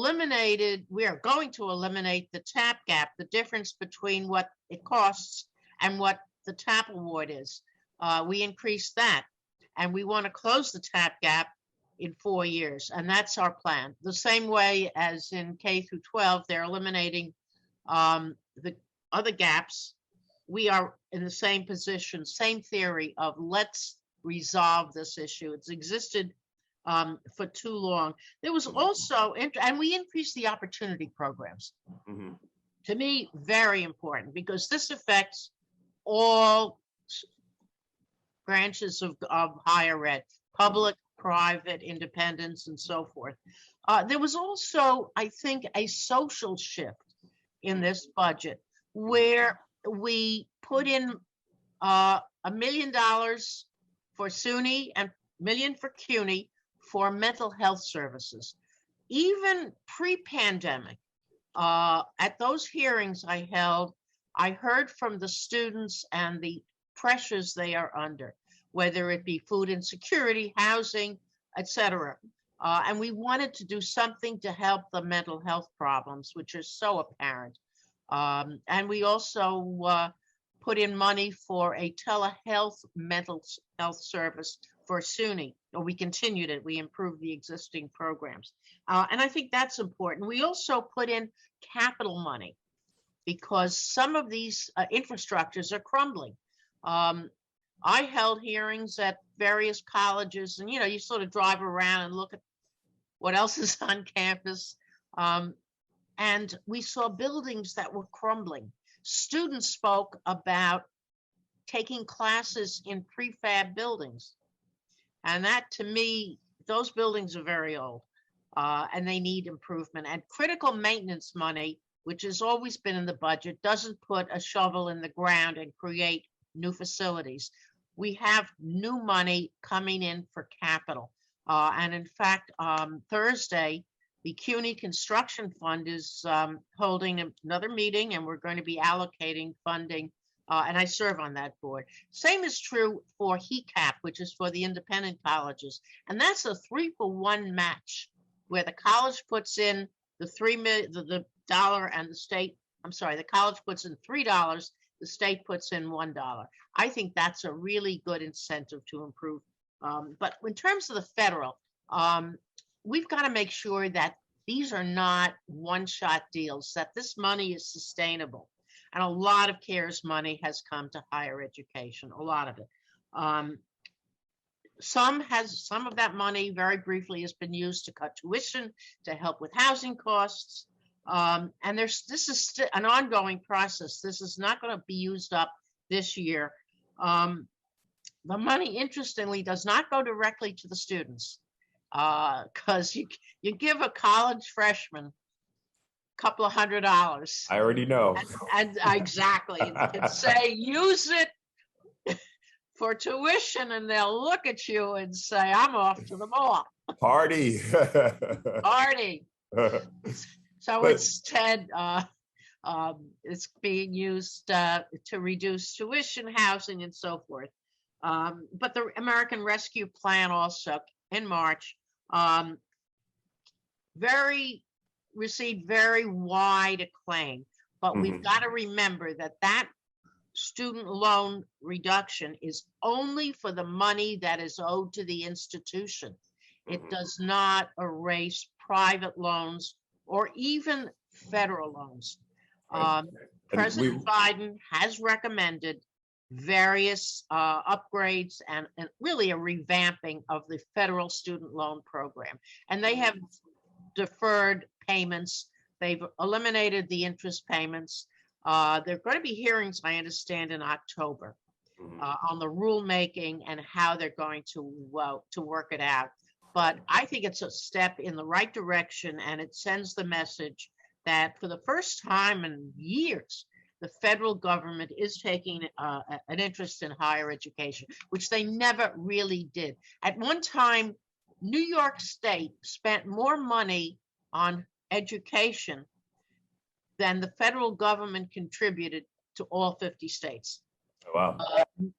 going to eliminate the TAP gap, the difference between what it costs and what the TAP award is. We increased that, and we want to close the TAP gap in 4 years, and that's our plan. The same way as in K through 12, they're eliminating the other gaps. We are in the same position, same theory of let's resolve this issue. It's existed for too long. There was also, and we increased the opportunity programs. To me, very important, because this affects all branches of higher ed, public, private, independents, and so forth. There was also, I think, a social shift in this budget where we put in $1 million for SUNY and $1 million for CUNY for mental health services. Even pre-pandemic, at those hearings I held, I heard from the students and the pressures they are under, whether it be food insecurity, housing, etc. And we wanted to do something to help the mental health problems, which are so apparent. And we also put in money for a telehealth mental health service for SUNY. We continued it. We improved the existing programs. And I think that's important. We also put in capital money because some of these infrastructures are crumbling. I held hearings at various colleges, and you sort of drive around and look at what else is on campus. And we saw buildings that were crumbling. Students spoke about taking classes in prefab buildings. And that, to me, those buildings are very old and they need improvement. And critical maintenance money, which has always been in the budget, doesn't put a shovel in the ground and create new facilities. We have new money coming in for capital. And in fact, Thursday, the CUNY Construction Fund is holding another meeting, and we're going to be allocating funding, and I serve on that board. Same is true for HECAP, which is for the independent colleges, and that's a 3-for-1 match, where the college puts in the $3 million, the dollar, and the state, the college puts in $3, the state puts in $1. I think that's a really good incentive to improve. But in terms of the federal, we've got to make sure that these are not one-shot deals, that this money is sustainable. And a lot of CARES money has come to higher education, a lot of it. Some of that money, very briefly, has been used to cut tuition, to help with housing costs. And this is an ongoing process. This is not going to be used up this year. The money, interestingly, does not go directly to the students, because you give a college freshman a couple of $100. I already know. And exactly, you can say, use it for tuition, and they'll look at you and say, I'm off to the mall. Party. Party. So instead, it's being used to reduce tuition, housing, and so forth. But the American Rescue Plan also in March received very wide acclaim. But we've got to remember that student loan reduction is only for the money that is owed to the institution. It does not erase private loans or even federal loans. President Biden has recommended various upgrades and really a revamping of the federal student loan program. And they have deferred payments. They've eliminated the interest payments. There are going to be hearings, I understand, in October on the rulemaking and how they're going to work it out. But I think it's a step in the right direction, and it sends the message that for the first time in years, the federal government is taking an interest in higher education, which they never really did. At one time, New York State spent more money on education than the federal government contributed to all 50 states. Wow.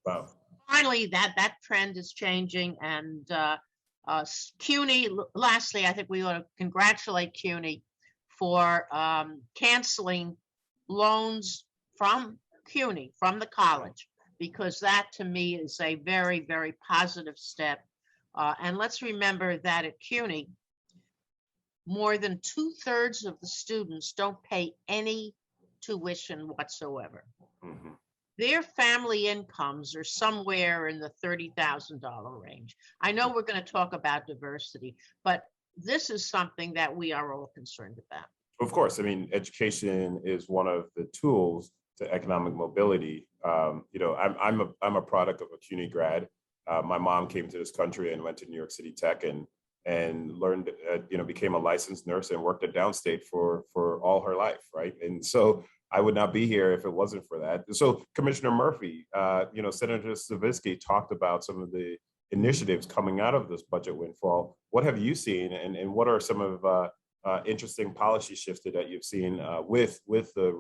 Wow. Finally, that trend is changing, and CUNY, lastly, I think we ought to congratulate CUNY for canceling loans from CUNY, from the college, because that to me is a very, very positive step. And let's remember that at CUNY, more than 2/3 of the students don't pay any tuition whatsoever. Their family incomes are somewhere in the $30,000 range. I know we're going to talk about diversity, but this is something that we are all concerned about. Of course, I mean, education is one of the tools to economic mobility. I'm a product of a CUNY grad. My mom came to this country and went to New York City Tech and learned, became a licensed nurse and worked at downstate for all her life, right? And so I would not be here if it wasn't for that. So Commissioner Murphy, Senator Stavisky talked about some of the initiatives coming out of this budget windfall. What have you seen, and what are some of interesting policy shifts that you've seen with the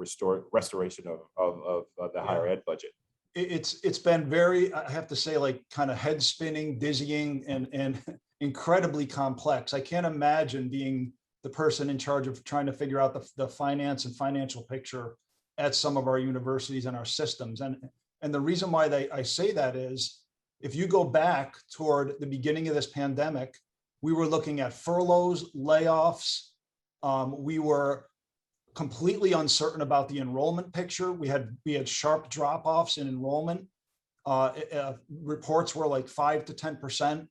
restoration of the higher ed budget? It's been very, I have to say, like kind of head spinning, dizzying, and incredibly complex. I can't imagine being the person in charge of trying to figure out the finance and financial picture at some of our universities and our systems. And the reason why I say that is, if you go back toward the beginning of this pandemic, we were looking at furloughs, layoffs. We were completely uncertain about the enrollment picture. We had sharp drop-offs in enrollment. Reports were like 5 to 10%,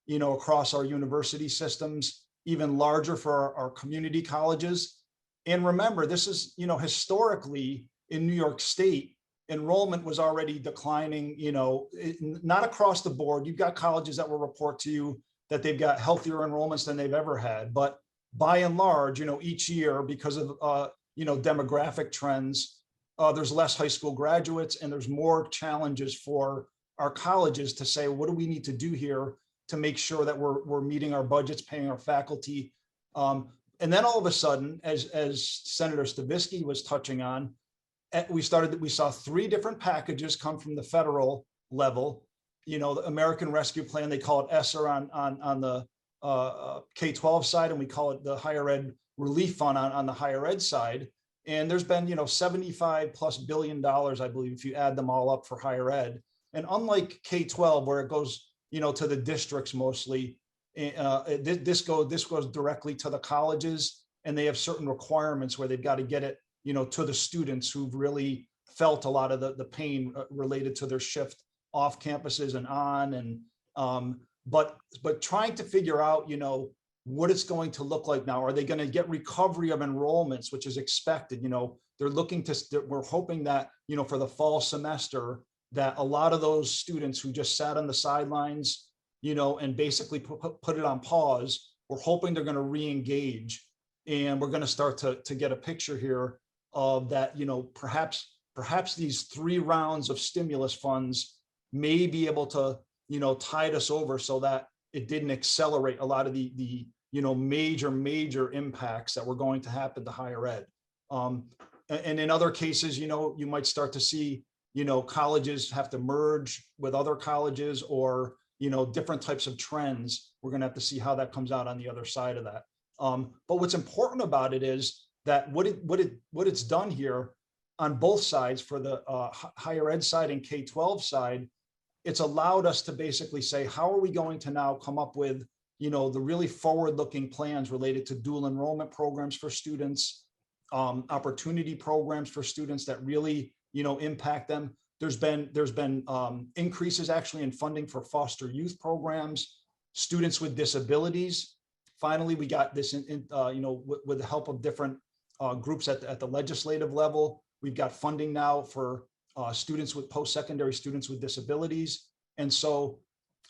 across our university systems, even larger for our community colleges. And remember, this is, historically in New York State, enrollment was already declining, not across the board. You've got colleges that will report to you that they've got healthier enrollments than they've ever had. But by and large, each year, because of, demographic trends, there's less high school graduates, and there's more challenges for our colleges to say, what do we need to do here to make sure that we're meeting our budgets, paying our faculty. And then all of a sudden, as Senator Stavisky was touching on, we saw 3 different packages come from the federal level. The American Rescue Plan, they call it ESSER on the K-12 side, and we call it the Higher Ed Relief Fund on the higher ed side. And there's been, 75+ billion dollars, I believe, if you add them all up for higher ed. And unlike K-12, where it goes, to the districts mostly, this goes directly to the colleges, and they have certain requirements where they've got to get it, to the students who've really felt a lot of the pain related to their shift off campuses and on. And but trying to figure out, what it's going to look like now. Are they going to get recovery of enrollments, which is expected? They're looking to, we're hoping that, for the fall semester, that a lot of those students who just sat on the sidelines, and basically put it on pause, we're hoping they're going to re-engage. And we're going to start to get a picture here of that, perhaps these 3 rounds of stimulus funds may be able to, tide us over so that it didn't accelerate a lot of the major impacts that were going to happen to higher ed. And in other cases, you might start to see, colleges have to merge with other colleges, or, different types of trends. We're going to have to see how that comes out on the other side of that. But what's important about it is that what it's done here on both sides, for the higher ed side and K-12 side, it's allowed us to basically say, how are we going to now come up with, the really forward-looking plans related to dual enrollment programs for students, opportunity programs for students that really, impact them. There's been increases actually in funding for foster youth programs, students with disabilities. Finally, we got this with the help of different groups at the legislative level. We've got funding now for students with post-secondary students with disabilities. And so,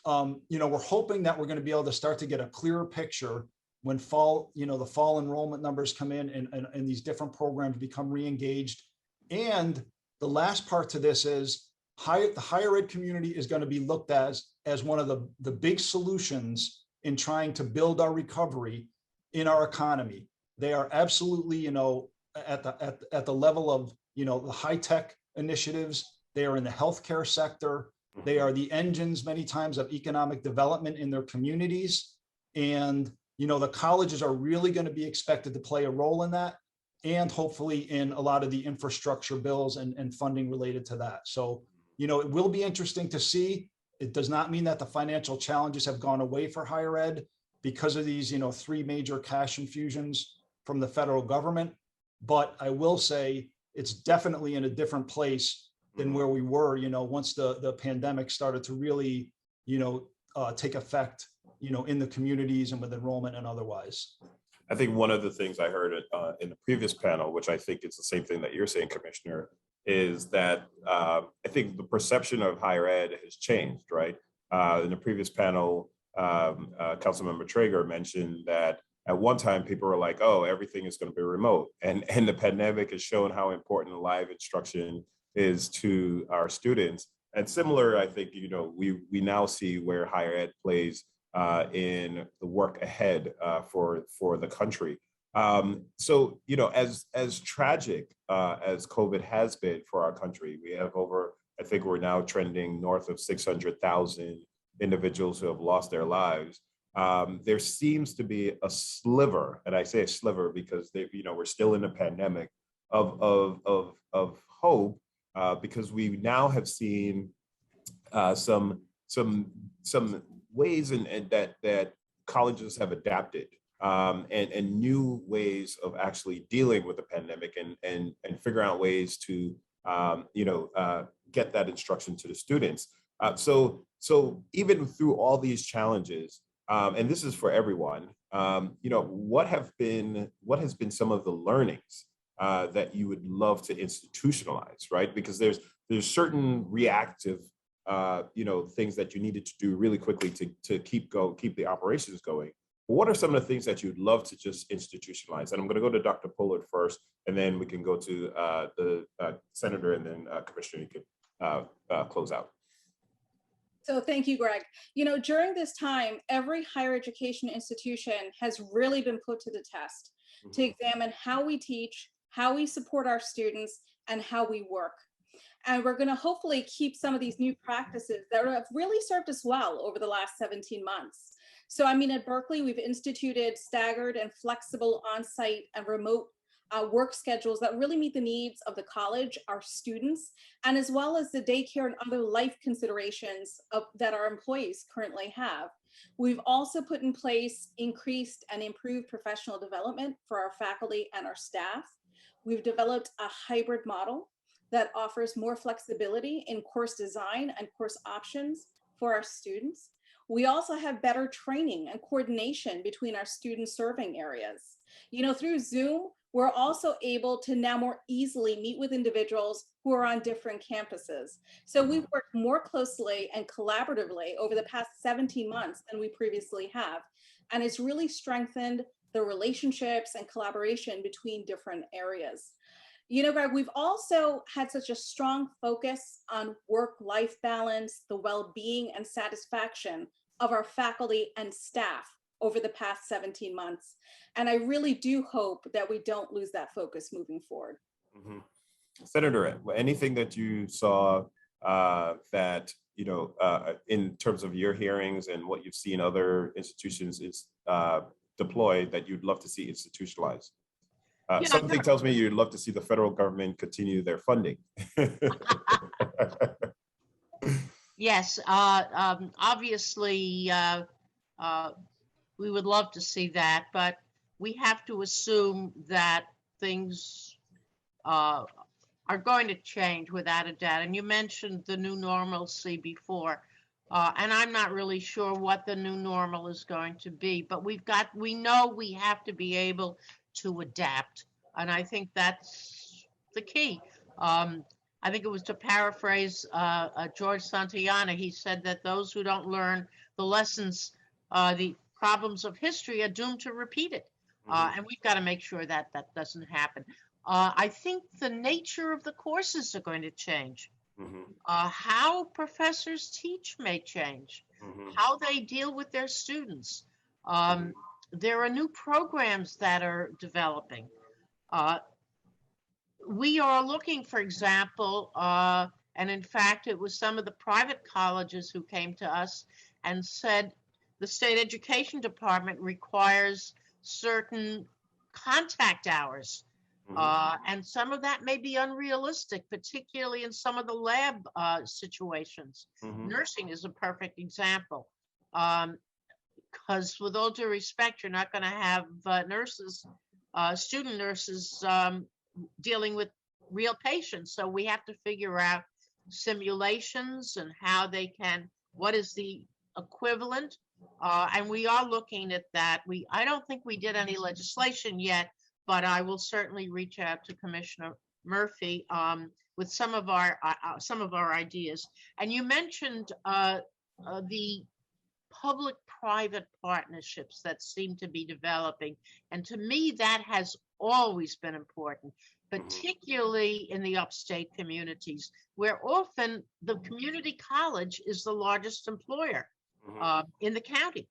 we're hoping that we're going to be able to start to get a clearer picture when the fall enrollment numbers come in, and these different programs become re-engaged. And the last part to this is the higher ed community is going to be looked at as one of the big solutions in trying to build our recovery in our economy. They are absolutely, at the level of, the high-tech initiatives. They are in the healthcare sector. They are the engines many times of economic development in their communities. And, the colleges are really going to be expected to play a role in that, and hopefully in a lot of the infrastructure bills and funding related to that. So, it will be interesting to see. It does not mean that the financial challenges have gone away for higher ed because of these, 3 major cash infusions from the federal government. But I will say it's definitely in a different place than where we were, once the pandemic started to really, take effect, in the communities and with enrollment and otherwise. I think one of the things I heard in the previous panel, which I think is the same thing that you're saying, Commissioner, is that I think the perception of higher ed has changed, right? In the previous panel, Councilmember Traeger mentioned that at one time people were like, oh, everything is going to be remote. And the pandemic has shown how important live instruction is to our students. And similar, I think, we now see where higher ed plays in the work ahead for the country. So, as tragic as COVID has been for our country, we have I think we're now trending north of 600,000 individuals who have lost their lives. There seems to be a sliver, and I say a sliver because we're still in a pandemic of hope, because we now have seen some ways that colleges have adapted, and new ways of actually dealing with the pandemic and figure out ways to get that instruction to the students. So even through all these challenges, and this is for everyone, what has been some of the learnings that you would love to institutionalize, right? Because there's certain reactive things that you needed to do really quickly to keep the operations going. But what are some of the things that you'd love to just institutionalize? And I'm going to go to Dr. Pollard first, and then we can go to the Senator, and then Commissioner, you can close out. So thank you, Greg. During this time, every higher education institution has really been put to the test to examine how we teach, how we support our students, and how we work. And we're going to hopefully keep some of these new practices that have really served us well over the last 17 months. So, at Berkeley, we've instituted staggered and flexible on-site and remote work schedules that really meet the needs of the college, our students, and as well as the daycare and other life considerations that our employees currently have. We've also put in place increased and improved professional development for our faculty and our staff. We've developed a hybrid model that offers more flexibility in course design and course options for our students. We also have better training and coordination between our student serving areas. You know, through Zoom, we're also able to now more easily meet with individuals who are on different campuses. So we've worked more closely and collaboratively over the past 17 months than we previously have. And it's really strengthened the relationships and collaboration between different areas. You know, Greg, we've also had such a strong focus on work-life balance, the well-being and satisfaction of our faculty and staff over the past 17 months. And I really do hope that we don't lose that focus moving forward. Mm-hmm. Senator, anything that you saw that, you know, in terms of your hearings and what you've seen other institutions is deployed that you'd love to see institutionalized? Something tells me you'd love to see the federal government continue their funding. Yes, obviously, we would love to see that, but we have to assume that things are going to change without a doubt. And you mentioned the new normalcy before, and I'm not really sure what the new normal is going to be, but we know we have to be able to adapt. And I think that's the key. I think it was, to paraphrase George Santayana, he said that those who don't learn the lessons, the problems of history, are doomed to repeat it. And we've got to make sure that that doesn't happen. I think the nature of the courses are going to change. How professors teach may change. How they deal with their students. There are new programs that are developing. We are looking, for example, and in fact, it was some of the private colleges who came to us and said the state education department requires certain contact hours. And some of that may be unrealistic, particularly in some of the lab situations. Nursing is a perfect example. Because with all due respect, you're not going to have nurses, student nurses dealing with real patients. So we have to figure out simulations and how they can, what is the equivalent? And we are looking at that. I don't think we did any legislation yet, but I will certainly reach out to Commissioner Murphy with some of our ideas. And you mentioned the public-private partnerships that seem to be developing. And to me, that has always been important, particularly in the upstate communities, where often the community college is the largest employer in the county.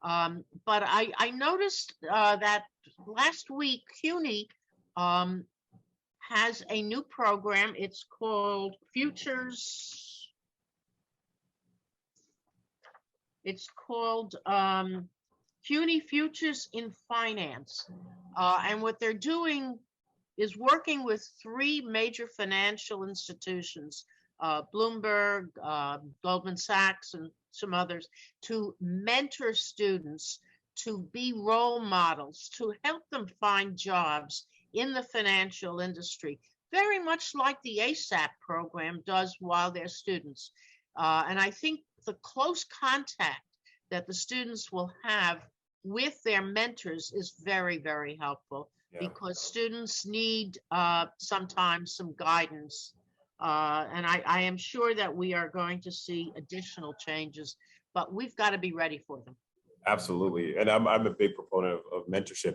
But I noticed that last week, CUNY has a new program. It's called Futures. It's called CUNY Futures in Finance. And what they're doing is working with 3 major financial institutions, Bloomberg, Goldman Sachs, and some others, to mentor students, to be role models, to help them find jobs in the financial industry, very much like the ASAP program does while they're students. And I think the close contact that the students will have with their mentors is very, very helpful, because students need sometimes some guidance. And I am sure that we are going to see additional changes, but we've got to be ready for them. Absolutely. And I'm a big proponent of mentorship.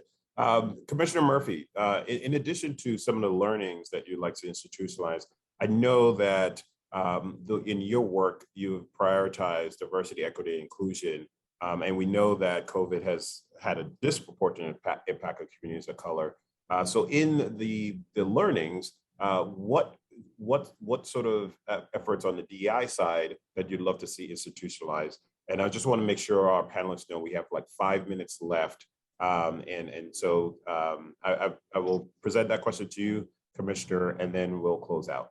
Commissioner Murphy, in addition to some of the learnings that you'd like to institutionalize, I know that in your work, you've prioritized diversity, equity, and inclusion. And we know that COVID has had a disproportionate impact on communities of color. So in the learnings, what sort of efforts on the DEI side that you'd love to see institutionalized? And I just want to make sure our panelists know we have like 5 minutes left And so I will present that question to you, Commissioner, and then we'll close out.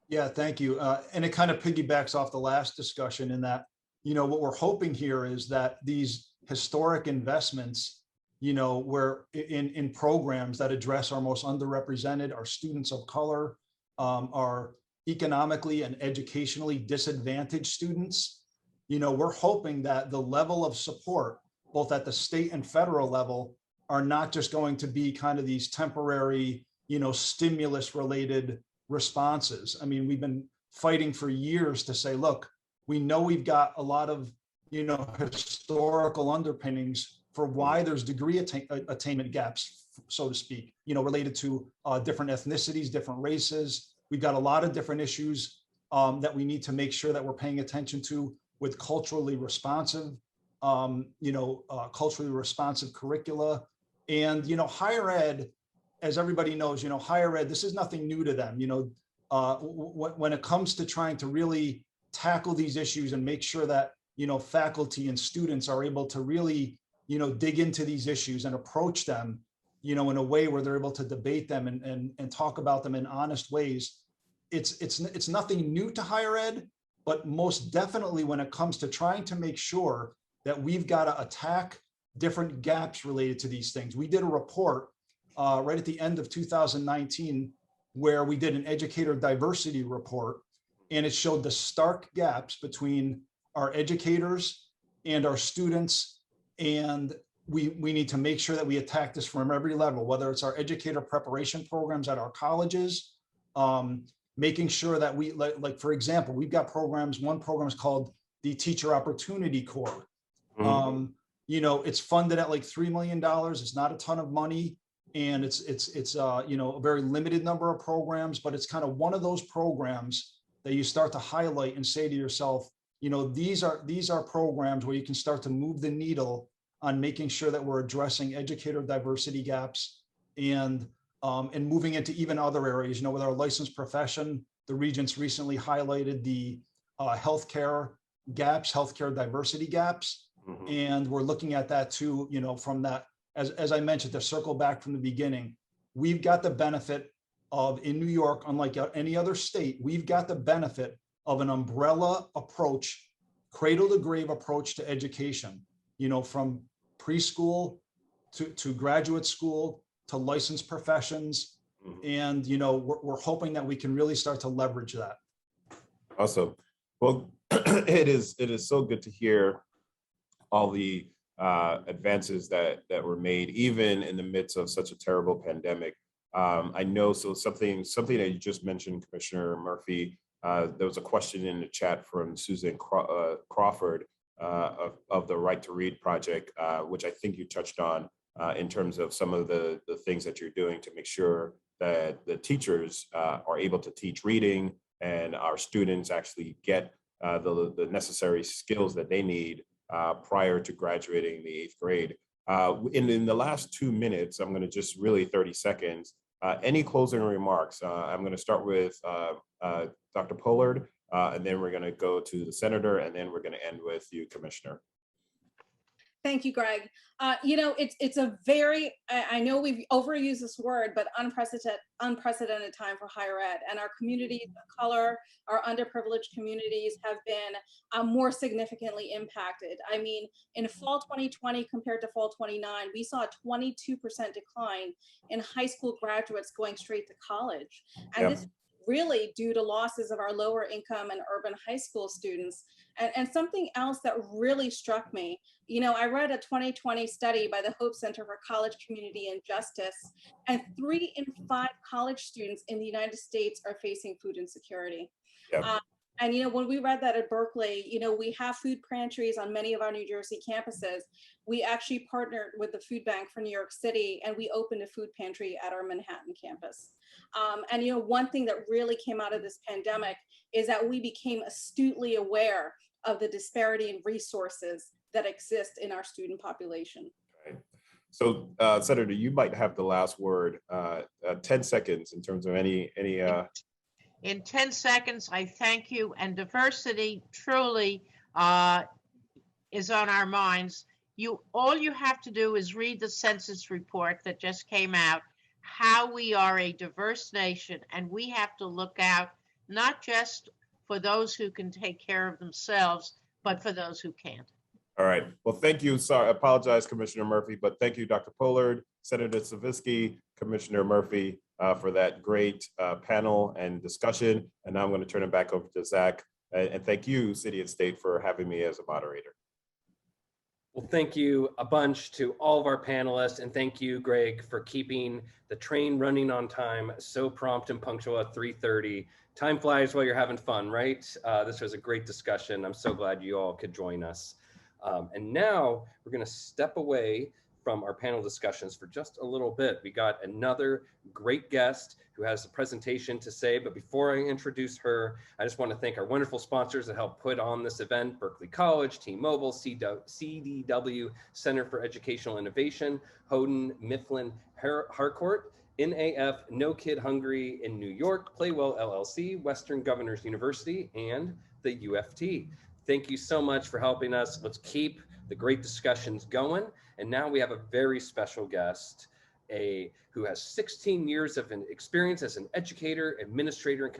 Yeah, thank you. And it kind of piggybacks off the last discussion in that, what we're hoping here is that these historic investments, where in programs that address our most underrepresented, our students of color, our economically and educationally disadvantaged students, we're hoping that the level of support, both at the state and federal level, are not just going to be kind of these temporary, stimulus related responses. I mean, we've been fighting for years to say, look, we know we've got a lot of, historical underpinnings for why there's degree attainment gaps, so to speak, related to different ethnicities, different races. We've got a lot of different issues that we need to make sure that we're paying attention to with culturally responsive, curricula. And, higher ed, as everybody knows, higher ed, this is nothing new to them. When it comes to trying to really tackle these issues and make sure that, faculty and students are able to really, dig into these issues and approach them, in a way where they're able to debate them and talk about them in honest ways. It's nothing new to higher ed, but most definitely when it comes to trying to make sure that we've got to attack different gaps related to these things. We did a report right at the end of 2019 where we did an educator diversity report, and it showed the stark gaps between our educators and our students. And we need to make sure that we attack this from every level, whether it's our educator preparation programs at our colleges, making sure that we, like for example, we've got programs, one program is called the Teacher Opportunity Corps. It's funded at like $3 million. It's not a ton of money. And it's a very limited number of programs, but it's kind of one of those programs that you start to highlight and say to yourself, these are programs where you can start to move the needle on making sure that we're addressing educator diversity gaps and moving into even other areas. With our licensed profession, the Regents recently highlighted the healthcare gaps, healthcare diversity gaps. And we're looking at that too, from that, as I mentioned, to circle back from the beginning, we've got the benefit of, in New York, unlike any other state, we've got the benefit of an umbrella approach, cradle to grave approach to education, from preschool to graduate school to licensed professions. And, we're hoping that we can really start to leverage that. Awesome. Well, it is so good to hear all the advances that were made, even in the midst of such a terrible pandemic. I know, so something that you just mentioned, Commissioner Murphy, there was a question in the chat from Susan Crawford of the Right to Read project, which I think you touched on in terms of some of the things that you're doing to make sure that the teachers are able to teach reading and our students actually get the necessary skills that they need prior to graduating the 8th grade. In the last 2 minutes, I'm going to just really 30 seconds. Any closing remarks? I'm going to start with Dr. Pollard, and then we're going to go to the Senator, and then we're going to end with you, Commissioner. Thank you, Greg. It's a very, I know we've overused this word, but unprecedented time for higher ed, and our communities of color, our underprivileged communities have been more significantly impacted. I mean, in fall 2020 compared to fall 29, we saw a 22% decline in high school graduates going straight to college. And this really due to losses of our lower income and urban high school students. And something else that really struck me, I read a 2020 study by the Hope Center for College Community and Justice, and 3 in 5 college students in the United States are facing food insecurity. And when we read that at Berkeley, we have food pantries on many of our New Jersey campuses. We actually partnered with the Food Bank for New York City, and we opened a food pantry at our Manhattan campus. And one thing that really came out of this pandemic is that we became astutely aware of the disparity in resources that exist in our student population. Right. So, Senator, you might have the last word. 10 seconds in terms of any. In 10 seconds, I thank you. And diversity truly is on our minds. all you have to do is read the census report that just came out, how we are a diverse nation, and we have to look out not just for those who can take care of themselves, but for those who can't. All right. Well, thank you. Sorry, I apologize, Commissioner Murphy, but thank you, Dr. Pollard, Senator Stavisky, Commissioner Murphy, for that great panel and discussion. And now I'm going to turn it back over to Zach. And thank you, City and State, for having me as a moderator. Well, thank you a bunch to all of our panelists, and thank you, Greg, for keeping the train running on time, so prompt and punctual at 3:30. Time flies while you're having fun, right? This was a great discussion. I'm so glad you all could join us. And now we're going to step away from our panel discussions for just a little bit. We got another great guest who has a presentation to say, but before I introduce her, I just want to thank our wonderful sponsors that helped put on this event: Berkeley College, T-Mobile, CDW, Center for Educational Innovation, Houghton Mifflin Harcourt, NAF, No Kid Hungry in New York, Playwell LLC, Western Governors University, and the UFT. Thank you so much for helping us. Let's keep the great discussions going. And now we have a very special guest, who has 16 years of experience as an educator, administrator, and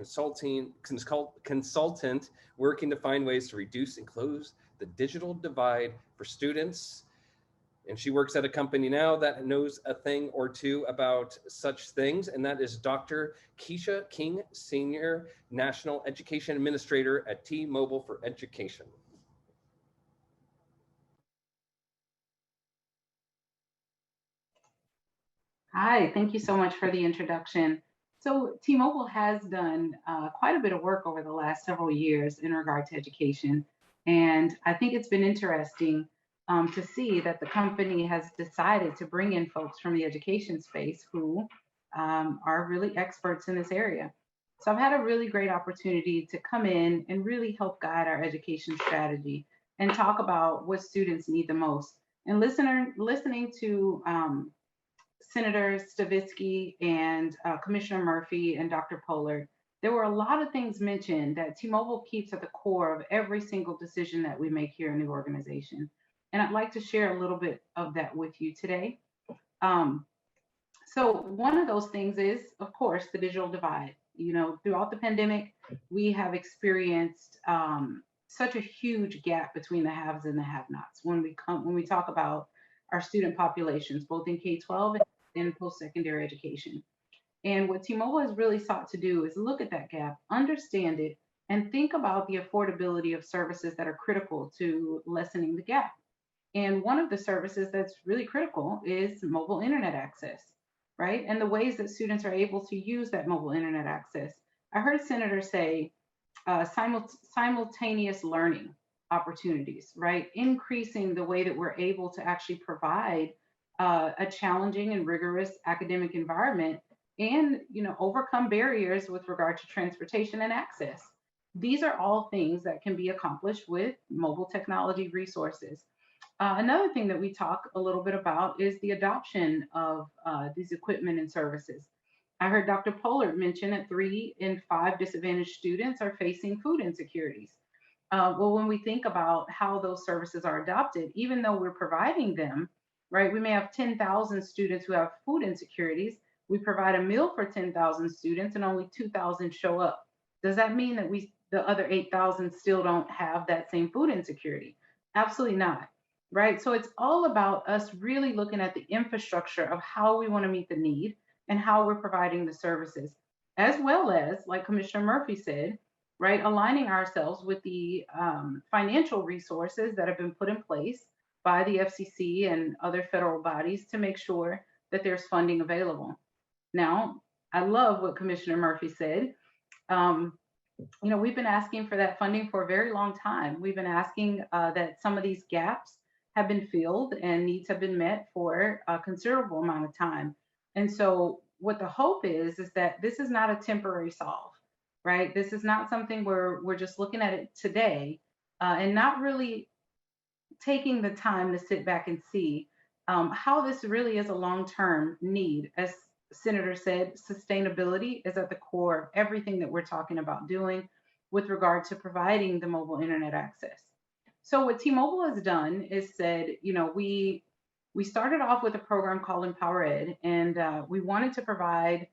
consultant working to find ways to reduce and close the digital divide for students. And she works at a company now that knows a thing or two about such things, and that is Dr. Keisha King, Senior National Education Administrator at T-Mobile for Education. Hi, thank you so much for the introduction. So T-Mobile has done quite a bit of work over the last several years in regard to education. And I think it's been interesting to see that the company has decided to bring in folks from the education space who are really experts in this area. So I've had a really great opportunity to come in and really help guide our education strategy and talk about what students need the most. And listening to Senator Stavisky and Commissioner Murphy and Dr. Pollard, there were a lot of things mentioned that T-Mobile keeps at the core of every single decision that we make here in the organization. And I'd like to share a little bit of that with you today. So one of those things is, of course, the digital divide. You know, throughout the pandemic, we have experienced such a huge gap between the haves and the have-nots when we talk about our student populations, both in K-12 and post-secondary education. And what T-Mobile has really sought to do is look at that gap, understand it, and think about the affordability of services that are critical to lessening the gap. And one of the services that's really critical is mobile internet access, right? And the ways that students are able to use that mobile internet access. I heard a senator say simultaneous learning opportunities, right? Increasing the way that we're able to actually provide a challenging and rigorous academic environment and, you know, overcome barriers with regard to transportation and access. These are all things that can be accomplished with mobile technology resources. Another thing that we talk a little bit about is the adoption of these equipment and services. I heard Dr. Pollard mention that 3 in 5 disadvantaged students are facing food insecurities. Well, when we think about how those services are adopted, even though we're providing them, right, we may have 10,000 students who have food insecurities. We provide a meal for 10,000 students and only 2,000 show up. Does that mean that the other 8,000 still don't have that same food insecurity? Absolutely not, right? So it's all about us really looking at the infrastructure of how we want to meet the need and how we're providing the services, as well as, like Commissioner Murphy said, right, aligning ourselves with the financial resources that have been put in place by the FCC and other federal bodies to make sure that there's funding available. Now, I love what Commissioner Murphy said. You know, we've been asking for that funding for a very long time. We've been asking that some of these gaps have been filled and needs have been met for a considerable amount of time. And so what the hope is that this is not a temporary solve, right? This is not something where we're just looking at it today and not really taking the time to sit back and see how this really is a long-term need. As Senator said, sustainability is at the core of everything that we're talking about doing with regard to providing the mobile internet access. So what T-Mobile has done is said, we started off with a program called Empower Ed, and we wanted to provide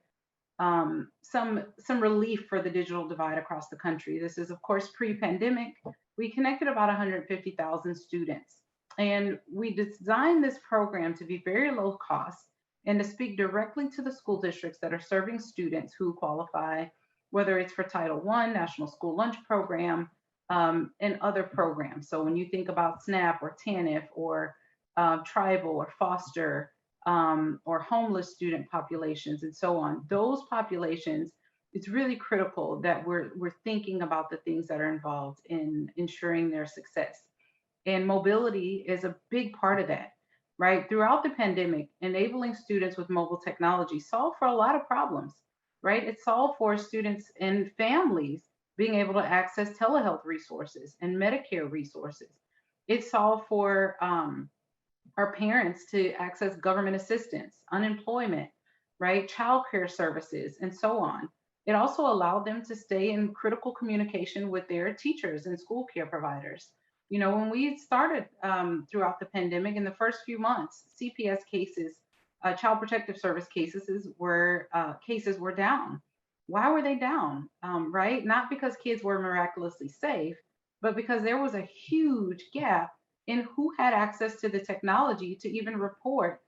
some relief for the digital divide across the country. This is, of course, pre-pandemic. We connected about 150,000 students, and we designed this program to be very low cost and to speak directly to the school districts that are serving students who qualify, whether it's for Title I, National School Lunch Program, and other programs. So when you think about SNAP or TANF or tribal or foster or homeless student populations and so on, those populations, it's really critical that we're thinking about the things that are involved in ensuring their success. And mobility is a big part of that, right? Throughout the pandemic, enabling students with mobile technology solved for a lot of problems, right? It solved for students and families being able to access telehealth resources and Medicare resources. It solved for our parents to access government assistance, unemployment, right? Childcare services, and so on. It also allowed them to stay in critical communication with their teachers and school care providers. When we started throughout the pandemic, in the first few months, CPS cases, Child Protective Service cases were down. Why were they down? Right? Not because kids were miraculously safe, but because there was a huge gap in who had access to the technology to even report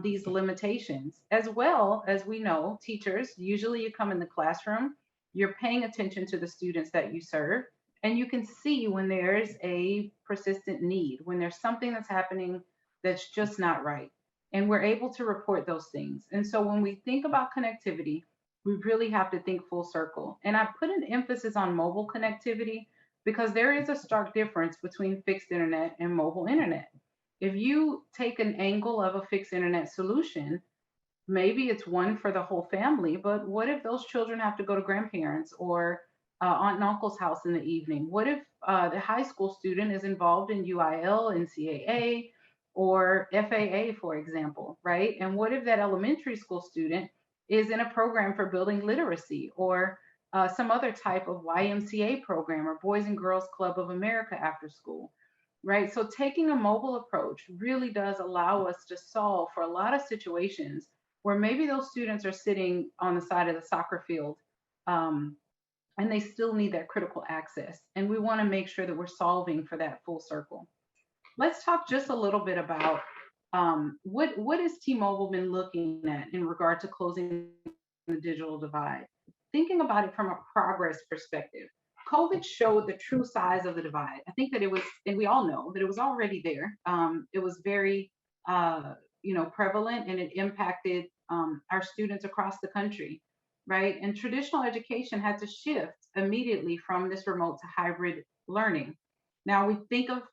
these limitations. As well as we know, teachers, usually you come in the classroom, you're paying attention to the students that you serve, and you can see when there's a persistent need, when there's something that's happening that's just not right. And we're able to report those things. And so when we think about connectivity, we really have to think full circle. And I put an emphasis on mobile connectivity because there is a stark difference between fixed internet and mobile internet. If you take an angle of a fixed internet solution, maybe it's one for the whole family, but what if those children have to go to grandparents or aunt and uncle's house in the evening? What if the high school student is involved in UIL, NCAA, or FAA, for example, right? And what if that elementary school student is in a program for building literacy or some other type of YMCA program or Boys and Girls Club of America after school, right? So taking a mobile approach really does allow us to solve for a lot of situations where maybe those students are sitting on the side of the soccer field and they still need that critical access. And we want to make sure that we're solving for that full circle. Let's talk just a little bit about what has T-Mobile been looking at in regard to closing the digital divide? Thinking about it from a progress perspective, COVID showed the true size of the divide. I think that it was, and we all know that it was already there. It was very, prevalent, and it impacted our students across the country, right? And traditional education had to shift immediately from this remote to hybrid learning. Now we think of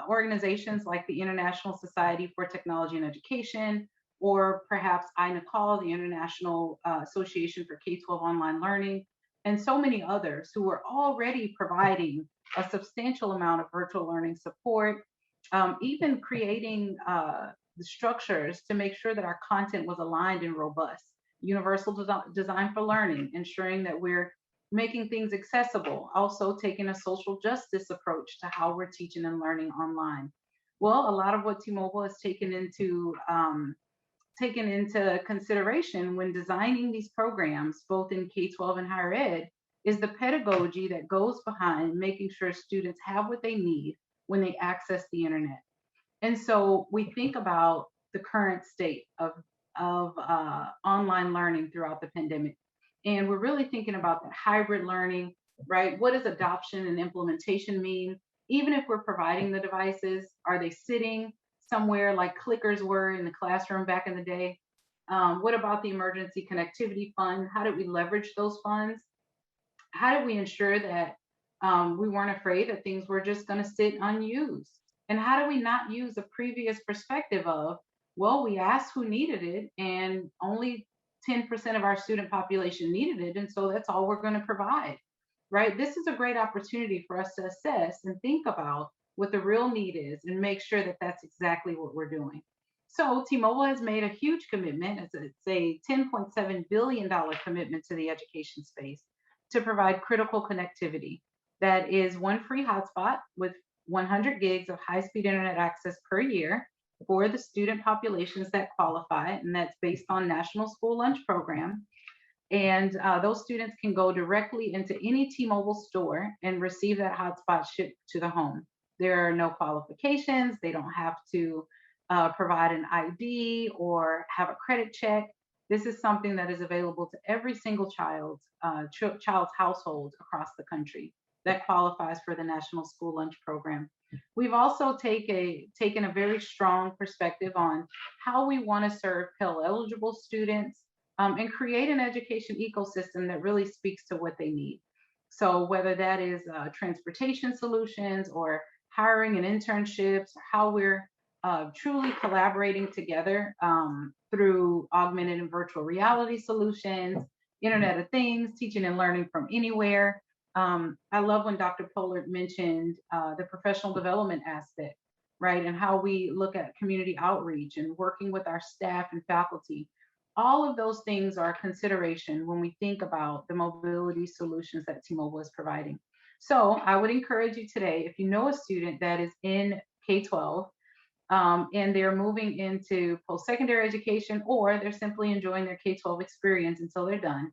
organizations like the International Society for Technology and Education, or perhaps INACOL, the International Association for K-12 Online Learning, and so many others who were already providing a substantial amount of virtual learning support, even creating the structures to make sure that our content was aligned and robust. Universal design for learning, ensuring that we're making things accessible, also taking a social justice approach to how we're teaching and learning online. Well, a lot of what T-Mobile has taken into consideration when designing these programs, both in K-12 and higher ed, is the pedagogy that goes behind making sure students have what they need when they access the internet. And so we think about the current state of online learning throughout the pandemic. And we're really thinking about that hybrid learning, right? What does adoption and implementation mean? Even if we're providing the devices, are they sitting somewhere like clickers were in the classroom back in the day? What about the emergency connectivity fund? How did we leverage those funds? How did we ensure that we weren't afraid that things were just going to sit unused? And how do we not use a previous perspective of, well, we asked who needed it and only 10% of our student population needed it, and so that's all we're going to provide, right? This is a great opportunity for us to assess and think about what the real need is and make sure that that's exactly what we're doing. So T-Mobile has made a huge commitment. It's a $10.7 billion commitment to the education space to provide critical connectivity. That is one free hotspot with 100 gigs of high-speed internet access per year for the student populations that qualify, and that's based on National School Lunch Program. And those students can go directly into any T-Mobile store and receive that hotspot shipped to the home. There are no qualifications. They don't have to provide an ID or have a credit check. This is something that is available to every single child's household across the country that qualifies for the National School Lunch Program. We've also taken a very strong perspective on how we want to serve Pell eligible students and create an education ecosystem that really speaks to what they need. So whether that is transportation solutions or hiring and internships, how we're truly collaborating together through augmented and virtual reality solutions, Internet of Things, teaching and learning from anywhere. I love when Dr. Pollard mentioned the professional development aspect, right? And how we look at community outreach and working with our staff and faculty. All of those things are a consideration when we think about the mobility solutions that T-Mobile is providing. So I would encourage you today, if you know a student that is in K-12 and they're moving into post-secondary education, or they're simply enjoying their K-12 experience until they're done,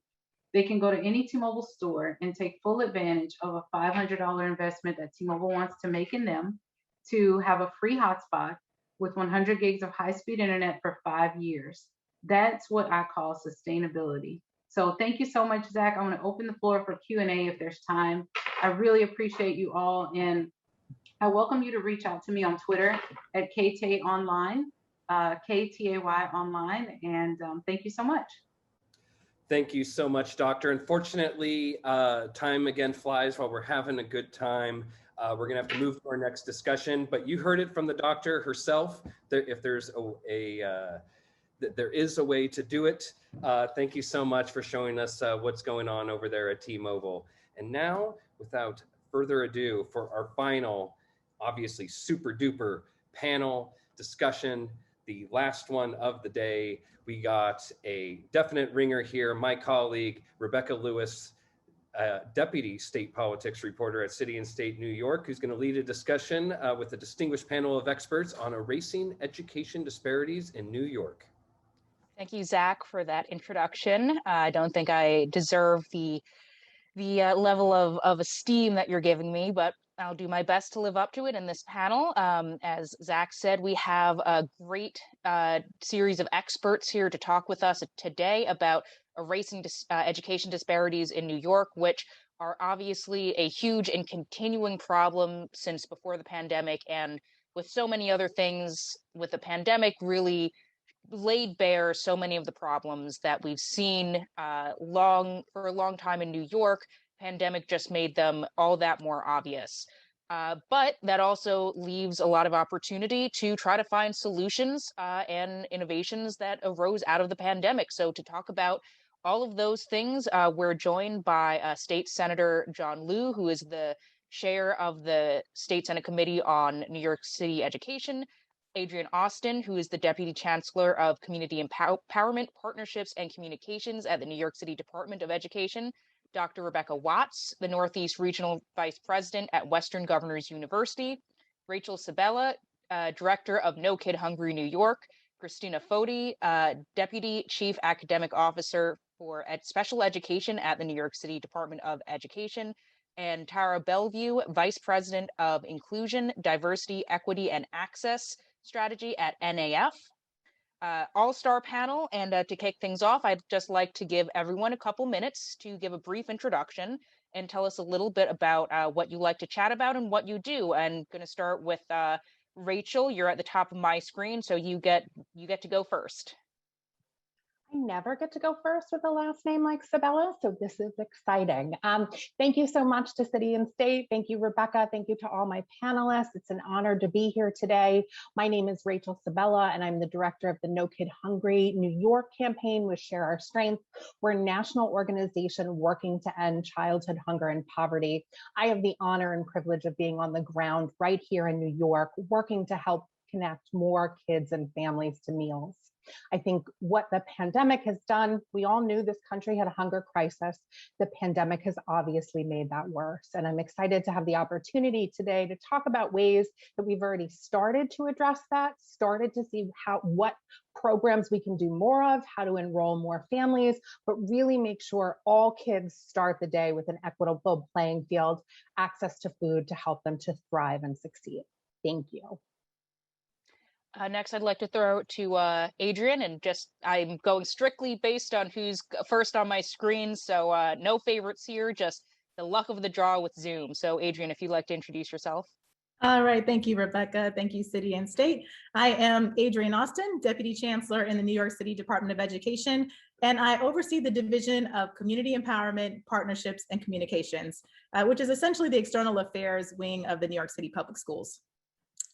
they can go to any T-Mobile store and take full advantage of a $500 investment that T-Mobile wants to make in them to have a free hotspot with 100 gigs of high-speed internet for 5 years. That's what I call sustainability. So thank you so much, Zach. I'm going to open the floor for Q&A if there's time. I really appreciate you all, and I welcome you to reach out to me on Twitter at KTAY Online, KTAY Online, and thank you so much. Thank you so much, Doctor. Unfortunately, time again flies while we're having a good time. We're gonna have to move to our next discussion, but you heard it from the doctor herself. If there's there is a way to do it. Thank you so much for showing us what's going on over there at T-Mobile. And now, without further ado, for our final, obviously super duper panel discussion, the last one of the day, we got a definite ringer here. My colleague, Rebecca Lewis, Deputy State Politics Reporter at City and State New York, who's going to lead a discussion with a distinguished panel of experts on erasing education disparities in New York. Thank you, Zach, for that introduction. I don't think I deserve the level of esteem that you're giving me, but I'll do my best to live up to it in this panel. As Zach said, we have a great series of experts here to talk with us today about erasing education disparities in New York, which are obviously a huge and continuing problem since before the pandemic, and with so many other things with the pandemic really laid bare so many of the problems that we've seen for a long time in New York. Pandemic just made them all that more obvious. But that also leaves a lot of opportunity to try to find solutions and innovations that arose out of the pandemic. So to talk about all of those things, we're joined by State Senator John Liu, who is the chair of the State Senate Committee on New York City Education, Adrienne Austin, who is the Deputy Chancellor of Community Empowerment, Partnerships, and Communications at the New York City Department of Education, Dr. Rebecca Watts, the Northeast Regional Vice President at Western Governors University, Rachel Sabella, Director of No Kid Hungry New York, Christina Foti, Deputy Chief Academic Officer for Special Education at the New York City Department of Education, and Tara Bellevue, Vice President of Inclusion, Diversity, Equity, and Access Strategy at NAF. All-star panel, and to kick things off, I'd just like to give everyone a couple minutes to give a brief introduction and tell us a little bit about what you like to chat about and what you do. I'm going to start with Rachel. You're at the top of my screen, so you get to go first. I never get to go first with a last name like Sabella, so this is exciting. Thank you so much to City and State. Thank you, Rebecca. Thank you to all my panelists. It's an honor to be here today. My name is Rachel Sabella, and I'm the director of the No Kid Hungry New York campaign with Share Our Strength. We're a national organization working to end childhood hunger and poverty. I have the honor and privilege of being on the ground right here in New York, working to help connect more kids and families to meals. I think what the pandemic has done, we all knew this country had a hunger crisis. The pandemic has obviously made that worse. And I'm excited to have the opportunity today to talk about ways that we've already started to address that, started to see what programs we can do more of, how to enroll more families, but really make sure all kids start the day with an equitable playing field, access to food to help them to thrive and succeed. Thank you. Next, I'd like to throw it to Adrian, and I'm going strictly based on who's first on my screen, so no favorites here, just the luck of the draw with Zoom. So Adrian, if you'd like to introduce yourself. All right, thank you, Rebecca. Thank you, City and State. I am Adrian Austin, Deputy Chancellor in the New York City Department of Education, and I oversee the Division of Community Empowerment, Partnerships, and Communications, which is essentially the external affairs wing of the New York City Public Schools.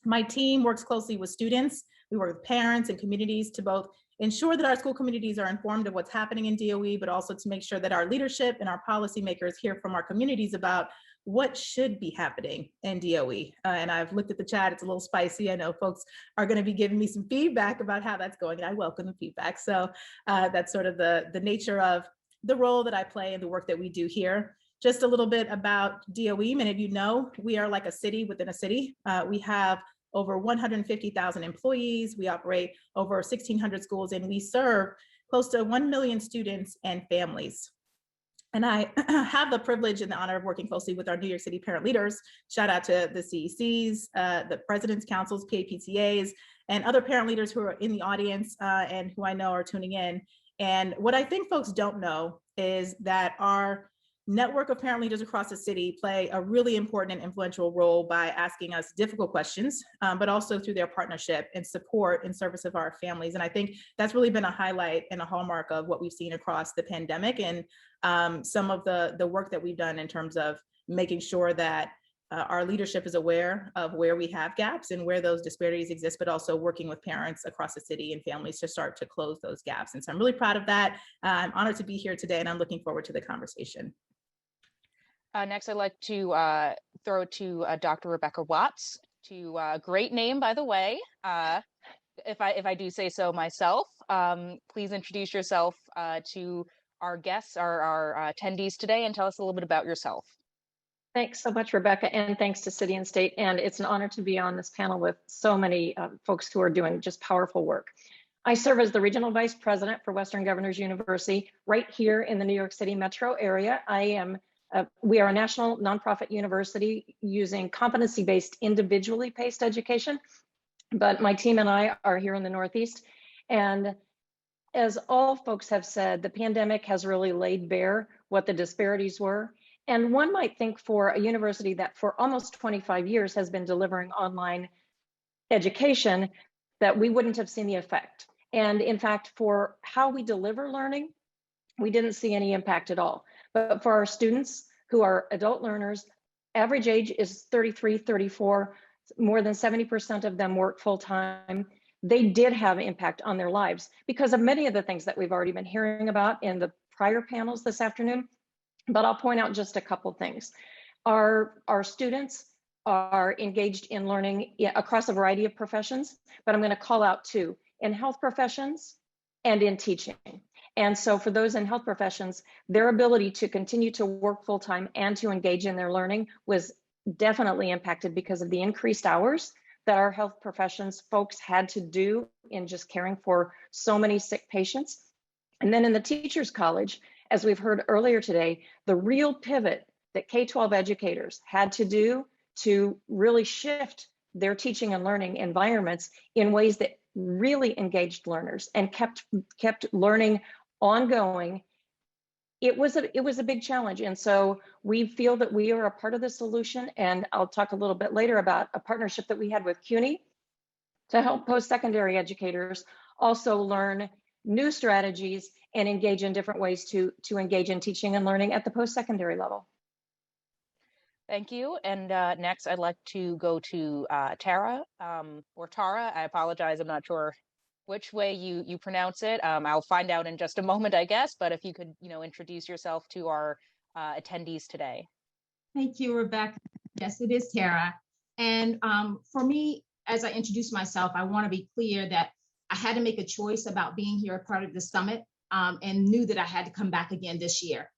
My team works closely with students. We work with parents and communities to both ensure that our school communities are informed of what's happening in DOE, but also to make sure that our leadership and our policymakers hear from our communities about what should be happening in DOE. And I've looked at the chat, it's a little spicy. I know folks are gonna be giving me some feedback about how that's going, and I welcome the feedback. So that's sort of the nature of the role that I play and the work that we do here. Just a little bit about DOE. Many of you know, we are like a city within a city. We have over 150,000 employees. We operate over 1,600 schools, and we serve close to 1 million students and families. And I have the privilege and the honor of working closely with our New York City parent leaders. Shout out to the CECs, the President's Councils, PAPTAs, and other parent leaders who are in the audience and who I know are tuning in. And what I think folks don't know is that our network of parent leaders across the city play a really important and influential role by asking us difficult questions, but also through their partnership and support in service of our families. And I think that's really been a highlight and a hallmark of what we've seen across the pandemic and some of the work that we've done in terms of making sure that our leadership is aware of where we have gaps and where those disparities exist, but also working with parents across the city and families to start to close those gaps. And so I'm really proud of that. I'm honored to be here today, and I'm looking forward to the conversation. Next, I'd like to throw it to Dr. Rebecca Watts. Great name, by the way. If I do say so myself, please introduce yourself to our guests, our attendees today, and tell us a little bit about yourself. Thanks so much, Rebecca, and thanks to City and State. And it's an honor to be on this panel with so many folks who are doing just powerful work. I serve as the Regional Vice President for Western Governors University right here in the New York City metro area. We are a national nonprofit university using competency-based, individually paced education, but my team and I are here in the Northeast. And as all folks have said, the pandemic has really laid bare what the disparities were. And one might think for a university that for almost 25 years has been delivering online education, that we wouldn't have seen the effect. And in fact, for how we deliver learning, we didn't see any impact at all. But for our students who are adult learners, average age is 33, 34, more than 70% of them work full time. They did have impact on their lives because of many of the things that we've already been hearing about in the prior panels this afternoon. But I'll point out just a couple things. Our students are engaged in learning across a variety of professions, but I'm going to call out two, in health professions and in teaching. And so for those in health professions, their ability to continue to work full-time and to engage in their learning was definitely impacted because of the increased hours that our health professions folks had to do in just caring for so many sick patients. And then in the Teachers College, as we've heard earlier today, the real pivot that K-12 educators had to do to really shift their teaching and learning environments in ways that really engaged learners and kept learning ongoing. It was a big challenge. And so we feel that we are a part of the solution. And I'll talk a little bit later about a partnership that we had with CUNY to help post-secondary educators also learn new strategies and engage in different ways to engage in teaching and learning at the post-secondary level. Thank you. And next, I'd like to go to Tara or Tara. I apologize. I'm not sure which way you pronounce it. I'll find out in just a moment, I guess. But if you could, introduce yourself to our attendees today. Thank you, Rebecca. Yes, it is Tara. And for me, as I introduce myself, I want to be clear that I had to make a choice about being here a part of the summit, and knew that I had to come back again this year.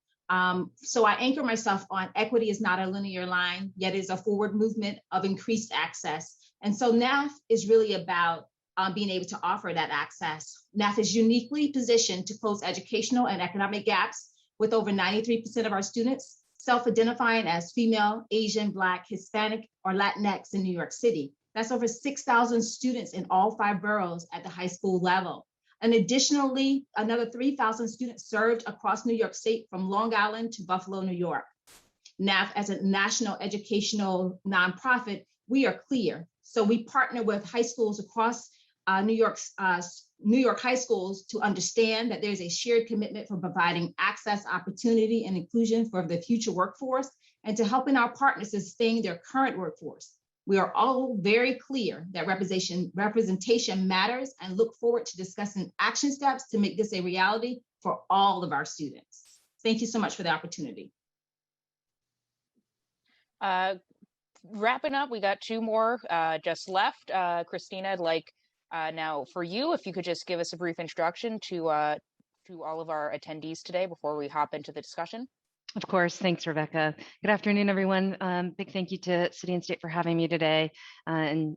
So I anchor myself on equity is not a linear line, yet is a forward movement of increased access. And so NAF is really about being able to offer that access. NAF is uniquely positioned to close educational and economic gaps with over 93% of our students self-identifying as female, Asian, Black, Hispanic, or Latinx in New York City. That's over 6,000 students in all 5 boroughs at the high school level. And additionally, another 3,000 students served across New York State from Long Island to Buffalo, New York. NAF, as a national educational nonprofit, we are clear. So we partner with high schools across New York high schools to understand that there's a shared commitment for providing access, opportunity, and inclusion for the future workforce, and to helping our partners sustain their current workforce. We are all very clear that representation matters and look forward to discussing action steps to make this a reality for all of our students. Thank you so much for the opportunity. Wrapping up, we got 2 more just left. Christina, I'd like now for you, if you could just give us a brief introduction to all of our attendees today before we hop into the discussion. Of course. Thanks, Rebecca. Good afternoon, everyone. Big thank you to City and State for having me today and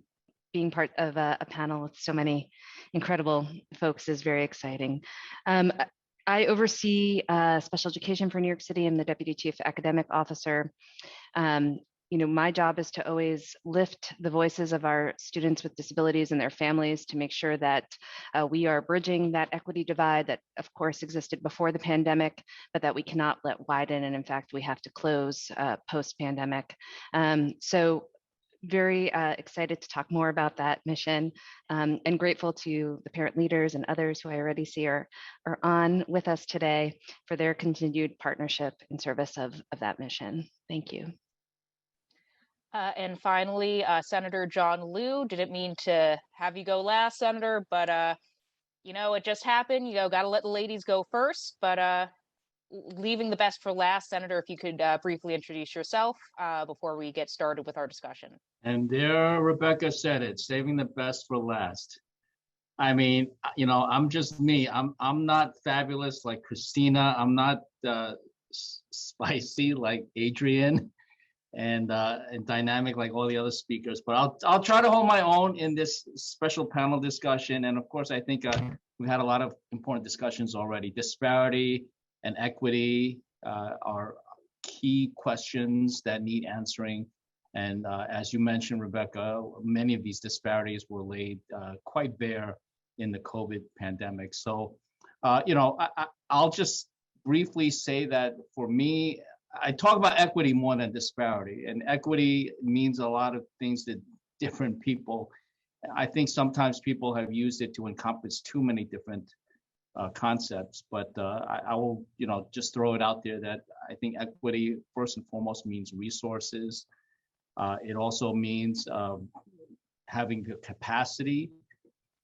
being part of a panel with so many incredible folks is very exciting. I oversee special education for New York City. I'm the Deputy Chief Academic Officer. My job is to always lift the voices of our students with disabilities and their families to make sure that we are bridging that equity divide that, of course, existed before the pandemic, but that we cannot let widen. And in fact, we have to close post-pandemic. So very excited to talk more about that mission and grateful to the parent leaders and others who I already see are on with us today for their continued partnership in service of that mission. Thank you. And finally, Senator John Liu. Didn't mean to have you go last, Senator, but it just happened. Got to let the ladies go first. But leaving the best for last, Senator, if you could briefly introduce yourself before we get started with our discussion. And there, Rebecca said it, saving the best for last. I mean, I'm just me. I'm not fabulous like Christina. I'm not spicy like Adrian. And dynamic like all the other speakers, but I'll try to hold my own in this special panel discussion. And of course, I think we've had a lot of important discussions already. Disparity and equity are key questions that need answering. And as you mentioned, Rebecca, many of these disparities were laid quite bare in the COVID pandemic. So, I'll just briefly say that for me, I talk about equity more than disparity, and equity means a lot of things to different people. I think sometimes people have used it to encompass too many different concepts, but I will, just throw it out there that I think equity first and foremost means resources. It also means having the capacity.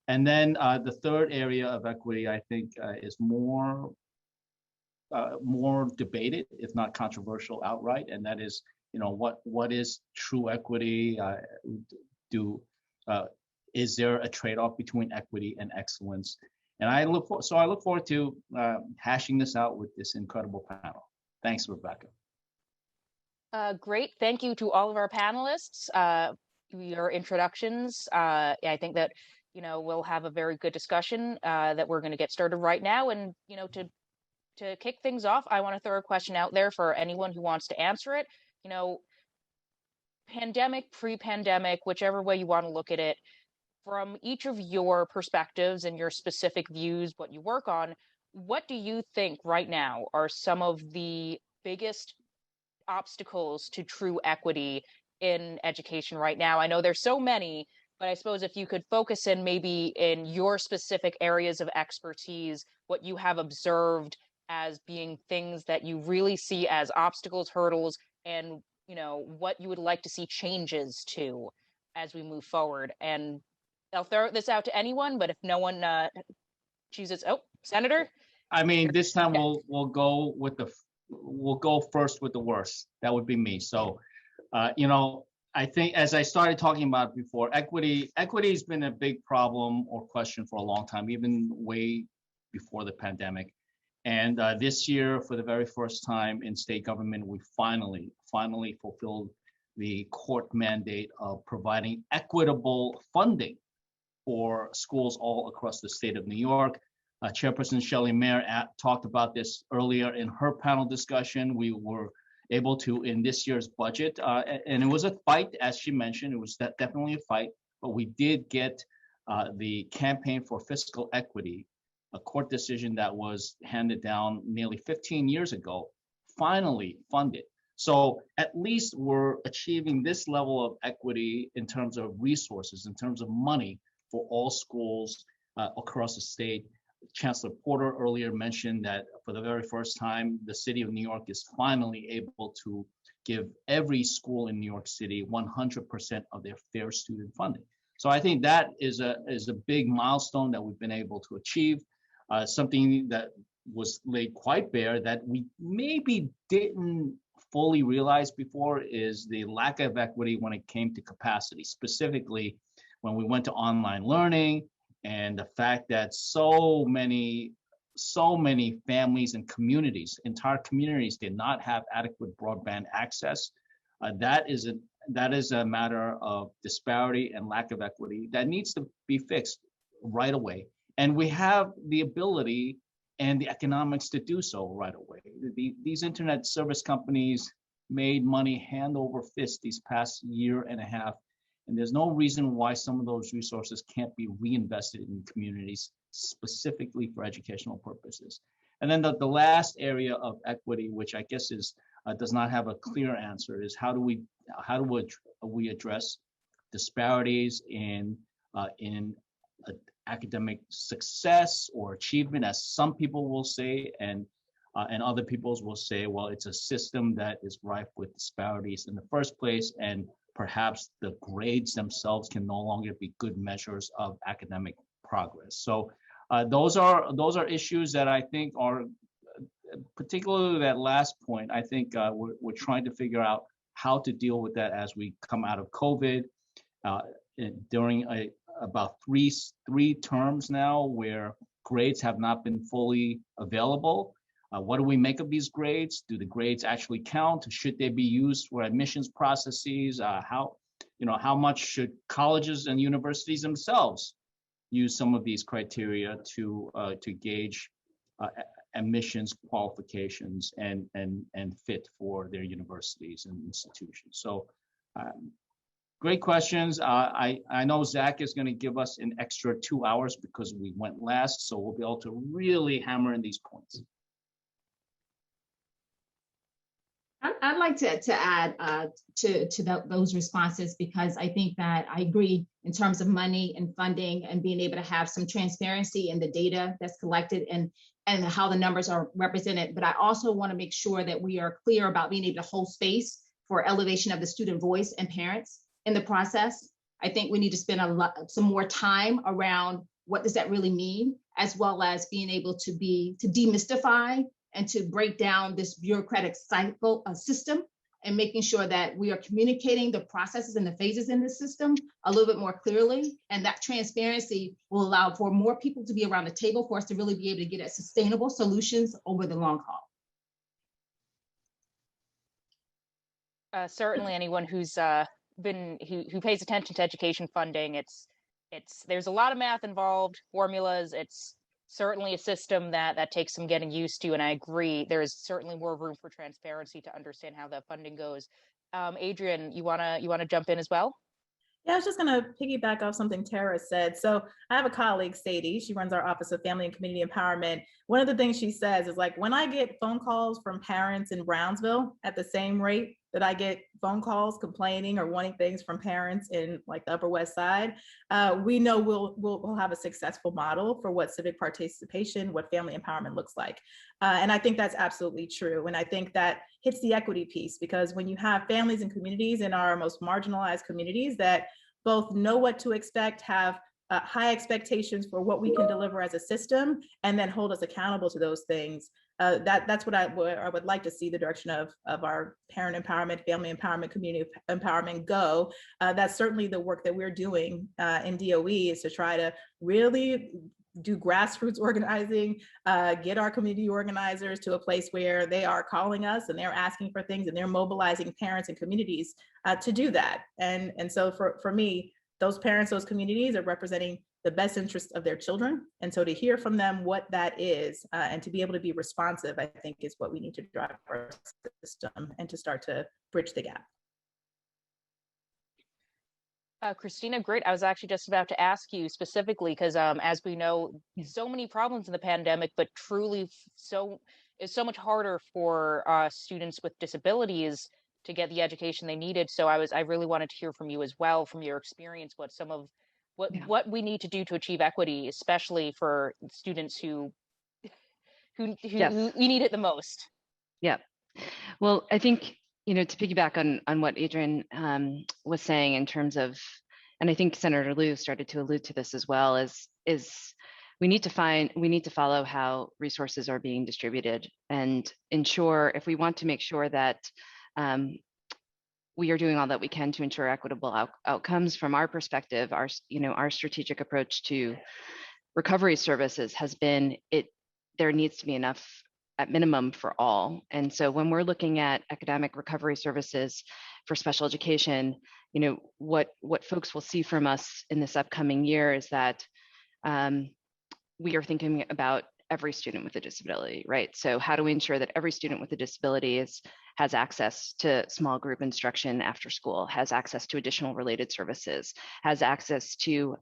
And then the third area of equity, I think, is more debated, if not controversial outright, and that is, what is true equity? Is there a trade-off between equity and excellence? And I look forward to hashing this out with this incredible panel. Thanks, Rebecca. Great, thank you to all of our panelists. Your introductions. I think that we'll have a very good discussion that we're going to get started right now, and to kick things off, I want to throw a question out there for anyone who wants to answer it. Pandemic, pre-pandemic, whichever way you want to look at it, from each of your perspectives and your specific views, what you work on, what do you think right now are some of the biggest obstacles to true equity in education right now? I know there's so many, but I suppose if you could focus in maybe in your specific areas of expertise, what you have observed as being things that you really see as obstacles, hurdles, and what you would like to see changes to as we move forward. And I'll throw this out to anyone, but if no one chooses, Senator. I mean, this time we'll go first with the worst. That would be me. So, I think, as I started talking about before, equity has been a big problem or question for a long time, even way before the pandemic. And this year, for the very first time in state government, we finally fulfilled the court mandate of providing equitable funding for schools all across the state of New York. Chairperson Shelly talked about this earlier in her panel discussion. We were able to, in this year's budget, and it was a fight, as she mentioned, it was definitely a fight, but we did get the Campaign for Fiscal Equity, a court decision that was handed down nearly 15 years ago, finally funded. So at least we're achieving this level of equity in terms of resources, in terms of money for all schools across the state. Chancellor Porter earlier mentioned that for the very first time, the city of New York is finally able to give every school in New York City 100% of their fair student funding. So I think that is a big milestone that we've been able to achieve. Something that was laid quite bare that we maybe didn't fully realize before is the lack of equity when it came to capacity, specifically when we went to online learning, and the fact that so many families and communities, entire communities, did not have adequate broadband access. That is a matter of disparity and lack of equity that needs to be fixed right away. And we have the ability and the economics to do so right away. These internet service companies made money hand over fist these past year and a half. And there's no reason why some of those resources can't be reinvested in communities specifically for educational purposes. And then the last area of equity, which I guess is does not have a clear answer, is how do we address disparities in academic success or achievement, as some people will say, and other peoples will say, well, it's a system that is rife with disparities in the first place, and perhaps the grades themselves can no longer be good measures of academic progress. So those are issues that I think are, particularly that last point, I think we're trying to figure out how to deal with that as we come out of COVID. During about three terms now where grades have not been fully available. What do we make of these grades? Do the grades actually count? Should they be used for admissions processes? How much should colleges and universities themselves use some of these criteria to gauge admissions qualifications and fit for their universities and institutions? So great questions. I know Zach is going to give us an extra 2 hours because we went last, so we'll be able to really hammer in these points. I'd like to add to those responses, because I think that I agree in terms of money and funding and being able to have some transparency in the data that's collected and how the numbers are represented. But I also want to make sure that we are clear about being able to hold space for elevation of the student voice and parents in the process. I think we need to spend some more time around what does that really mean, as well as being able to demystify and to break down this bureaucratic cycle system, and making sure that we are communicating the processes and the phases in the system a little bit more clearly. And that transparency will allow for more people to be around the table for us to really be able to get at sustainable solutions over the long haul. Certainly anyone who's who pays attention to education funding, there's a lot of math involved, formulas. It's certainly a system that takes some getting used to, and I agree there's certainly more room for transparency to understand how that funding goes. Adrian, you wanna jump in as well? Yeah, I was just going to piggyback off something Tara said. So I have a colleague, Sadie. She runs our Office of Family and Community Empowerment. One of the things she says is, like, when I get phone calls from parents in Brownsville at the same rate that I get phone calls complaining or wanting things from parents in, like, the Upper West Side, we know we'll have a successful model for what civic participation, what family empowerment looks like. And I think that's absolutely true. And I think that hits the equity piece, because when you have families and communities in our most marginalized communities that both know what to expect, have high expectations for what we can deliver as a system, and then hold us accountable to those things. That's what I would like to see the direction of our parent empowerment, family empowerment, community empowerment go. That's certainly the work that we're doing in DOE, is to try to really do grassroots organizing, get our community organizers to a place where they are calling us and they're asking for things, and they're mobilizing parents and communities to do that. And so for me, those parents, those communities are representing the best interests of their children. And so to hear from them what that is, and to be able to be responsive, I think is what we need to drive our system and to start to bridge the gap. Christina, great. I was actually just about to ask you specifically, because as we know, so many problems in the pandemic, but truly it's so much harder for students with disabilities to get the education they needed. So I really wanted to hear from you as well, from your experience, what we need to do to achieve equity, especially for students who need it the most. Yeah. Well, I think, to piggyback on what Adrian was saying in terms of, and I think Senator Liu started to allude to this as well, is we need to follow how resources are being distributed and ensure, if we want to make sure that we are doing all that we can to ensure equitable outcomes. From our perspective, our strategic approach to recovery services has been there needs to be enough at minimum for all. And so when we're looking at academic recovery services for special education, what folks will see from us in this upcoming year is that we are thinking about every student with a disability, right? So how do we ensure that every student with a disability has access to small group instruction after school, has access to additional related services, has access to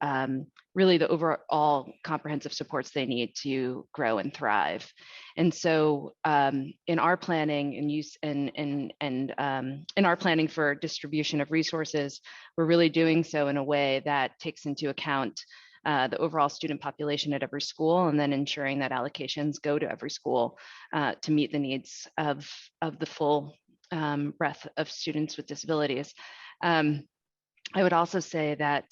really the overall comprehensive supports they need to grow and thrive. And so in our planning and use and in our planning for distribution of resources, we're really doing so in a way that takes into account the overall student population at every school, and then ensuring that allocations go to every school to meet the needs of the full breadth of students with disabilities. I would also say that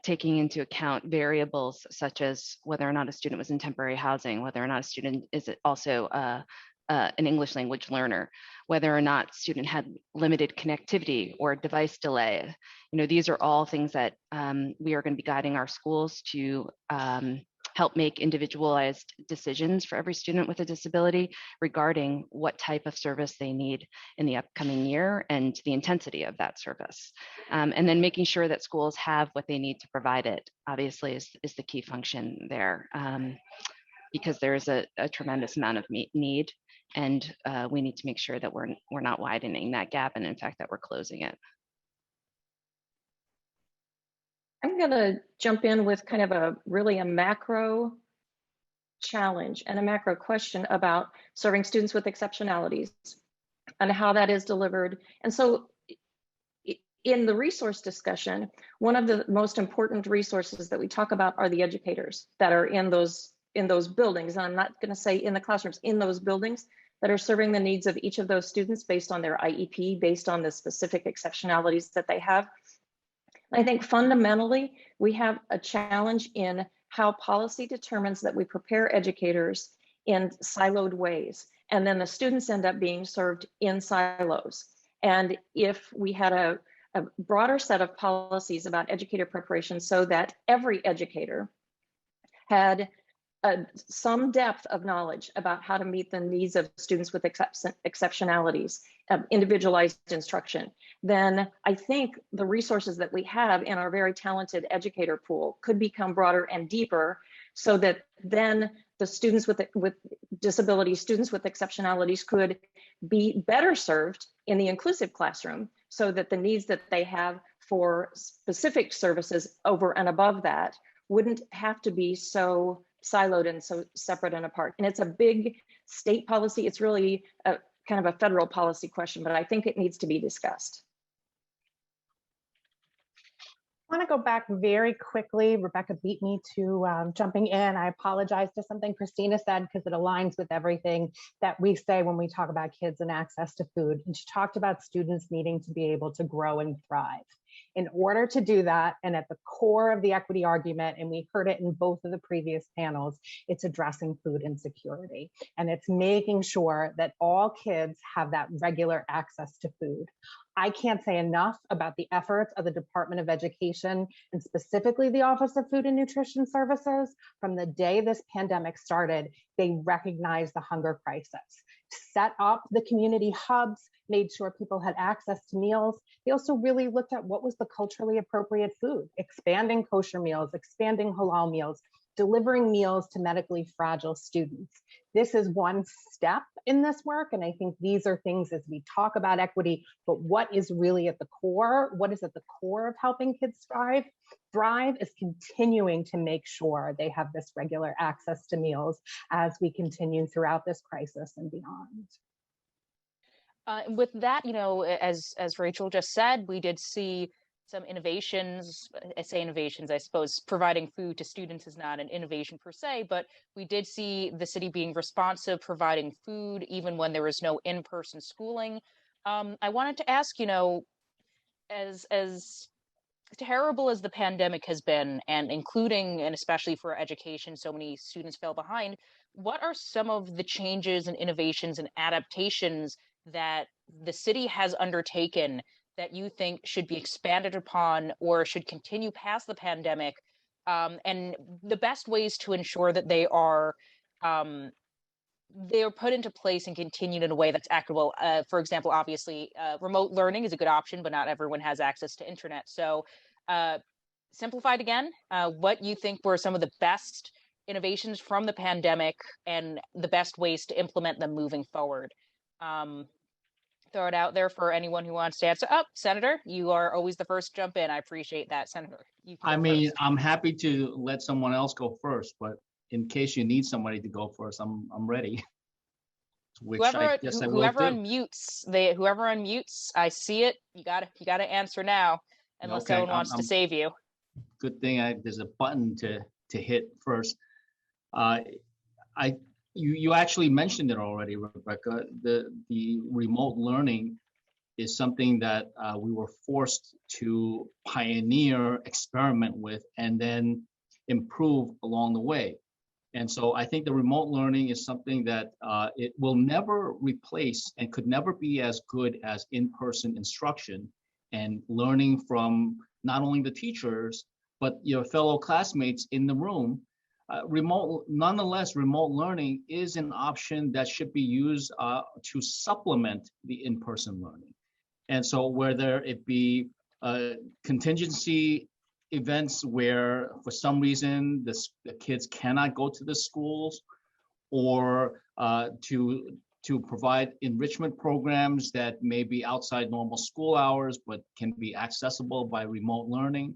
taking into account variables such as whether or not a student was in temporary housing, whether or not a student is also an English language learner, whether or not student had limited connectivity or device delay. These are all things that we are going to be guiding our schools to help make individualized decisions for every student with a disability regarding what type of service they need in the upcoming year and the intensity of that service. And then making sure that schools have what they need to provide it, obviously, is the key function there, because there is a tremendous amount of need. And we need to make sure that we're not widening that gap, and in fact that we're closing it. I'm going to jump in with kind of a macro challenge and a macro question about serving students with exceptionalities and how that is delivered. And so in the resource discussion, one of the most important resources that we talk about are the educators that are in those buildings. And I'm not going to say in the classrooms, in those buildings that are serving the needs of each of those students based on their IEP, based on the specific exceptionalities that they have. I think fundamentally, we have a challenge in how policy determines that we prepare educators in siloed ways, and then the students end up being served in silos. And if we had a broader set of policies about educator preparation so that every educator had some depth of knowledge about how to meet the needs of students with exceptionalities, individualized instruction, then I think the resources that we have in our very talented educator pool could become broader and deeper, so that then the students with disabilities, students with exceptionalities could be better served in the inclusive classroom, so that the needs that they have for specific services over and above that wouldn't have to be so siloed and so separate and apart. And it's a big state policy. It's really kind of a federal policy question, but I think it needs to be discussed. I want to go back very quickly. Rebecca beat me to jumping in. I apologize to something Christina said because it aligns with everything that we say when we talk about kids and access to food. And she talked about students needing to be able to grow and thrive. In order to do that, and at the core of the equity argument, and we heard it in both of the previous panels, it's addressing food insecurity. And it's making sure that all kids have that regular access to food. I can't say enough about the efforts of the Department of Education and specifically the Office of Food and Nutrition Services. From the day this pandemic started, they recognized the hunger crisis, set up the community hubs, made sure people had access to meals. They also really looked at what was the culturally appropriate food, expanding kosher meals, expanding halal meals, delivering meals to medically fragile students. This is one step in this work. And I think these are things as we talk about equity, but what is really at the core, what is at the core of helping kids thrive is continuing to make sure they have this regular access to meals as we continue throughout this crisis and beyond. With that, as Rachel just said, we did see some innovations. I say innovations, I suppose providing food to students is not an innovation per se, but we did see the city being responsive, providing food even when there was no in-person schooling. I wanted to ask, as terrible as the pandemic has been, and including and especially for education, so many students fell behind, what are some of the changes and innovations and adaptations that the city has undertaken that you think should be expanded upon or should continue past the pandemic, and the best ways to ensure that they are put into place and continued in a way that's equitable? For example, obviously, remote learning is a good option, but not everyone has access to internet. So simplified again, what you think were some of the best innovations from the pandemic and the best ways to implement them moving forward? Throw it out there for anyone who wants to answer. Oh, Senator, you are always the first to jump in. I appreciate that, Senator. You can go first. I'm happy to let someone else go first, but in case you need somebody to go first, I'm ready. Whoever unmutes, I see it. You gotta answer now, unless someone wants to save you. Good thing there's a button to hit first. You actually mentioned it already, Rebecca. The remote learning is something that we were forced to pioneer, experiment with, and then improve along the way. And so I think the remote learning is something that it will never replace and could never be as good as in-person instruction and learning from not only the teachers, but your fellow classmates in the room. Nonetheless, remote learning is an option that should be used to supplement the in-person learning. And so whether it be contingency events where for some reason the kids cannot go to the schools, or to provide enrichment programs that may be outside normal school hours but can be accessible by remote learning.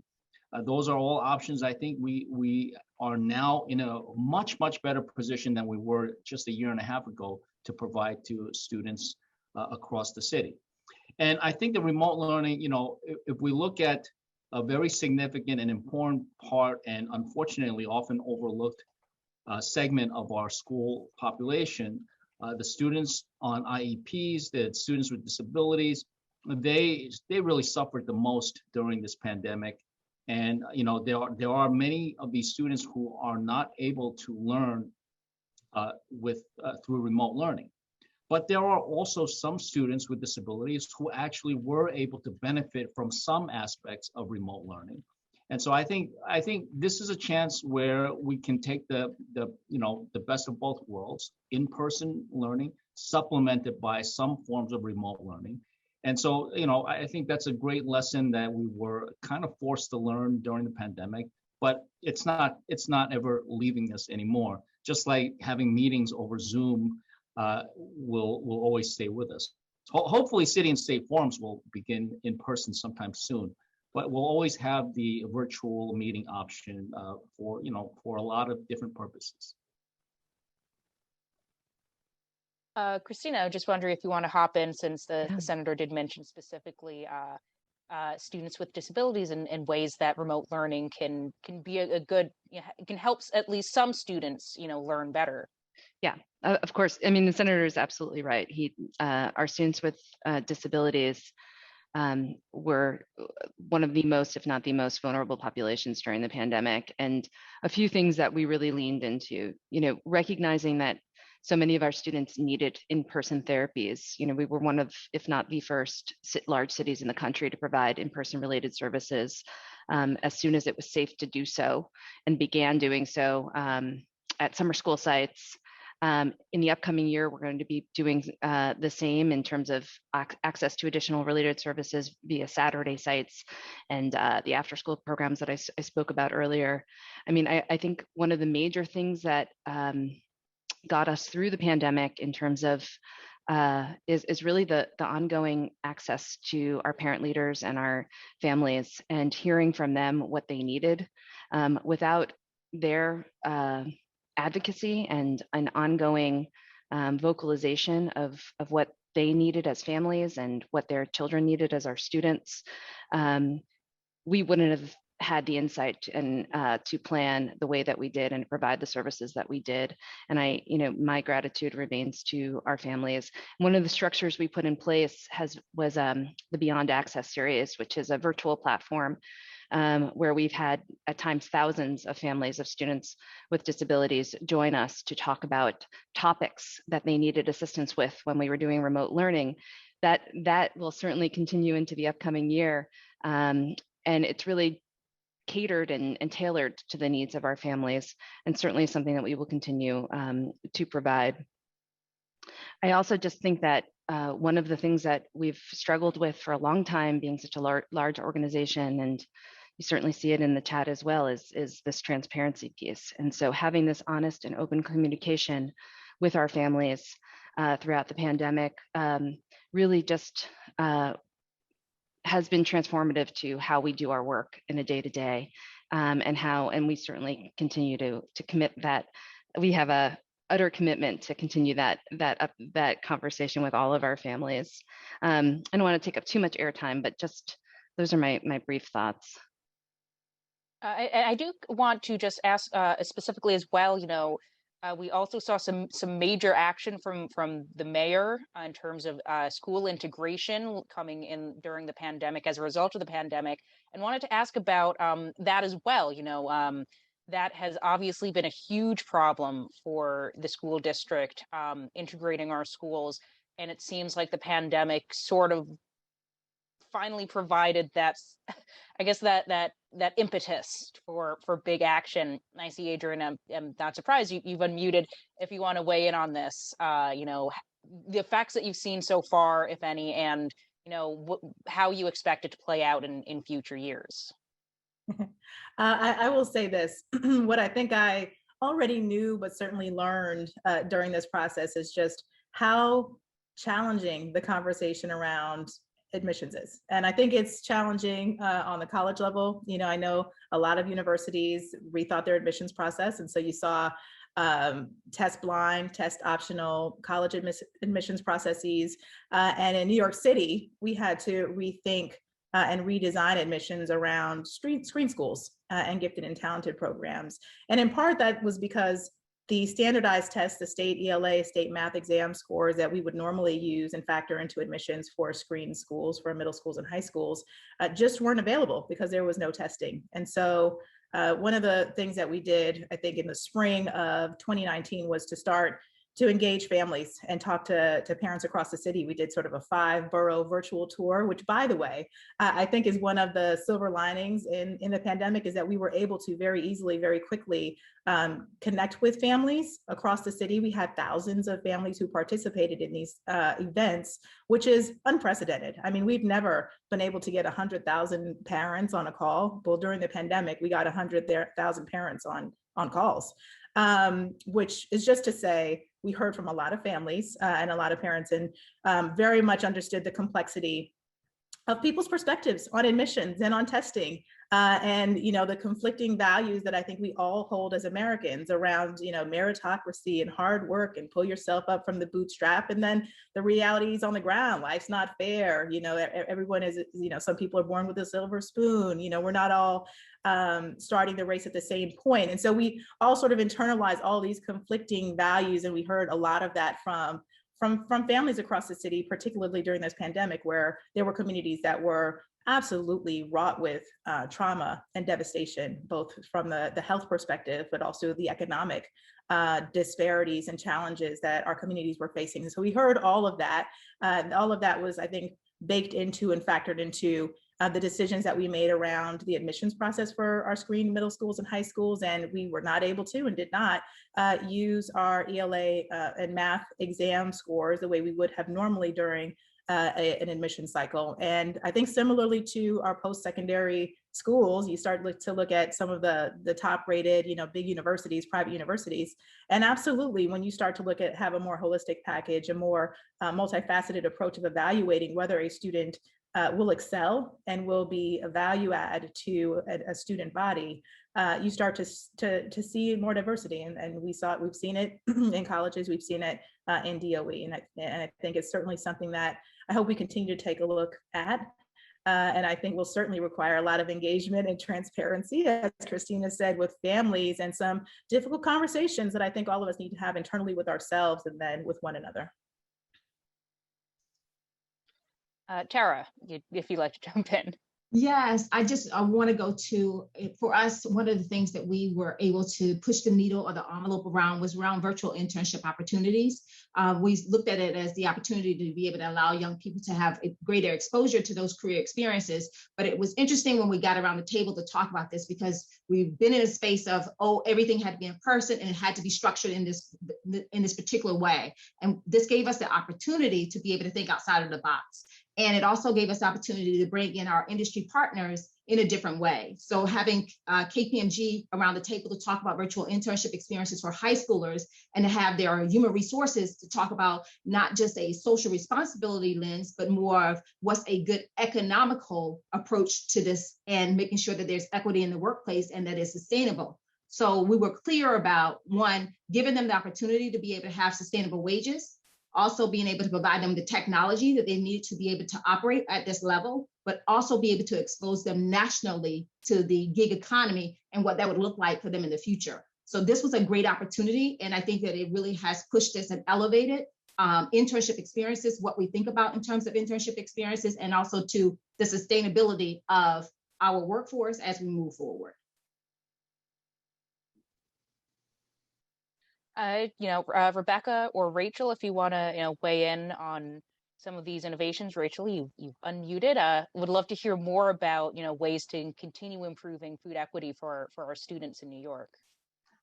Those are all options. I think we are now in a much better position than we were just a year and a half ago to provide to students across the city. And I think the remote learning, if we look at a very significant and important part, and unfortunately often overlooked segment of our school population, the students on IEPs, the students with disabilities, they really suffered the most during this pandemic. And there are many of these students who are not able to learn through remote learning. But there are also some students with disabilities who actually were able to benefit from some aspects of remote learning. And so I think this is a chance where we can take the best of both worlds, in-person learning supplemented by some forms of remote learning. And so, I think that's a great lesson that we were kind of forced to learn during the pandemic, but it's not ever leaving us anymore. Just like having meetings over Zoom will always stay with us. Hopefully city and state forums will begin in person sometime soon, but we'll always have the virtual meeting option for a lot of different purposes. Christina, just wondering if you want to hop in, since the senator did mention specifically students with disabilities and ways that remote learning can be a good, can help at least some students, learn better. Yeah, of course. I mean, the senator is absolutely right. Our students with disabilities were one of the most, if not the most vulnerable populations during the pandemic. And a few things that we really leaned into, recognizing that so many of our students needed in-person therapies. We were one of, if not the first large cities in the country to provide in-person related services as soon as it was safe to do so, and began doing so at summer school sites. In the upcoming year, we're going to be doing the same in terms of access to additional related services via Saturday sites and the after-school programs that I spoke about earlier. I think one of the major things that got us through the pandemic in terms of is really the ongoing access to our parent leaders and our families, and hearing from them what they needed. Without their advocacy and an ongoing vocalization of what they needed as families and what their children needed as our students, we wouldn't have had the insight and to plan the way that we did and provide the services that we did. And my gratitude remains to our families. One of the structures we put in place was the Beyond Access series, which is a virtual platform where we've had at times thousands of families of students with disabilities join us to talk about topics that they needed assistance with when we were doing remote learning. That will certainly continue into the upcoming year. And it's really catered and tailored to the needs of our families, and certainly something that we will continue to provide. I also just think that one of the things that we've struggled with for a long time, being such a large organization, and you certainly see it in the chat as well, is this transparency piece. And so having this honest and open communication with our families throughout the pandemic really just has been transformative to how we do our work in a day-to-day, and we certainly continue to commit that. We have a utter commitment to continue that conversation with all of our families. I don't want to take up too much airtime, but just those are my brief thoughts. I do want to just ask specifically as well, we also saw some major action from the mayor in terms of school integration coming in during the pandemic as a result of the pandemic, and wanted to ask about that as well. That has obviously been a huge problem for the school district, integrating our schools, and it seems like the pandemic sort of finally provided that, I guess, that impetus for big action. I see Adrian, I'm not surprised you've unmuted if you want to weigh in on this, the effects that you've seen so far, if any, and how you expect it to play out in future years. I will say this, what I think I already knew, but certainly learned during this process is just how challenging the conversation around admissions is. And I think it's challenging on the college level. I know a lot of universities rethought their admissions process. And so you saw test blind, test optional college admissions processes. And in New York City, we had to rethink and redesign admissions around screen schools and gifted and talented programs. And in part, that was because the standardized tests, the state ELA, state math exam scores that we would normally use and factor into admissions for screen schools, for middle schools and high schools, just weren't available because there was no testing. And so one of the things that we did, I think in the spring of 2019, was to start to engage families and talk to parents across the city. We did sort of a 5-borough virtual tour, which, by the way, I think is one of the silver linings in the pandemic, is that we were able to very easily, very quickly connect with families across the city. We had thousands of families who participated in these events, which is unprecedented. I mean, we've never been able to get 100,000 parents on a call. Well, during the pandemic, we got 100,000 parents on calls, which is just to say, we heard from a lot of families and a lot of parents, and very much understood the complexity of people's perspectives on admissions and on testing, and the conflicting values that I think we all hold as Americans around meritocracy and hard work and pull yourself up from the bootstrap, and then the realities on the ground. Life's not fair. Everyone is, some people are born with a silver spoon. We're not all starting the race at the same point. And so we all sort of internalize all these conflicting values, and we heard a lot of that from from families across the city, particularly during this pandemic, where there were communities that were absolutely wrought with trauma and devastation, both from the health perspective, but also the economic disparities and challenges that our communities were facing. So we heard all of that. All of that was, I think, baked into and factored into the decisions that we made around the admissions process for our screened middle schools and high schools. And we were not able to and did not use our ELA and math exam scores the way we would have normally during an admission cycle. And I think similarly to our post-secondary schools, you start to look at some of the top rated, big universities, private universities. And absolutely, when you start to have a more holistic package, a more multifaceted approach of evaluating whether a student will excel and will be a value add to a student body, you start to see more diversity. And we've seen it in colleges, we've seen it in DOE. And I think it's certainly something that I hope we continue to take a look at. And I think will certainly require a lot of engagement and transparency, as Christina said, with families, and some difficult conversations that I think all of us need to have internally with ourselves and then with one another. Tara, if you'd like to jump in. Yes, I want to go to, for us, one of the things that we were able to push the needle or the envelope around was around virtual internship opportunities. We looked at it as the opportunity to be able to allow young people to have a greater exposure to those career experiences. But it was interesting when we got around the table to talk about this, because we've been in a space of, everything had to be in person and it had to be structured in this particular way. And this gave us the opportunity to be able to think outside of the box. And it also gave us the opportunity to bring in our industry partners in a different way. So having KPMG around the table to talk about virtual internship experiences for high schoolers, and to have their human resources to talk about not just a social responsibility lens, but more of what's a good economical approach to this, and making sure that there's equity in the workplace and that it's sustainable. So we were clear about, one, giving them the opportunity to be able to have sustainable wages, also being able to provide them the technology that they needed to be able to operate at this level, but also be able to expose them nationally to the gig economy and what that would look like for them in the future. So this was a great opportunity. And I think that it really has pushed us and elevated internship experiences, what we think about in terms of internship experiences, and also to the sustainability of our workforce as we move forward. Rebecca or Rachel, if you want to, weigh in on some of these innovations. Rachel, you've unmuted. Would love to hear more about, ways to continue improving food equity for our students in New York.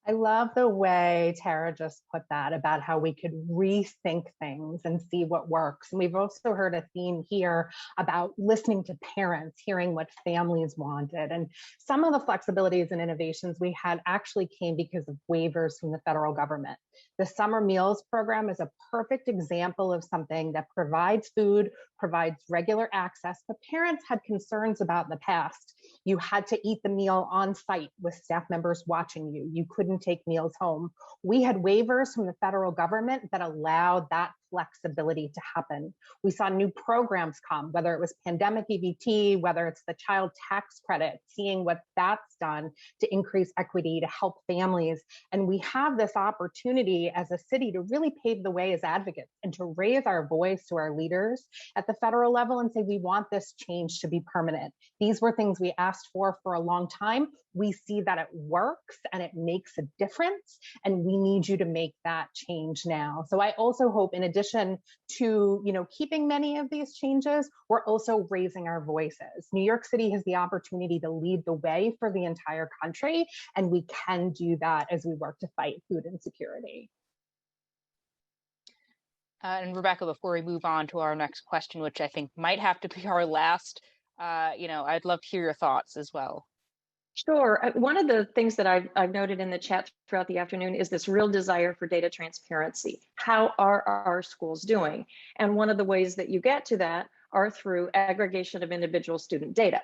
I love the way Tara just put that about how we could rethink things and see what works. And we've also heard a theme here about listening to parents, hearing what families wanted. And some of the flexibilities and innovations we had actually came because of waivers from the federal government. The summer meals program is a perfect example of something that provides food, provides regular access, but parents had concerns about in the past. You had to eat the meal on site with staff members watching you. You couldn't take meals home. We had waivers from the federal government that allowed that flexibility to happen. We saw new programs come, whether it was pandemic EBT, whether it's the child tax credit, seeing what that's done to increase equity, to help families. And we have this opportunity as a city to really pave the way as advocates and to raise our voice to our leaders at the federal level and say, we want this change to be permanent. These were things we asked for a long time. We see that it works and it makes a difference, and we need you to make that change now. So I also hope, in addition to keeping many of these changes, we're also raising our voices. New York City has the opportunity to lead the way for the entire country, and we can do that as we work to fight food insecurity. And Rebecca, before we move on to our next question, which I think might have to be our last, I'd love to hear your thoughts as well. Sure. One of the things that I've noted in the chat throughout the afternoon is this real desire for data transparency. How are our schools doing? And one of the ways that you get to that are through aggregation of individual student data.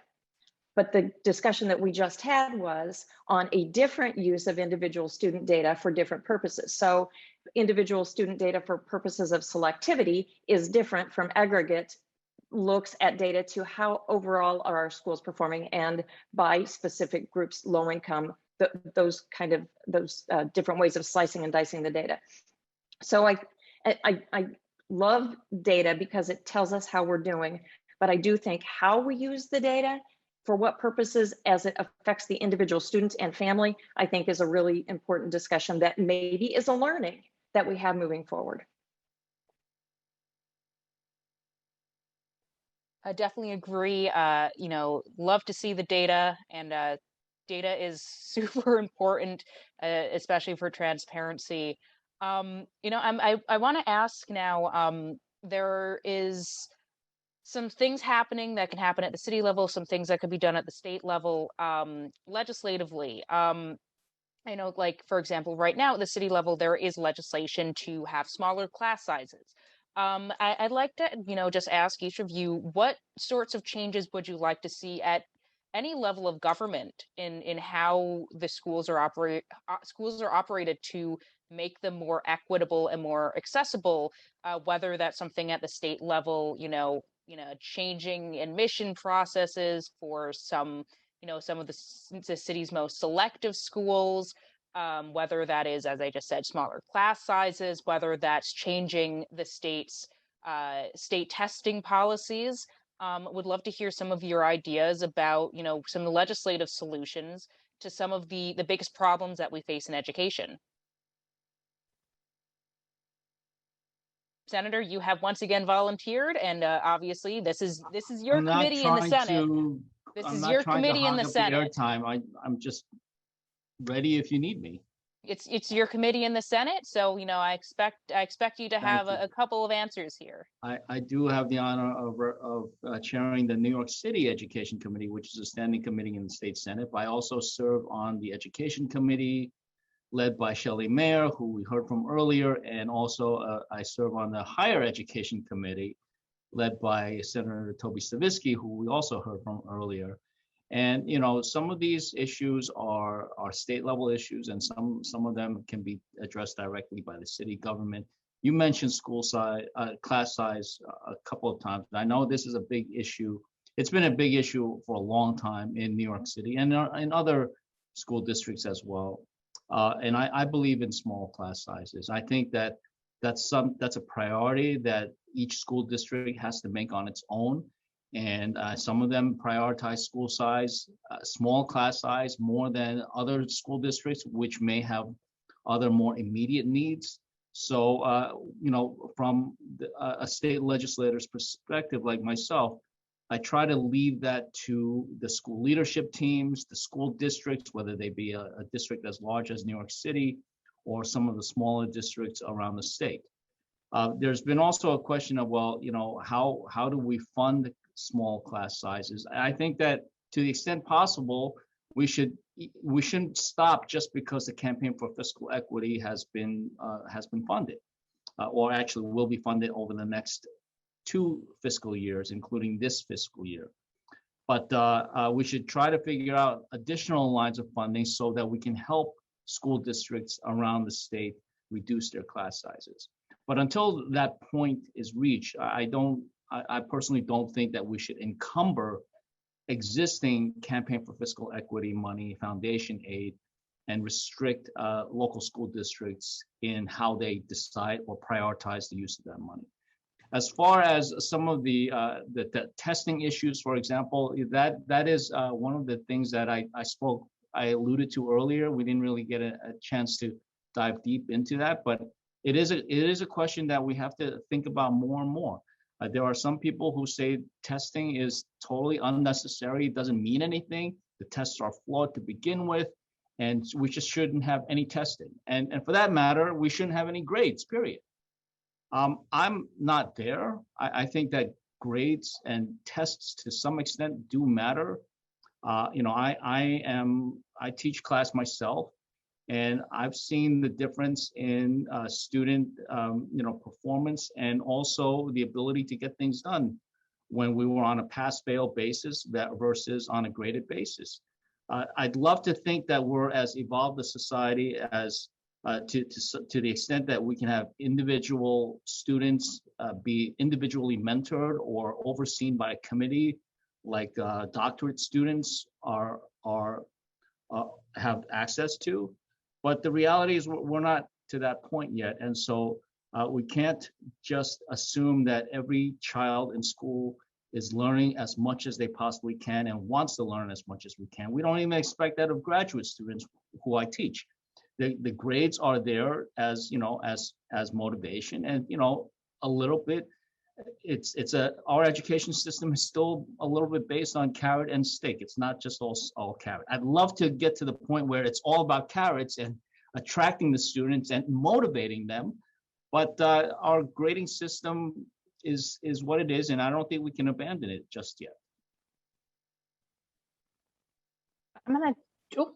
But the discussion that we just had was on a different use of individual student data for different purposes. So individual student data for purposes of selectivity is different from aggregate looks at data to how overall are our schools performing, and by specific groups, low income, those different ways of slicing and dicing the data. So I love data because it tells us how we're doing, but I do think how we use the data, for what purposes, as it affects the individual students and family, I think is a really important discussion that maybe is a learning that we have moving forward. I definitely agree. Love to see the data, and data is super important, especially for transparency. I want to ask now, there is some things happening that can happen at the city level, some things that could be done at the state level, legislatively. I know, like, for example, right now at the city level, there is legislation to have smaller class sizes. I'd like to, just ask each of you, what sorts of changes would you like to see at any level of government in how the schools are operated to make them more equitable and more accessible, whether that's something at the state level, changing admission processes for some of the city's most selective schools, whether that is, as I just said, smaller class sizes, whether that's changing the state's state testing policies. Would love to hear some of your ideas about, some of the legislative solutions to some of the biggest problems that we face in education. Senator, you have once again volunteered, and obviously this is your committee in the Senate. This is your committee in the Senate. I'm just ready if you need me. It's your committee in the Senate, so I expect you to have a couple of answers here. I do have the honor of chairing the New York City Education Committee, which is a standing committee in the state Senate. I also serve on the Education Committee, led by Shelly, who we heard from earlier, and also I serve on the Higher Education Committee, led by Senator Toby Stavisky, who we also heard from earlier. And some of these issues are state level issues, and some of them can be addressed directly by the city government. You mentioned school size, class size a couple of times. I know this is a big issue. It's been a big issue for a long time in New York City and in other school districts as well. And I believe in small class sizes. I think that's a priority that each school district has to make on its own. And some of them prioritize school size, small class size, more than other school districts, which may have other more immediate needs. So, from a state legislator's perspective, like myself, I try to leave that to the school leadership teams, the school districts, whether they be a district as large as New York City or some of the smaller districts around the state. There's been also a question of, how do we fund small class sizes? I think that to the extent possible, we shouldn't stop just because the Campaign for Fiscal Equity has been funded, or actually will be funded over the next 2 fiscal years, including this fiscal year. But we should try to figure out additional lines of funding so that we can help school districts around the state reduce their class sizes. But until that point is reached, I personally don't think that we should encumber existing Campaign for Fiscal Equity money, foundation aid, and restrict local school districts in how they decide or prioritize the use of that money. As far as some of the testing issues, for example, that is one of the things that I alluded to earlier. We didn't really get a chance to dive deep into that, but it is a question that we have to think about more and more. There are some people who say testing is totally unnecessary, it doesn't mean anything. The tests are flawed to begin with, and we just shouldn't have any testing. And for that matter, we shouldn't have any grades, period. I'm not there. I think that grades and tests to some extent do matter. I teach class myself, and I've seen the difference in student performance and also the ability to get things done when we were on a pass-fail basis versus on a graded basis. I'd love to think that we're as evolved a society as to the extent that we can have individual students be individually mentored or overseen by a committee, like doctorate students have access to. But the reality is we're not to that point yet. And so We can't just assume that every child in school is learning as much as they possibly can and wants to learn as much as we can. We don't even expect that of graduate students who I teach. The grades are there as, you know, as motivation, and, you know, a little bit, our education system is still a little bit based on carrot and stick. It's not just all carrot. I'd love to get to the point where it's all about carrots and attracting the students and motivating them. But our grading system is what it is, and I don't think we can abandon it just yet. I'm gonna. Oh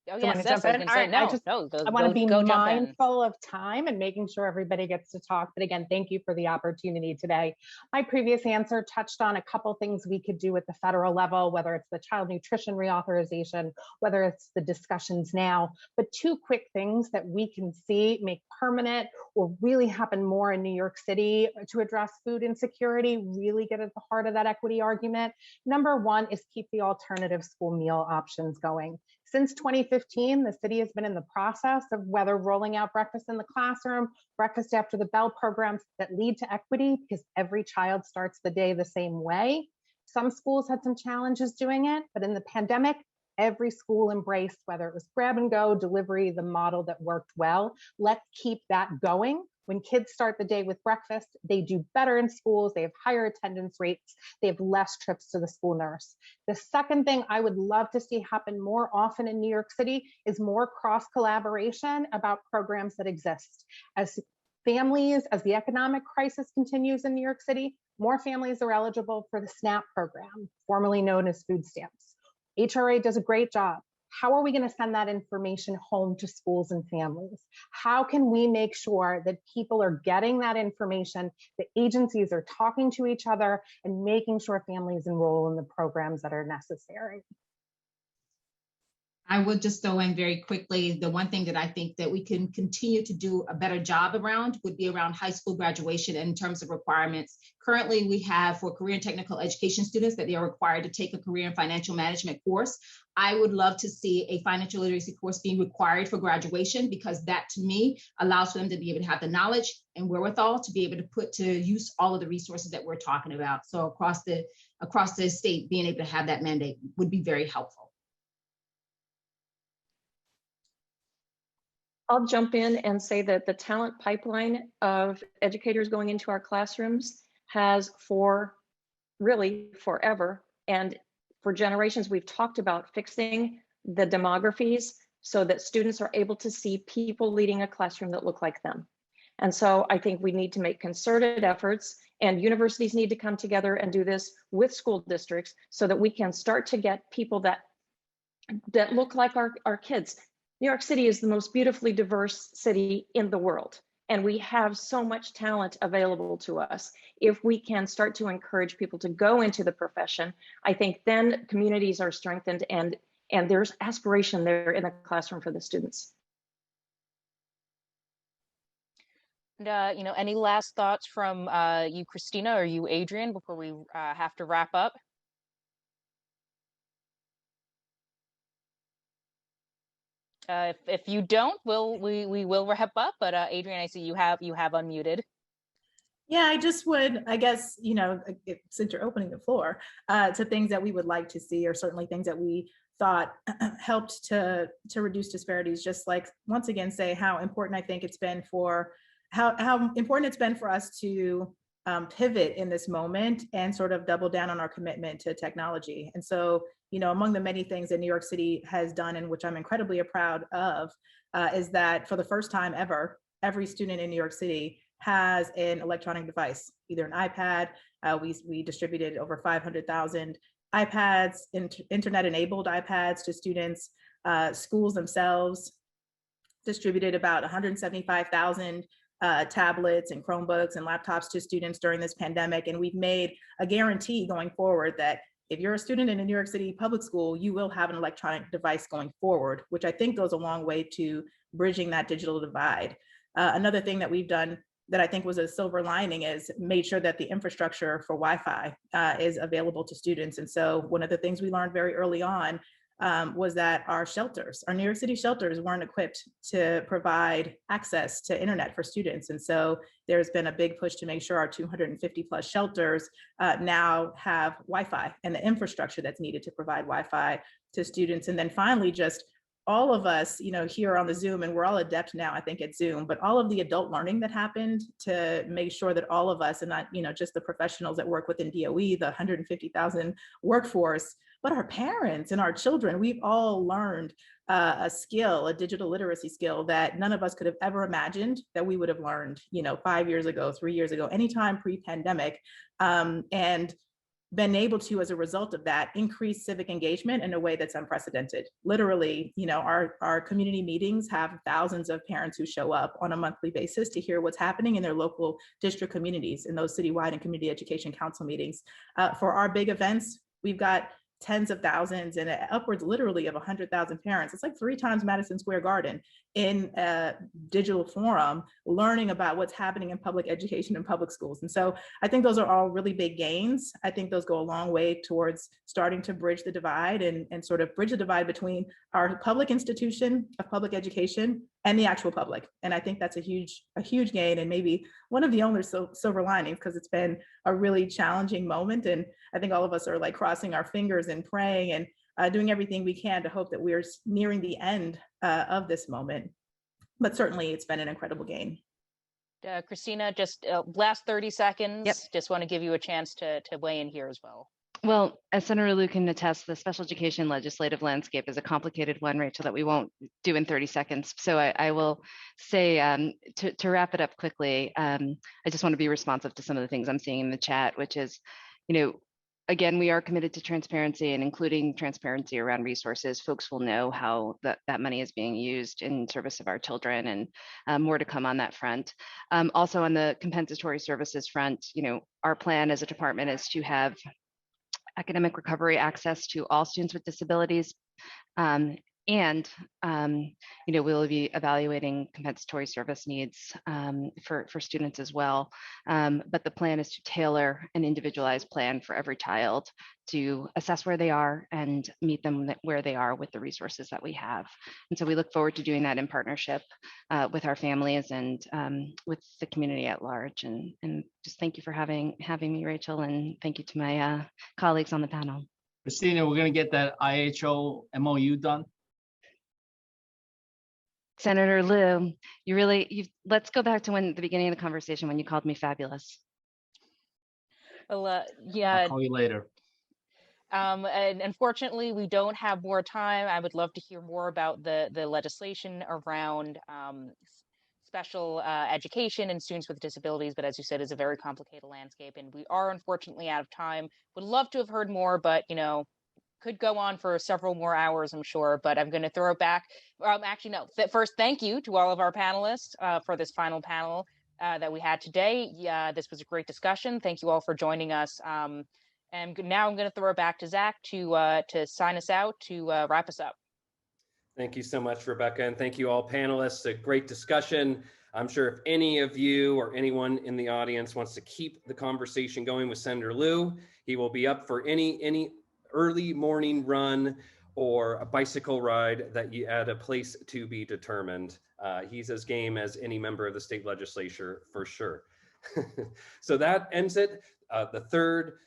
Do you yes, want to jump in? I was going to say All right, no. I want to be go jump in. mindful of time and making sure everybody gets to talk. But again, thank you for the opportunity today. My previous answer touched on a couple things we could do at the federal level, whether it's the child nutrition reauthorization, whether it's the discussions now. But two quick things that we can see make permanent or really happen more in New York City to address food insecurity, really get at the heart of that equity argument. Number one is keep the alternative school meal options going. Since 2015, the city has been in the process of whether rolling out breakfast in the classroom, breakfast after the bell programs that lead to equity, because every child starts the day the same way. Some schools had some challenges doing it, but in the pandemic, every school embraced, whether it was grab and go, delivery, the model that worked well. Let's keep that going. When kids start the day with breakfast, they do better in schools, they have higher attendance rates, they have less trips to the school nurse. The second thing I would love to see happen more often in New York City is more cross collaboration about programs that exist. As families, as the economic crisis continues in New York City, more families are eligible for the SNAP program, formerly known as food stamps. HRA does a great job. How are we going to send that information home to schools and families? How can we make sure that people are getting that information, the agencies are talking to each other, and making sure families enroll in the programs that are necessary? I would just throw in very quickly, the one thing that I think that we can continue to do a better job around would be around high school graduation in terms of requirements. Currently, we have for career and technical education students that they are required to take a career and financial management course. I would love to see a financial literacy course being required for graduation, because that to me allows for them to be able to have the knowledge and wherewithal to be able to put to use all of the resources that we're talking about. So across the state, being able to have that mandate would be very helpful. I'll jump in and say that the talent pipeline of educators going into our classrooms has for really forever and for generations, we've talked about fixing the demographies so that students are able to see people leading a classroom that look like them. And so I think we need to make concerted efforts, and universities need to come together and do this with school districts so that we can start to get people that look like our kids. New York City is the most beautifully diverse city in the world, and we have so much talent available to us. If we can start to encourage people to go into the profession, I think then communities are strengthened and there's aspiration there in the classroom for the students. And, any last thoughts from you, Christina, or you, Adrian, before we have to wrap up? If you don't, we will wrap up. But Adrian, I see you have unmuted. Yeah, I just would, I guess, since you're opening the floor to things that we would like to see, or certainly things that we thought helped to reduce disparities, just like once again say how important I think it's been for how important it's been for us to pivot in this moment and sort of double down on our commitment to technology. And so, among the many things that New York City has done, and which I'm incredibly proud of, is that for the first time ever, every student in New York City has an electronic device, either an iPad. We distributed over 500,000 iPads, internet-enabled iPads to students. Schools themselves distributed about 175,000 tablets and Chromebooks and laptops to students during this pandemic. And we've made a guarantee going forward that if you're a student in a New York City public school, you will have an electronic device going forward, which I think goes a long way to bridging that digital divide. Another thing that we've done that I think was a silver lining is made sure that the infrastructure for Wi-Fi is available to students. And so one of the things we learned very early on was that our shelters, our New York City shelters, weren't equipped to provide access to internet for students. And so there's been a big push to make sure our 250 plus shelters now have Wi-Fi and the infrastructure that's needed to provide Wi-Fi to students. And then finally, just all of us, here on the Zoom, and we're all adept now, I think, at Zoom, but all of the adult learning that happened to make sure that all of us, and not, just the professionals that work within DOE, the 150,000 workforce, but our parents and our children, we've all learned a skill, a digital literacy skill that none of us could have ever imagined that we would have learned, 5 years ago, 3 years ago, anytime pre-pandemic, and been able to, as a result of that, increase civic engagement in a way that's unprecedented. Literally, our community meetings have thousands of parents who show up on a monthly basis to hear what's happening in their local district communities, in those citywide and community education council meetings. For our big events, we've got tens of thousands and upwards literally of 100,000 parents. It's like 3 times Madison Square Garden in a digital forum, learning about what's happening in public education and public schools. And so I think those are all really big gains. I think those go a long way towards starting to bridge the divide and sort of bridge the divide between our public institution of public education and the actual public. And I think that's a huge gain, and maybe one of the only silver linings, because it's been a really challenging moment. And I think all of us are like crossing our fingers and praying and doing everything we can to hope that we're nearing the end of this moment. But certainly it's been an incredible gain. Christina, just last 30 seconds. Yep. Just want to give you a chance to weigh in here as well. Well, as Senator Liu can attest, the special education legislative landscape is a complicated one, Rachel, that we won't do in 30 seconds. So I will say, to wrap it up quickly, I just want to be responsive to some of the things I'm seeing in the chat, which is, again, we are committed to transparency, and including transparency around resources. Folks will know how that money is being used in service of our children, and more to come on that front. Also on the compensatory services front, our plan as a department is to have academic recovery access to all students with disabilities. We'll be evaluating compensatory service needs for students as well. But the plan is to tailor an individualized plan for every child to assess where they are and meet them where they are with the resources that we have. And so we look forward to doing that in partnership with our families and with the community at large. And just thank you for having me, Rachel, and thank you to my colleagues on the panel. Christina, we're going to get that IHO MOU done. Senator Liu, let's go back to the beginning of the conversation when you called me fabulous. Well, yeah. I'll call you later. And unfortunately, we don't have more time. I would love to hear more about the legislation around special education and students with disabilities, but as you said, it's a very complicated landscape, and we are unfortunately out of time. Would love to have heard more, but could go on for several more hours, I'm sure, but I'm going to throw it back. Actually, no. First, thank you to all of our panelists for this final panel that we had today. Yeah, this was a great discussion. Thank you all for joining us. And now I'm going to throw it back to Zach to sign us out, to wrap us up. Thank you so much, Rebecca, and thank you all panelists. A great discussion. I'm sure if any of you or anyone in the audience wants to keep the conversation going with Senator Liu, he will be up for any early morning run or a bicycle ride that you at a place to be determined. He's as game as any member of the state legislature for sure. So that ends it. The third,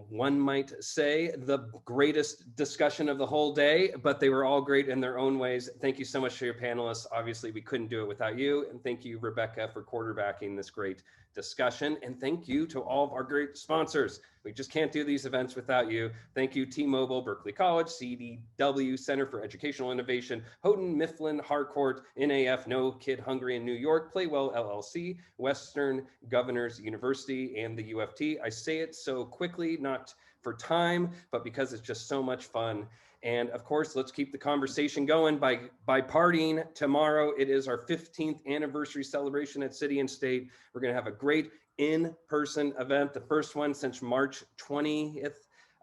one might say, the greatest discussion of the whole day, but they were all great in their own ways. Thank you so much to your panelists. Obviously, we couldn't do it without you. And thank you, Rebecca, for quarterbacking this great discussion. And thank you to all of our great sponsors. We just can't do these events without you. Thank you, T-Mobile, Berkeley College, CDW, Center for Educational Innovation, Houghton, Mifflin, Harcourt, NAF, No Kid Hungry in New York, Playwell LLC, Western Governors University, and the UFT. I say it so quickly, not for time, but because it's just so much fun. And of course, let's keep the conversation going by partying. Tomorrow, it is our 15th anniversary celebration at City and State. We're going to have a great in-person event, the first one since March 20th.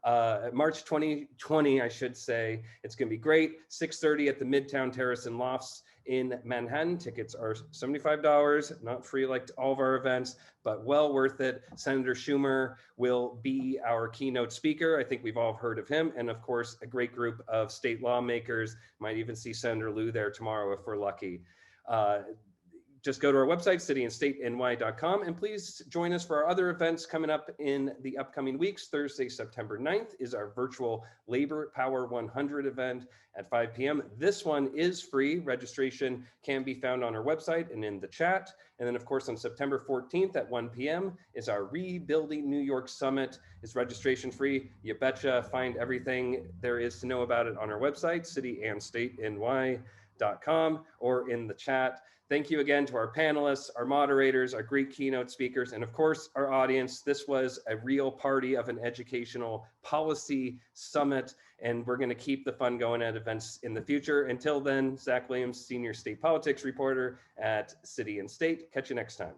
March 2020, I should say. It's going to be great. 6:30 at the Midtown Terrace and Lofts in Manhattan. Tickets are $75, not free like all of our events, but well worth it. Senator Schumer will be our keynote speaker. I think we've all heard of him. And of course, a great group of state lawmakers. Might even see Senator Lieu there tomorrow if we're lucky. Just go to our website, cityandstateny.com, and please join us for our other events coming up in the upcoming weeks. Thursday, September 9th is our virtual Labor Power 100 event at 5 p.m. This one is free. Registration can be found on our website and in the chat. And then, of course, on September 14th at 1 p.m. is our Rebuilding New York Summit. It's registration free. You betcha. Find everything there is to know about it on our website, cityandstateny.com, or in the chat. Thank you again to our panelists, our moderators, our great keynote speakers, and of course, our audience. This was a real party of an educational policy summit, and we're going to keep the fun going at events in the future. Until then, Zach Williams, Senior State Politics Reporter at City and State. Catch you next time.